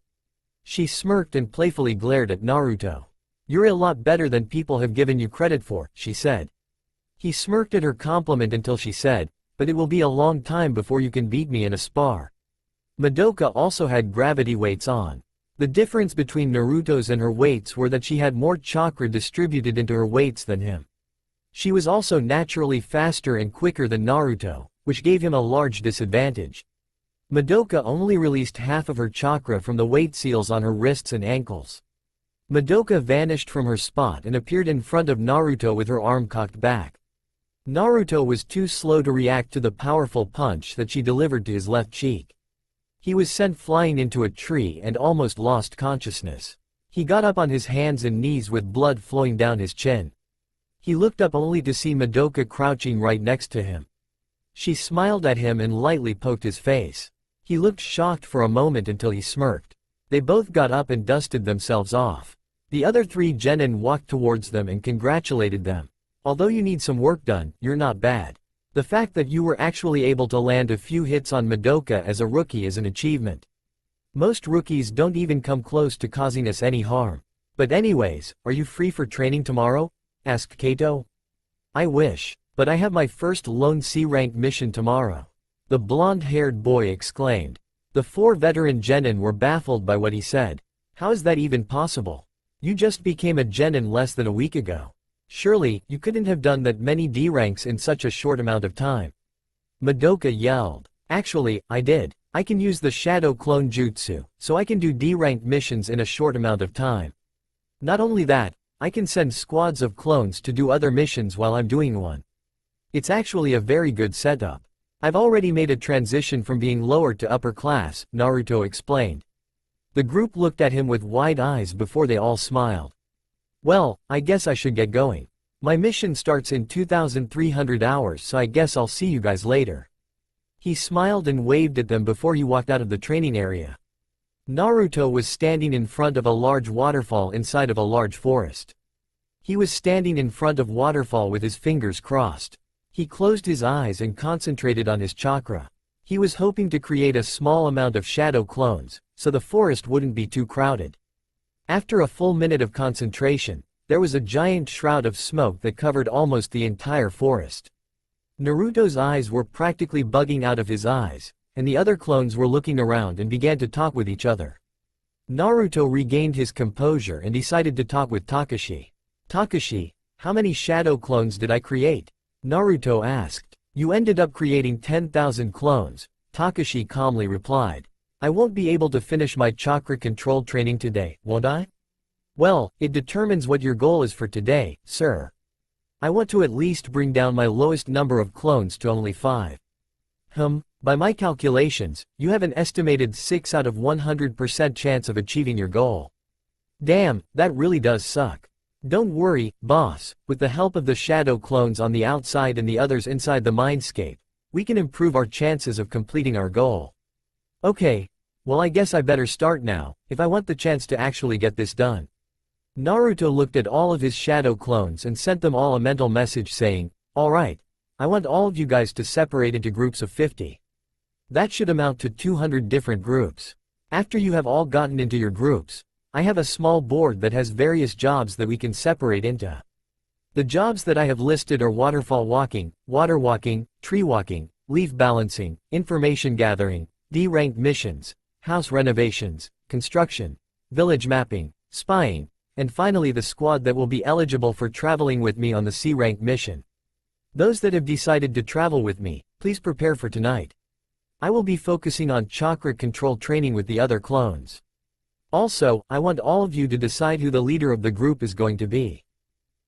She smirked and playfully glared at Naruto. "You're a lot better than people have given you credit for," she said. He smirked at her compliment until she said, "But it will be a long time before you can beat me in a spar." Madoka also had gravity weights on. The difference between Naruto's and her weights were that she had more chakra distributed into her weights than him. She was also naturally faster and quicker than Naruto, which gave him a large disadvantage. Madoka only released half of her chakra from the weight seals on her wrists and ankles. Madoka vanished from her spot and appeared in front of Naruto with her arm cocked back. Naruto was too slow to react to the powerful punch that she delivered to his left cheek. He was sent flying into a tree and almost lost consciousness. He got up on his hands and knees with blood flowing down his chin. He looked up only to see Madoka crouching right next to him. She smiled at him and lightly poked his face. He looked shocked for a moment until he smirked. They both got up and dusted themselves off. The other three genin walked towards them and congratulated them. "Although you need some work done, you're not bad. The fact that you were actually able to land a few hits on Madoka as a rookie is an achievement. Most rookies don't even come close to causing us any harm. But anyways, are you free for training tomorrow?" asked Kato. "I wish. But I have my first lone C-rank mission tomorrow," the blonde-haired boy exclaimed. The four veteran genin were baffled by what he said. "How is that even possible? You just became a genin less than a week ago. Surely, you couldn't have done that many D ranks in such a short amount of time." Madoka yelled. "Actually, I did. I can use the Shadow Clone Jutsu, so I can do D-rank missions in a short amount of time. Not only that, I can send squads of clones to do other missions while I'm doing one. It's actually a very good setup. I've already made a transition from being lower to upper class," Naruto explained. The group looked at him with wide eyes before they all smiled. "Well, I guess I should get going. My mission starts in 2,300 hours, so I guess I'll see you guys later." He smiled and waved at them before he walked out of the training area. Naruto was standing in front of a large waterfall inside of a large forest. He was standing in front of waterfall with his fingers crossed. He closed his eyes and concentrated on his chakra. He was hoping to create a small amount of shadow clones, so the forest wouldn't be too crowded. After a full minute of concentration, there was a giant shroud of smoke that covered almost the entire forest. Naruto's eyes were practically bugging out of his eyes, and the other clones were looking around and began to talk with each other. Naruto regained his composure and decided to talk with Takashi. "Takashi, how many shadow clones did I create?" Naruto asked. "You ended up creating 10,000 clones," Takashi calmly replied. "I won't be able to finish my chakra control training today, won't I?" "Well, it determines what your goal is for today, sir. I want to at least bring down my lowest number of clones to only 5. By my calculations, you have an estimated 6 out of 100% chance of achieving your goal. Damn, that really does suck. Don't worry, boss, with the help of the shadow clones on the outside and the others inside the mindscape, we can improve our chances of completing our goal." "Okay, well I guess I better start now, if I want the chance to actually get this done." Naruto looked at all of his shadow clones and sent them all a mental message saying, "Alright, I want all of you guys to separate into groups of 50. That should amount to 200 different groups. After you have all gotten into your groups, I have a small board that has various jobs that we can separate into. The jobs that I have listed are waterfall walking, water walking, tree walking, leaf balancing, information gathering, D-ranked missions, house renovations, construction, village mapping, spying, and finally the squad that will be eligible for traveling with me on the C-rank mission. Those that have decided to travel with me, please prepare for tonight. I will be focusing on chakra control training with the other clones. Also, I want all of you to decide who the leader of the group is going to be.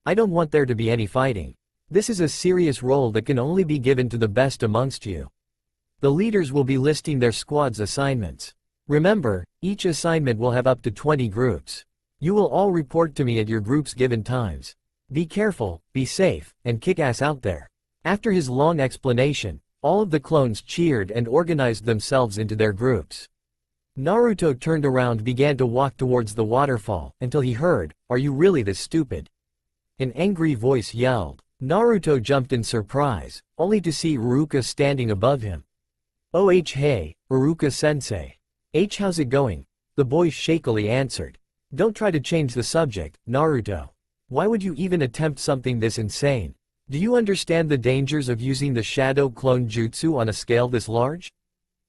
I don't want there to be any fighting. This is a serious role that can only be given to the best amongst you. The leaders will be listing their squad's assignments. Remember, each assignment will have up to 20 groups. You will all report to me at your group's given times. Be careful, be safe, and kick ass out there. After his long explanation, all of the clones cheered and organized themselves into their groups. Naruto turned around and began to walk towards the waterfall, until he heard, "Are you really this stupid?" An angry voice yelled. Naruto jumped in surprise, only to see Iruka standing above him. "Oh hey, Iruka-sensei. How's it going?" the boy shakily answered. "Don't try to change the subject, Naruto. Why would you even attempt something this insane? Do you understand the dangers of using the shadow clone jutsu on a scale this large?"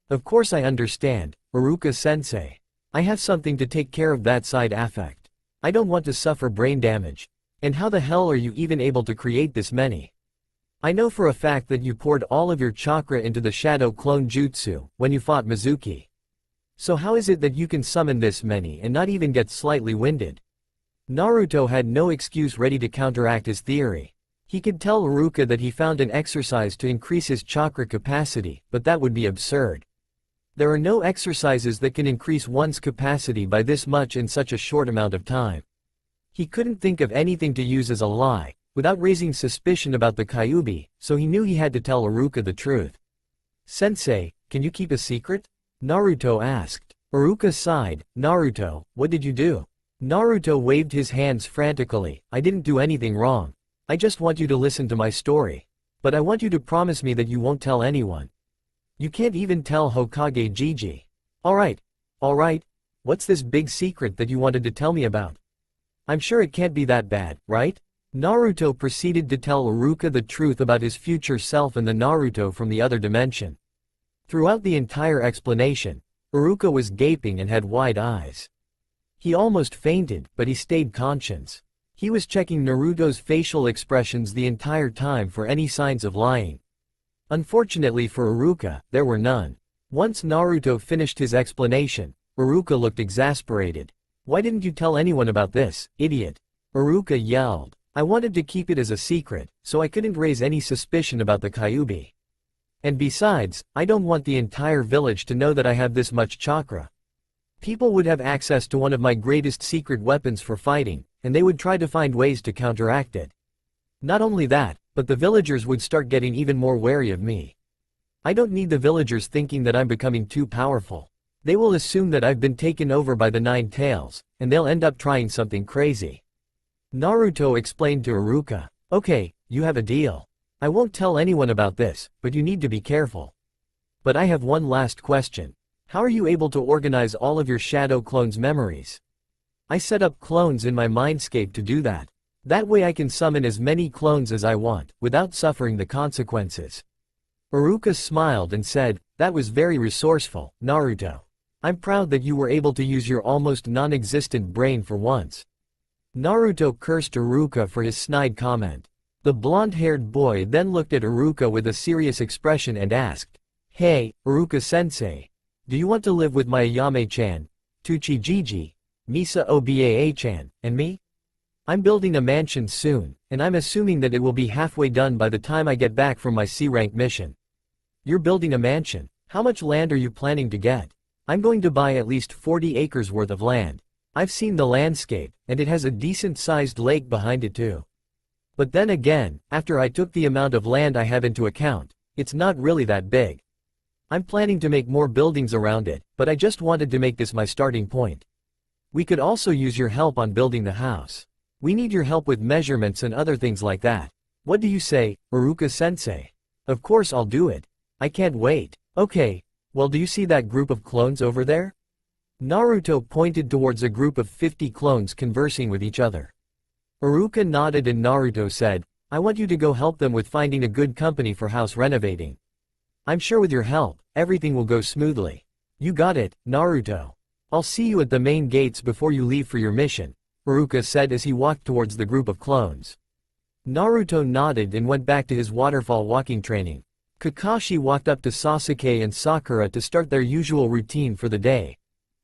"Of course I understand, Iruka-sensei. I have something to take care of that side affect. I don't want to suffer brain damage. And how the hell are you even able to create this many? I know for a fact that you poured all of your chakra into the shadow clone jutsu when you fought Mizuki. So how is it that you can summon this many and not even get slightly winded?" Naruto had no excuse ready to counteract his theory. He could tell Iruka that he found an exercise to increase his chakra capacity, but that would be absurd. There are no exercises that can increase one's capacity by this much in such a short amount of time. He couldn't think of anything to use as a lie, without raising suspicion about the Kyuubi, so he knew he had to tell Iruka the truth. "Sensei, can you keep a secret?" Naruto asked. Iruka sighed. "Naruto, what did you do?" Naruto waved his hands frantically. "I didn't do anything wrong. I just want you to listen to my story. But I want you to promise me that you won't tell anyone. You can't even tell Hokage Gigi." Alright. What's this big secret that you wanted to tell me about? I'm sure it can't be that bad, right? Naruto proceeded to tell Iruka the truth about his future self and the Naruto from the other dimension. Throughout the entire explanation, Iruka was gaping and had wide eyes. He almost fainted, but he stayed conscious. He was checking Naruto's facial expressions the entire time for any signs of lying. Unfortunately for Iruka, there were none. Once Naruto finished his explanation, Iruka looked exasperated. "Why didn't you tell anyone about this, idiot?" Iruka yelled. "I wanted to keep it as a secret, so I couldn't raise any suspicion about the Kyuubi. And besides, I don't want the entire village to know that I have this much chakra. People would have access to one of my greatest secret weapons for fighting, and they would try to find ways to counteract it. Not only that, but the villagers would start getting even more wary of me. I don't need the villagers thinking that I'm becoming too powerful. They will assume that I've been taken over by the Nine Tails, and they'll end up trying something crazy." Naruto explained to Iruka. "Okay, you have a deal. I won't tell anyone about this, but you need to be careful. But I have one last question. How are you able to organize all of your shadow clones' memories?" "I set up clones in my mindscape to do that. That way I can summon as many clones as I want, without suffering the consequences." Iruka smiled and said, "That was very resourceful, Naruto. I'm proud that you were able to use your almost non-existent brain for once." Naruto cursed Iruka for his snide comment. The blonde-haired boy then looked at Iruka with a serious expression and asked, "Hey, Iruka-sensei. Do you want to live with my Ayame-chan, Tsuchijiji, Misa Obaa-chan, and me? I'm building a mansion soon, and I'm assuming that it will be halfway done by the time I get back from my C-rank mission." "You're building a mansion? How much land are you planning to get?" "I'm going to buy at least 40 acres worth of land. I've seen the landscape, and it has a decent-sized lake behind it too. But then again, after I took the amount of land I have into account, it's not really that big. I'm planning to make more buildings around it, but I just wanted to make this my starting point. We could also use your help on building the house. We need your help with measurements and other things like that. What do you say, Iruka-sensei?" "Of course I'll do it. I can't wait." "Okay. Well, do you see that group of clones over there?" Naruto pointed towards a group of 50 clones conversing with each other. Iruka nodded and Naruto said, "I want you to go help them with finding a good company for house renovating. I'm sure with your help, everything will go smoothly." "You got it, Naruto. I'll see you at the main gates before you leave for your mission," Iruka said as he walked towards the group of clones. Naruto nodded and went back to his waterfall walking training. Kakashi walked up to Sasuke and Sakura to start their usual routine for the day.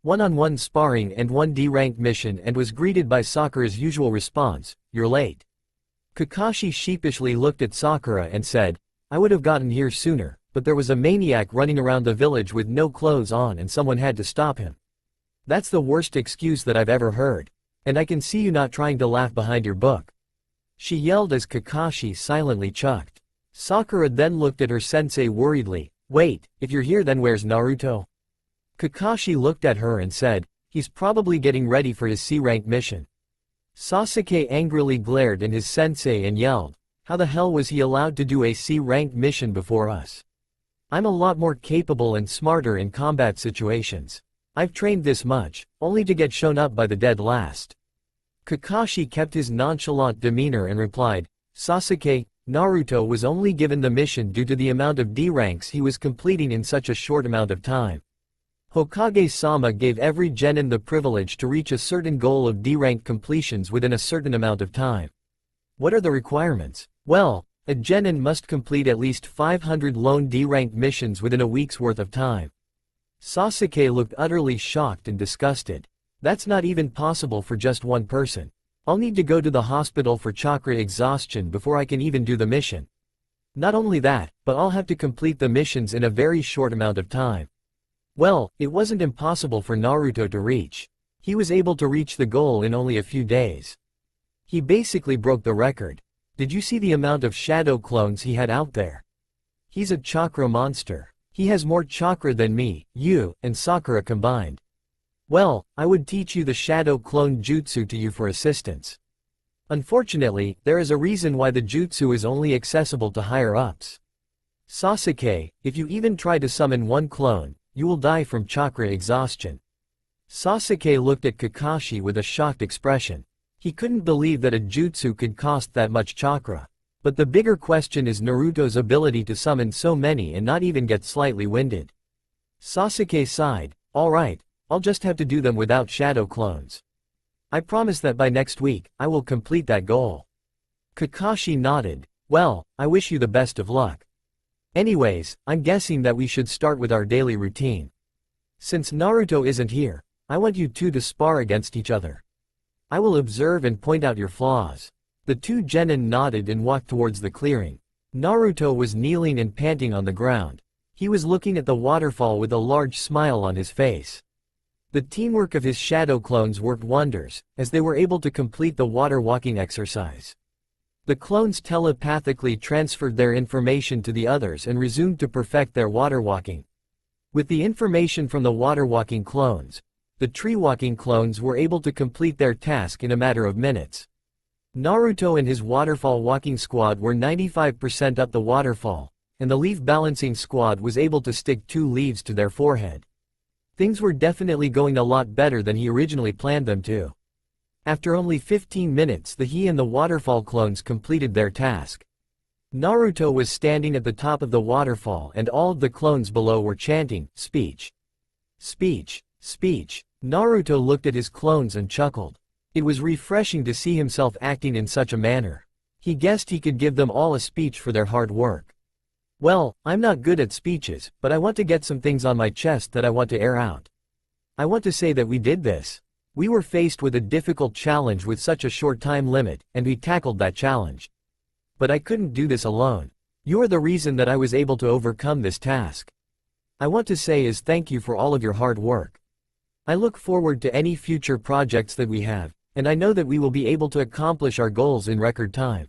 One-on-one sparring and one D-rank mission, and was greeted by Sakura's usual response, "You're late." Kakashi sheepishly looked at Sakura and said, "I would have gotten here sooner, but there was a maniac running around the village with no clothes on and someone had to stop him. That's the worst excuse that I've ever heard. And I can see you not trying to laugh behind your book. She yelled as Kakashi silently chucked. Sakura then looked at her sensei worriedly. Wait, if you're here then where's Naruto? Kakashi looked at her and said, he's probably getting ready for his C-rank mission. Sasuke angrily glared at his sensei and yelled, how the hell was he allowed to do a C-rank mission before us? I'm a lot more capable and smarter in combat situations. I've trained this much, only to get shown up by the dead last. Kakashi kept his nonchalant demeanor and replied, Sasuke, Naruto was only given the mission due to the amount of D ranks he was completing in such a short amount of time. Hokage-sama gave every genin the privilege to reach a certain goal of D rank completions within a certain amount of time. What are the requirements? Well, a genin must complete at least 500 lone D rank missions within a week's worth of time. Sasuke looked utterly shocked and disgusted. That's not even possible for just one person. I'll need to go to the hospital for chakra exhaustion before I can even do the mission. Not only that, but I'll have to complete the missions in a very short amount of time. Well, it wasn't impossible for Naruto to reach. He was able to reach the goal in only a few days. He basically broke the record. Did you see the amount of shadow clones he had out there? He's a chakra monster. He has more chakra than me, you, and Sakura combined. Well, I would teach you the shadow clone jutsu to you for assistance. Unfortunately, there is a reason why the jutsu is only accessible to higher-ups. Sasuke, if you even try to summon one clone, you will die from chakra exhaustion. Sasuke looked at Kakashi with a shocked expression. He couldn't believe that a jutsu could cost that much chakra. But the bigger question is Naruto's ability to summon so many and not even get slightly winded. Sasuke sighed, alright, I'll just have to do them without shadow clones. I promise that by next week, I will complete that goal. Kakashi nodded, well, I wish you the best of luck. Anyways, I'm guessing that we should start with our daily routine. Since Naruto isn't here, I want you two to spar against each other. I will observe and point out your flaws. The two genin nodded and walked towards the clearing. Naruto was kneeling and panting on the ground. He was looking at the waterfall with a large smile on his face. The teamwork of his shadow clones worked wonders, as they were able to complete the water walking exercise. The clones telepathically transferred their information to the others and resumed to perfect their water walking. With the information from the water walking clones, the tree walking clones were able to complete their task in a matter of minutes. Naruto and his waterfall walking squad were 95% up the waterfall, and the leaf balancing squad was able to stick 2 leaves to their forehead. Things were definitely going a lot better than he originally planned them to. After only 15 minutes he and the waterfall clones completed their task. Naruto was standing at the top of the waterfall and all of the clones below were chanting, speech. Speech. Speech. Naruto looked at his clones and chuckled. It was refreshing to see himself acting in such a manner. He guessed he could give them all a speech for their hard work. Well, I'm not good at speeches, but I want to get some things on my chest that I want to air out. I want to say that we did this. We were faced with a difficult challenge with such a short time limit, and we tackled that challenge. But I couldn't do this alone. You are the reason that I was able to overcome this task. I want to say is thank you for all of your hard work. I look forward to any future projects that we have, and I know that we will be able to accomplish our goals in record time.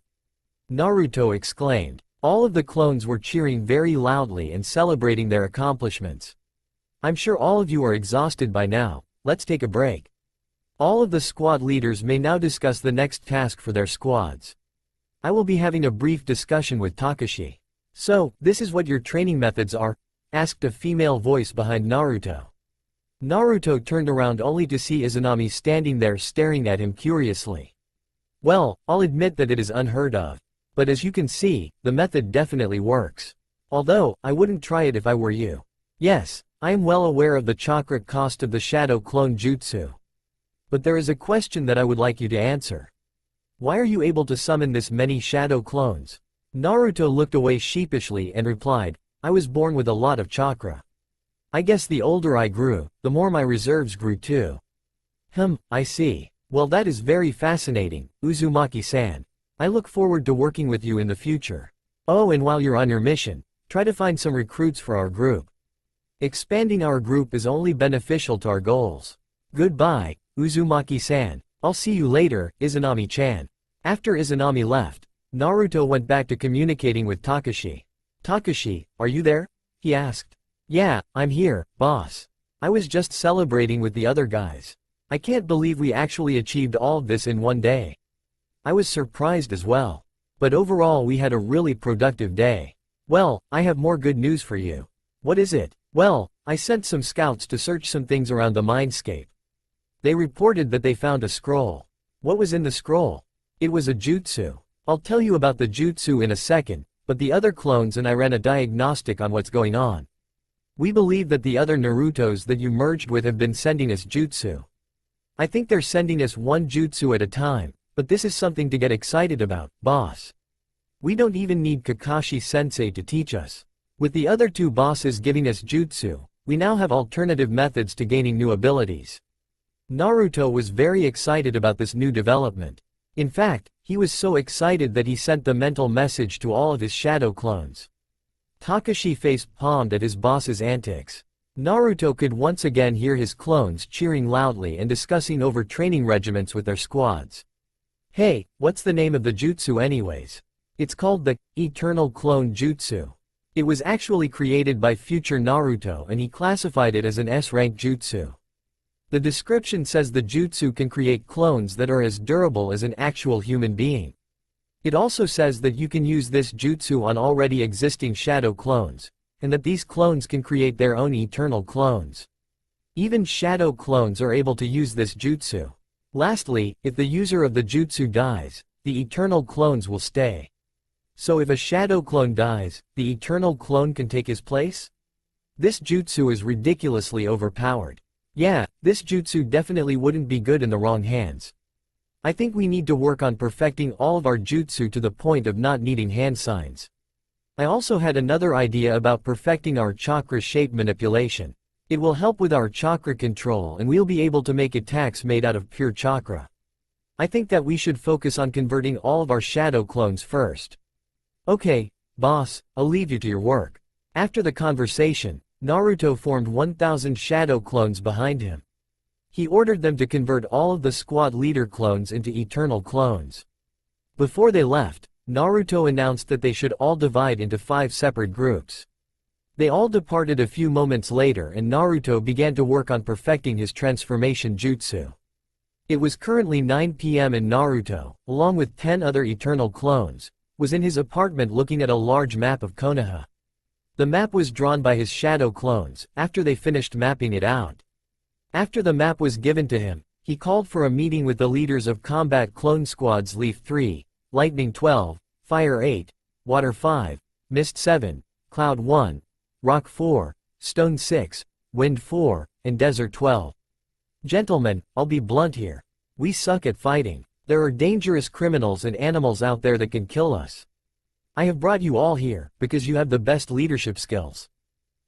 Naruto exclaimed. All of the clones were cheering very loudly and celebrating their accomplishments. I'm sure all of you are exhausted by now, let's take a break. All of the squad leaders may now discuss the next task for their squads. I will be having a brief discussion with Takashi. So, this is what your training methods are? Asked a female voice behind Naruto. Naruto turned around only to see Izanami standing there staring at him curiously. Well, I'll admit that it is unheard of. But as you can see, the method definitely works. Although, I wouldn't try it if I were you. Yes, I am well aware of the chakra cost of the shadow clone jutsu. But there is a question that I would like you to answer. Why are you able to summon this many shadow clones? Naruto looked away sheepishly and replied, I was born with a lot of chakra. I guess the older I grew, the more my reserves grew too. I see. Well, that is very fascinating, Uzumaki-san. I look forward to working with you in the future. Oh, and while you're on your mission, Try to find some recruits for our group. Expanding our group is only beneficial to our goals. Goodbye, Uzumaki-san. I'll see you later, Izanami-chan. After Izanami left, Naruto went back to communicating with Takashi. Takashi, are you there? He asked. Yeah, I'm here, boss. I was just celebrating with the other guys. I can't believe we actually achieved all of this in one day. I was surprised as well. But overall we had a really productive day. Well, I have more good news for you. What is it? Well, I sent some scouts to search some things around the mindscape. They reported that they found a scroll. What was in the scroll? It was a jutsu. I'll tell you about the jutsu in a second, but the other clones and I ran a diagnostic on what's going on. We believe that the other Narutos that you merged with have been sending us jutsu. I think they're sending us one jutsu at a time, but this is something to get excited about, boss. We don't even need Kakashi-sensei to teach us. With the other two bosses giving us jutsu, we now have alternative methods to gaining new abilities. Naruto was very excited about this new development. In fact, he was so excited that he sent the mental message to all of his shadow clones. Takashi face-palmed at his boss's antics. Naruto could once again hear his clones cheering loudly and discussing over training regiments with their squads. Hey, what's the name of the jutsu anyways? It's called the Eternal Clone Jutsu. It was actually created by future Naruto and he classified it as an S-rank jutsu. The description says the jutsu can create clones that are as durable as an actual human being. It also says that you can use this jutsu on already existing shadow clones, and that these clones can create their own eternal clones. Even shadow clones are able to use this jutsu. Lastly, if the user of the jutsu dies, the eternal clones will stay. So if a shadow clone dies, the eternal clone can take his place? This jutsu is ridiculously overpowered. Yeah, this jutsu definitely wouldn't be good in the wrong hands. I think we need to work on perfecting all of our jutsu to the point of not needing hand signs. I also had another idea about perfecting our chakra shape manipulation. It will help with our chakra control and we'll be able to make attacks made out of pure chakra. I think that we should focus on converting all of our shadow clones first. Okay, boss, I'll leave you to your work. After the conversation, Naruto formed 1,000 shadow clones behind him. He ordered them to convert all of the squad leader clones into eternal clones. Before they left, Naruto announced that they should all divide into 5 separate groups. They all departed a few moments later and Naruto began to work on perfecting his transformation jutsu. It was currently 9 p.m. and Naruto, along with 10 other eternal clones, was in his apartment looking at a large map of Konoha. The map was drawn by his shadow clones, after they finished mapping it out. After the map was given to him, he called for a meeting with the leaders of combat clone squads Leaf 3, Lightning 12, Fire 8, Water 5, Mist 7, Cloud 1, Rock 4, Stone 6, Wind 4, and Desert 12. Gentlemen, I'll be blunt here. We suck at fighting. There are dangerous criminals and animals out there that can kill us. I have brought you all here, because you have the best leadership skills.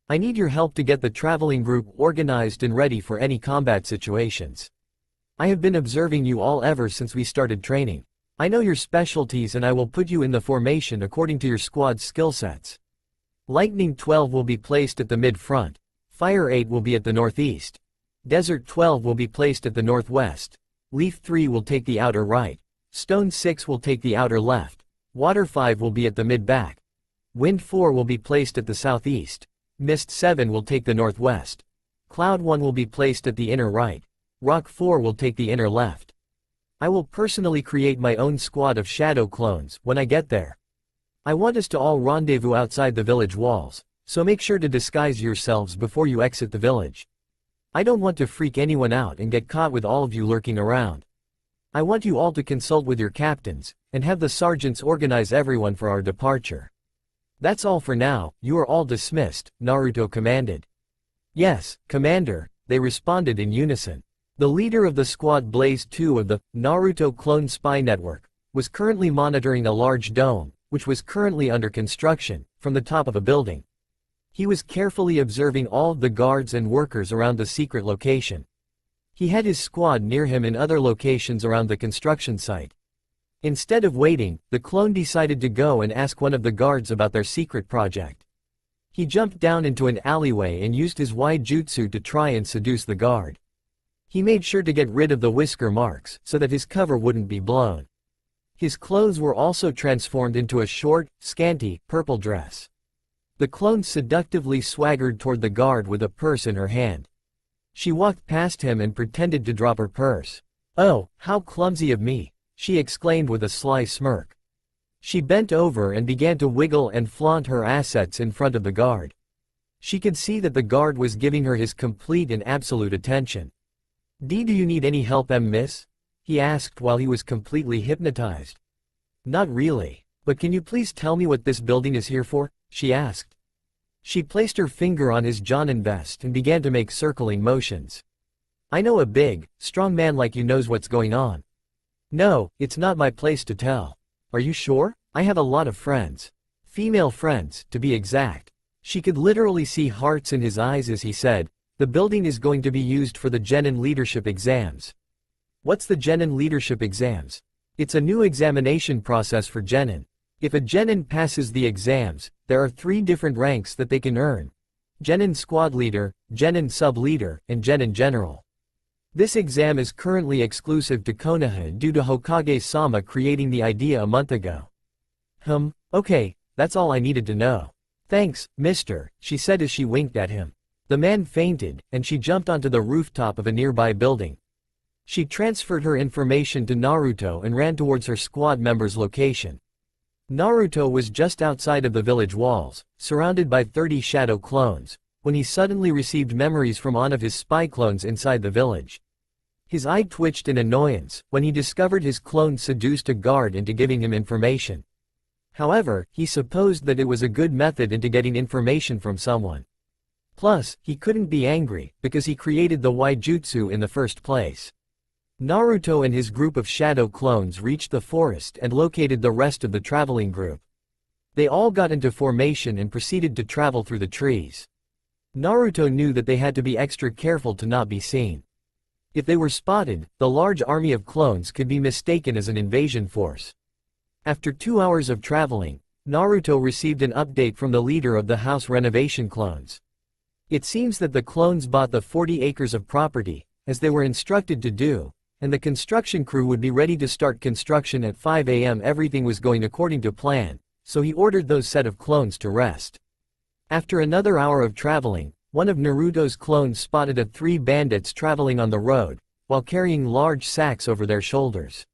I need your help to get the traveling group organized and ready for any combat situations. I have been observing you all ever since we started training. I know your specialties and I will put you in the formation according to your squad's skill sets. Lightning 12 will be placed at the mid-front, Fire 8 will be at the northeast, Desert 12 will be placed at the northwest, Leaf 3 will take the outer right, Stone 6 will take the outer left, Water 5 will be at the mid-back, Wind 4 will be placed at the southeast, Mist 7 will take the northwest, Cloud 1 will be placed at the inner right, Rock 4 will take the inner left. I will personally create my own squad of shadow clones when I get there. I want us to all rendezvous outside the village walls, so make sure to disguise yourselves before you exit the village. I don't want to freak anyone out and get caught with all of you lurking around. I want you all to consult with your captains, and have the sergeants organize everyone for our departure. That's all for now, you are all dismissed, Naruto commanded. Yes, Commander, they responded in unison. The leader of the squad Blaze 2 of the Naruto Clone Spy Network was currently monitoring a large dome, which was currently under construction, from the top of a building. He was carefully observing all of the guards and workers around the secret location. He had his squad near him in other locations around the construction site. Instead of waiting, the clone decided to go and ask one of the guards about their secret project. He jumped down into an alleyway and used his Waijutsu to try and seduce the guard. He made sure to get rid of the whisker marks so that his cover wouldn't be blown. His clothes were also transformed into a short, scanty, purple dress. The clone seductively swaggered toward the guard with a purse in her hand. She walked past him and pretended to drop her purse. "Oh, how clumsy of me," she exclaimed with a sly smirk. She bent over and began to wiggle and flaunt her assets in front of the guard. She could see that the guard was giving her his complete and absolute attention. "Do you need any help, miss?" he asked while he was completely hypnotized. "Not really. But can you please tell me what this building is here for?" she asked. She placed her finger on his Jonin vest and began to make circling motions. "I know a big, strong man like you knows what's going on." "No, it's not my place to tell." "Are you sure? I have a lot of friends. Female friends, to be exact." She could literally see hearts in his eyes as he said, "The building is going to be used for the Genin leadership exams." "What's the Genin leadership exams?" "It's a new examination process for Genin. If a Genin passes the exams, there are 3 different ranks that they can earn: Genin Squad Leader, Genin Sub-Leader, and Genin General. This exam is currently exclusive to Konoha due to Hokage-sama creating the idea a month ago." Okay, that's all I needed to know. "Thanks, mister," she said as she winked at him. The man fainted, and she jumped onto the rooftop of a nearby building. She transferred her information to Naruto and ran towards her squad member's location. Naruto was just outside of the village walls, surrounded by 30 shadow clones, when he suddenly received memories from one of his spy clones inside the village. His eye twitched in annoyance when he discovered his clone seduced a guard into giving him information. However, he supposed that it was a good method into getting information from someone. Plus, he couldn't be angry, because he created the Waijutsu in the first place. Naruto and his group of shadow clones reached the forest and located the rest of the traveling group. They all got into formation and proceeded to travel through the trees. Naruto knew that they had to be extra careful to not be seen. If they were spotted, the large army of clones could be mistaken as an invasion force. After 2 hours of traveling, Naruto received an update from the leader of the house renovation clones. It seems that the clones bought the 40 acres of property, as they were instructed to do, and the construction crew would be ready to start construction at 5 a.m. Everything was going according to plan, so he ordered those set of clones to rest. After another hour of traveling, one of Naruto's clones spotted 3 bandits traveling on the road, while carrying large sacks over their shoulders.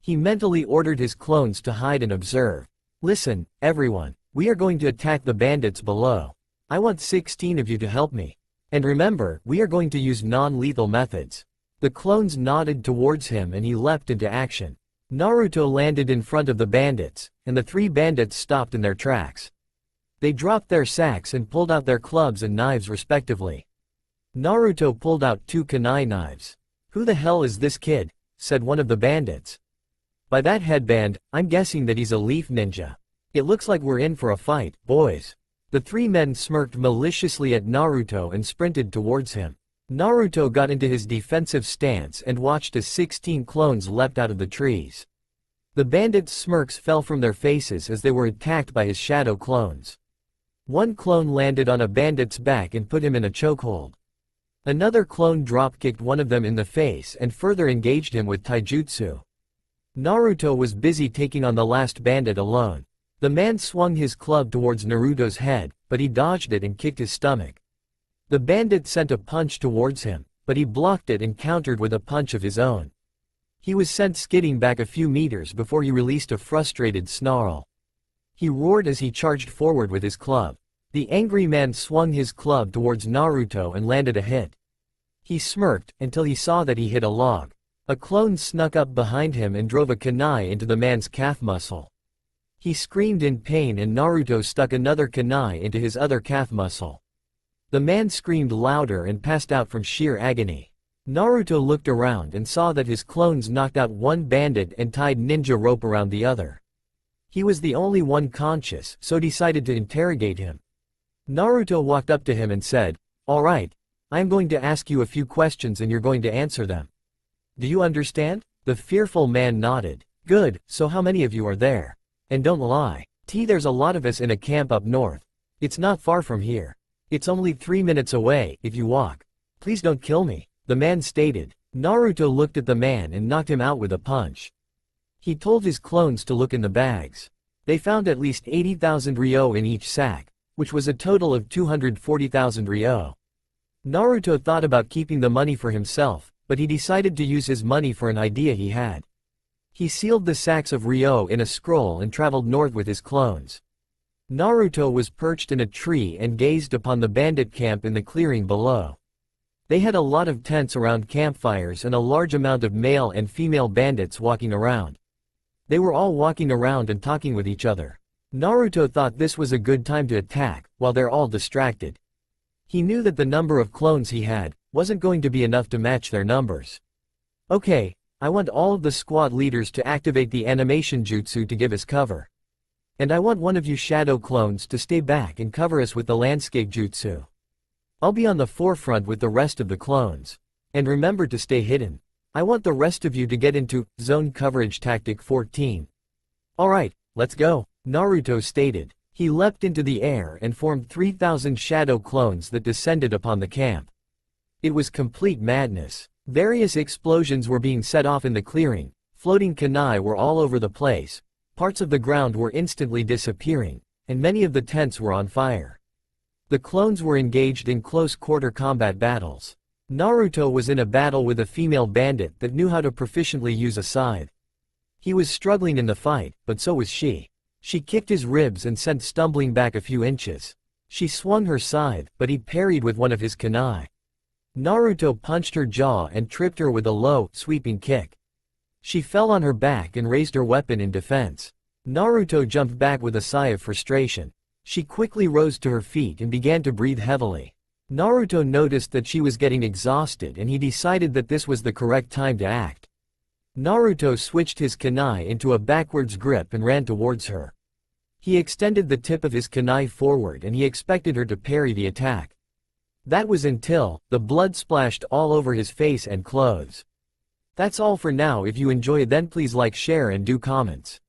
He mentally ordered his clones to hide and observe. "Listen, everyone, we are going to attack the bandits below. I want 16 of you to help me. And remember, we are going to use non-lethal methods." The clones nodded towards him and he leapt into action. Naruto landed in front of the bandits, and the 3 bandits stopped in their tracks. They dropped their sacks and pulled out their clubs and knives respectively. Naruto pulled out 2 kunai knives. "Who the hell is this kid?" said one of the bandits. "By that headband, I'm guessing that he's a leaf ninja. It looks like we're in for a fight, boys." The 3 men smirked maliciously at Naruto and sprinted towards him. Naruto got into his defensive stance and watched as 16 clones leapt out of the trees. The bandits' smirks fell from their faces as they were attacked by his shadow clones. One clone landed on a bandit's back and put him in a chokehold. Another clone drop-kicked one of them in the face and further engaged him with taijutsu. Naruto was busy taking on the last bandit alone. The man swung his club towards Naruto's head, but he dodged it and kicked his stomach. The bandit sent a punch towards him, but he blocked it and countered with a punch of his own. He was sent skidding back a few meters before he released a frustrated snarl. He roared as he charged forward with his club. The angry man swung his club towards Naruto and landed a hit. He smirked until he saw that he hit a log. A clone snuck up behind him and drove a kunai into the man's calf muscle. He screamed in pain and Naruto stuck another kunai into his other calf muscle. The man screamed louder and passed out from sheer agony. Naruto looked around and saw that his clones knocked out one bandit and tied ninja rope around the other. He was the only one conscious, so decided to interrogate him. Naruto walked up to him and said, "All right, I am going to ask you a few questions and you're going to answer them. Do you understand?" The fearful man nodded. "Good, so how many of you are there? And don't lie. There's a lot of us in a camp up north. It's not far from here. It's only 3 minutes away, if you walk. Please don't kill me, the man stated. Naruto looked at the man and knocked him out with a punch. He told his clones to look in the bags. They found at least 80,000 ryo in each sack, which was a total of 240,000 ryo. Naruto thought about keeping the money for himself, but he decided to use his money for an idea he had. He sealed the sacks of ryo in a scroll and traveled north with his clones. Naruto was perched in a tree and gazed upon the bandit camp in the clearing below. They had a lot of tents around campfires and a large amount of male and female bandits walking around. They were all walking around and talking with each other. Naruto thought this was a good time to attack, while they're all distracted. He knew that the number of clones he had wasn't going to be enough to match their numbers. Okay, I want all of the squad leaders to activate the animation jutsu to give us cover. And I want one of you shadow clones to stay back and cover us with the landscape jutsu. I'll be on the forefront with the rest of the clones. And remember to stay hidden. I want the rest of you to get into zone coverage tactic 14. Alright, let's go, Naruto stated. He leapt into the air and formed 3,000 shadow clones that descended upon the camp. It was complete madness. Various explosions were being set off in the clearing, floating kunai were all over the place, parts of the ground were instantly disappearing, and many of the tents were on fire. The clones were engaged in close-quarter combat battles. Naruto was in a battle with a female bandit that knew how to proficiently use a scythe. He was struggling in the fight, but so was she. She kicked his ribs and sent stumbling back a few inches. She swung her scythe, but he parried with one of his kunai. Naruto punched her jaw and tripped her with a low, sweeping kick. She fell on her back and raised her weapon in defense. Naruto jumped back with a sigh of frustration. She quickly rose to her feet and began to breathe heavily. Naruto noticed that she was getting exhausted and he decided that this was the correct time to act. Naruto switched his kunai into a backwards grip and ran towards her. He extended the tip of his kunai forward and he expected her to parry the attack. That was until the blood splashed all over his face and clothes. That's all for now. If you enjoy, then please like, share and do comments.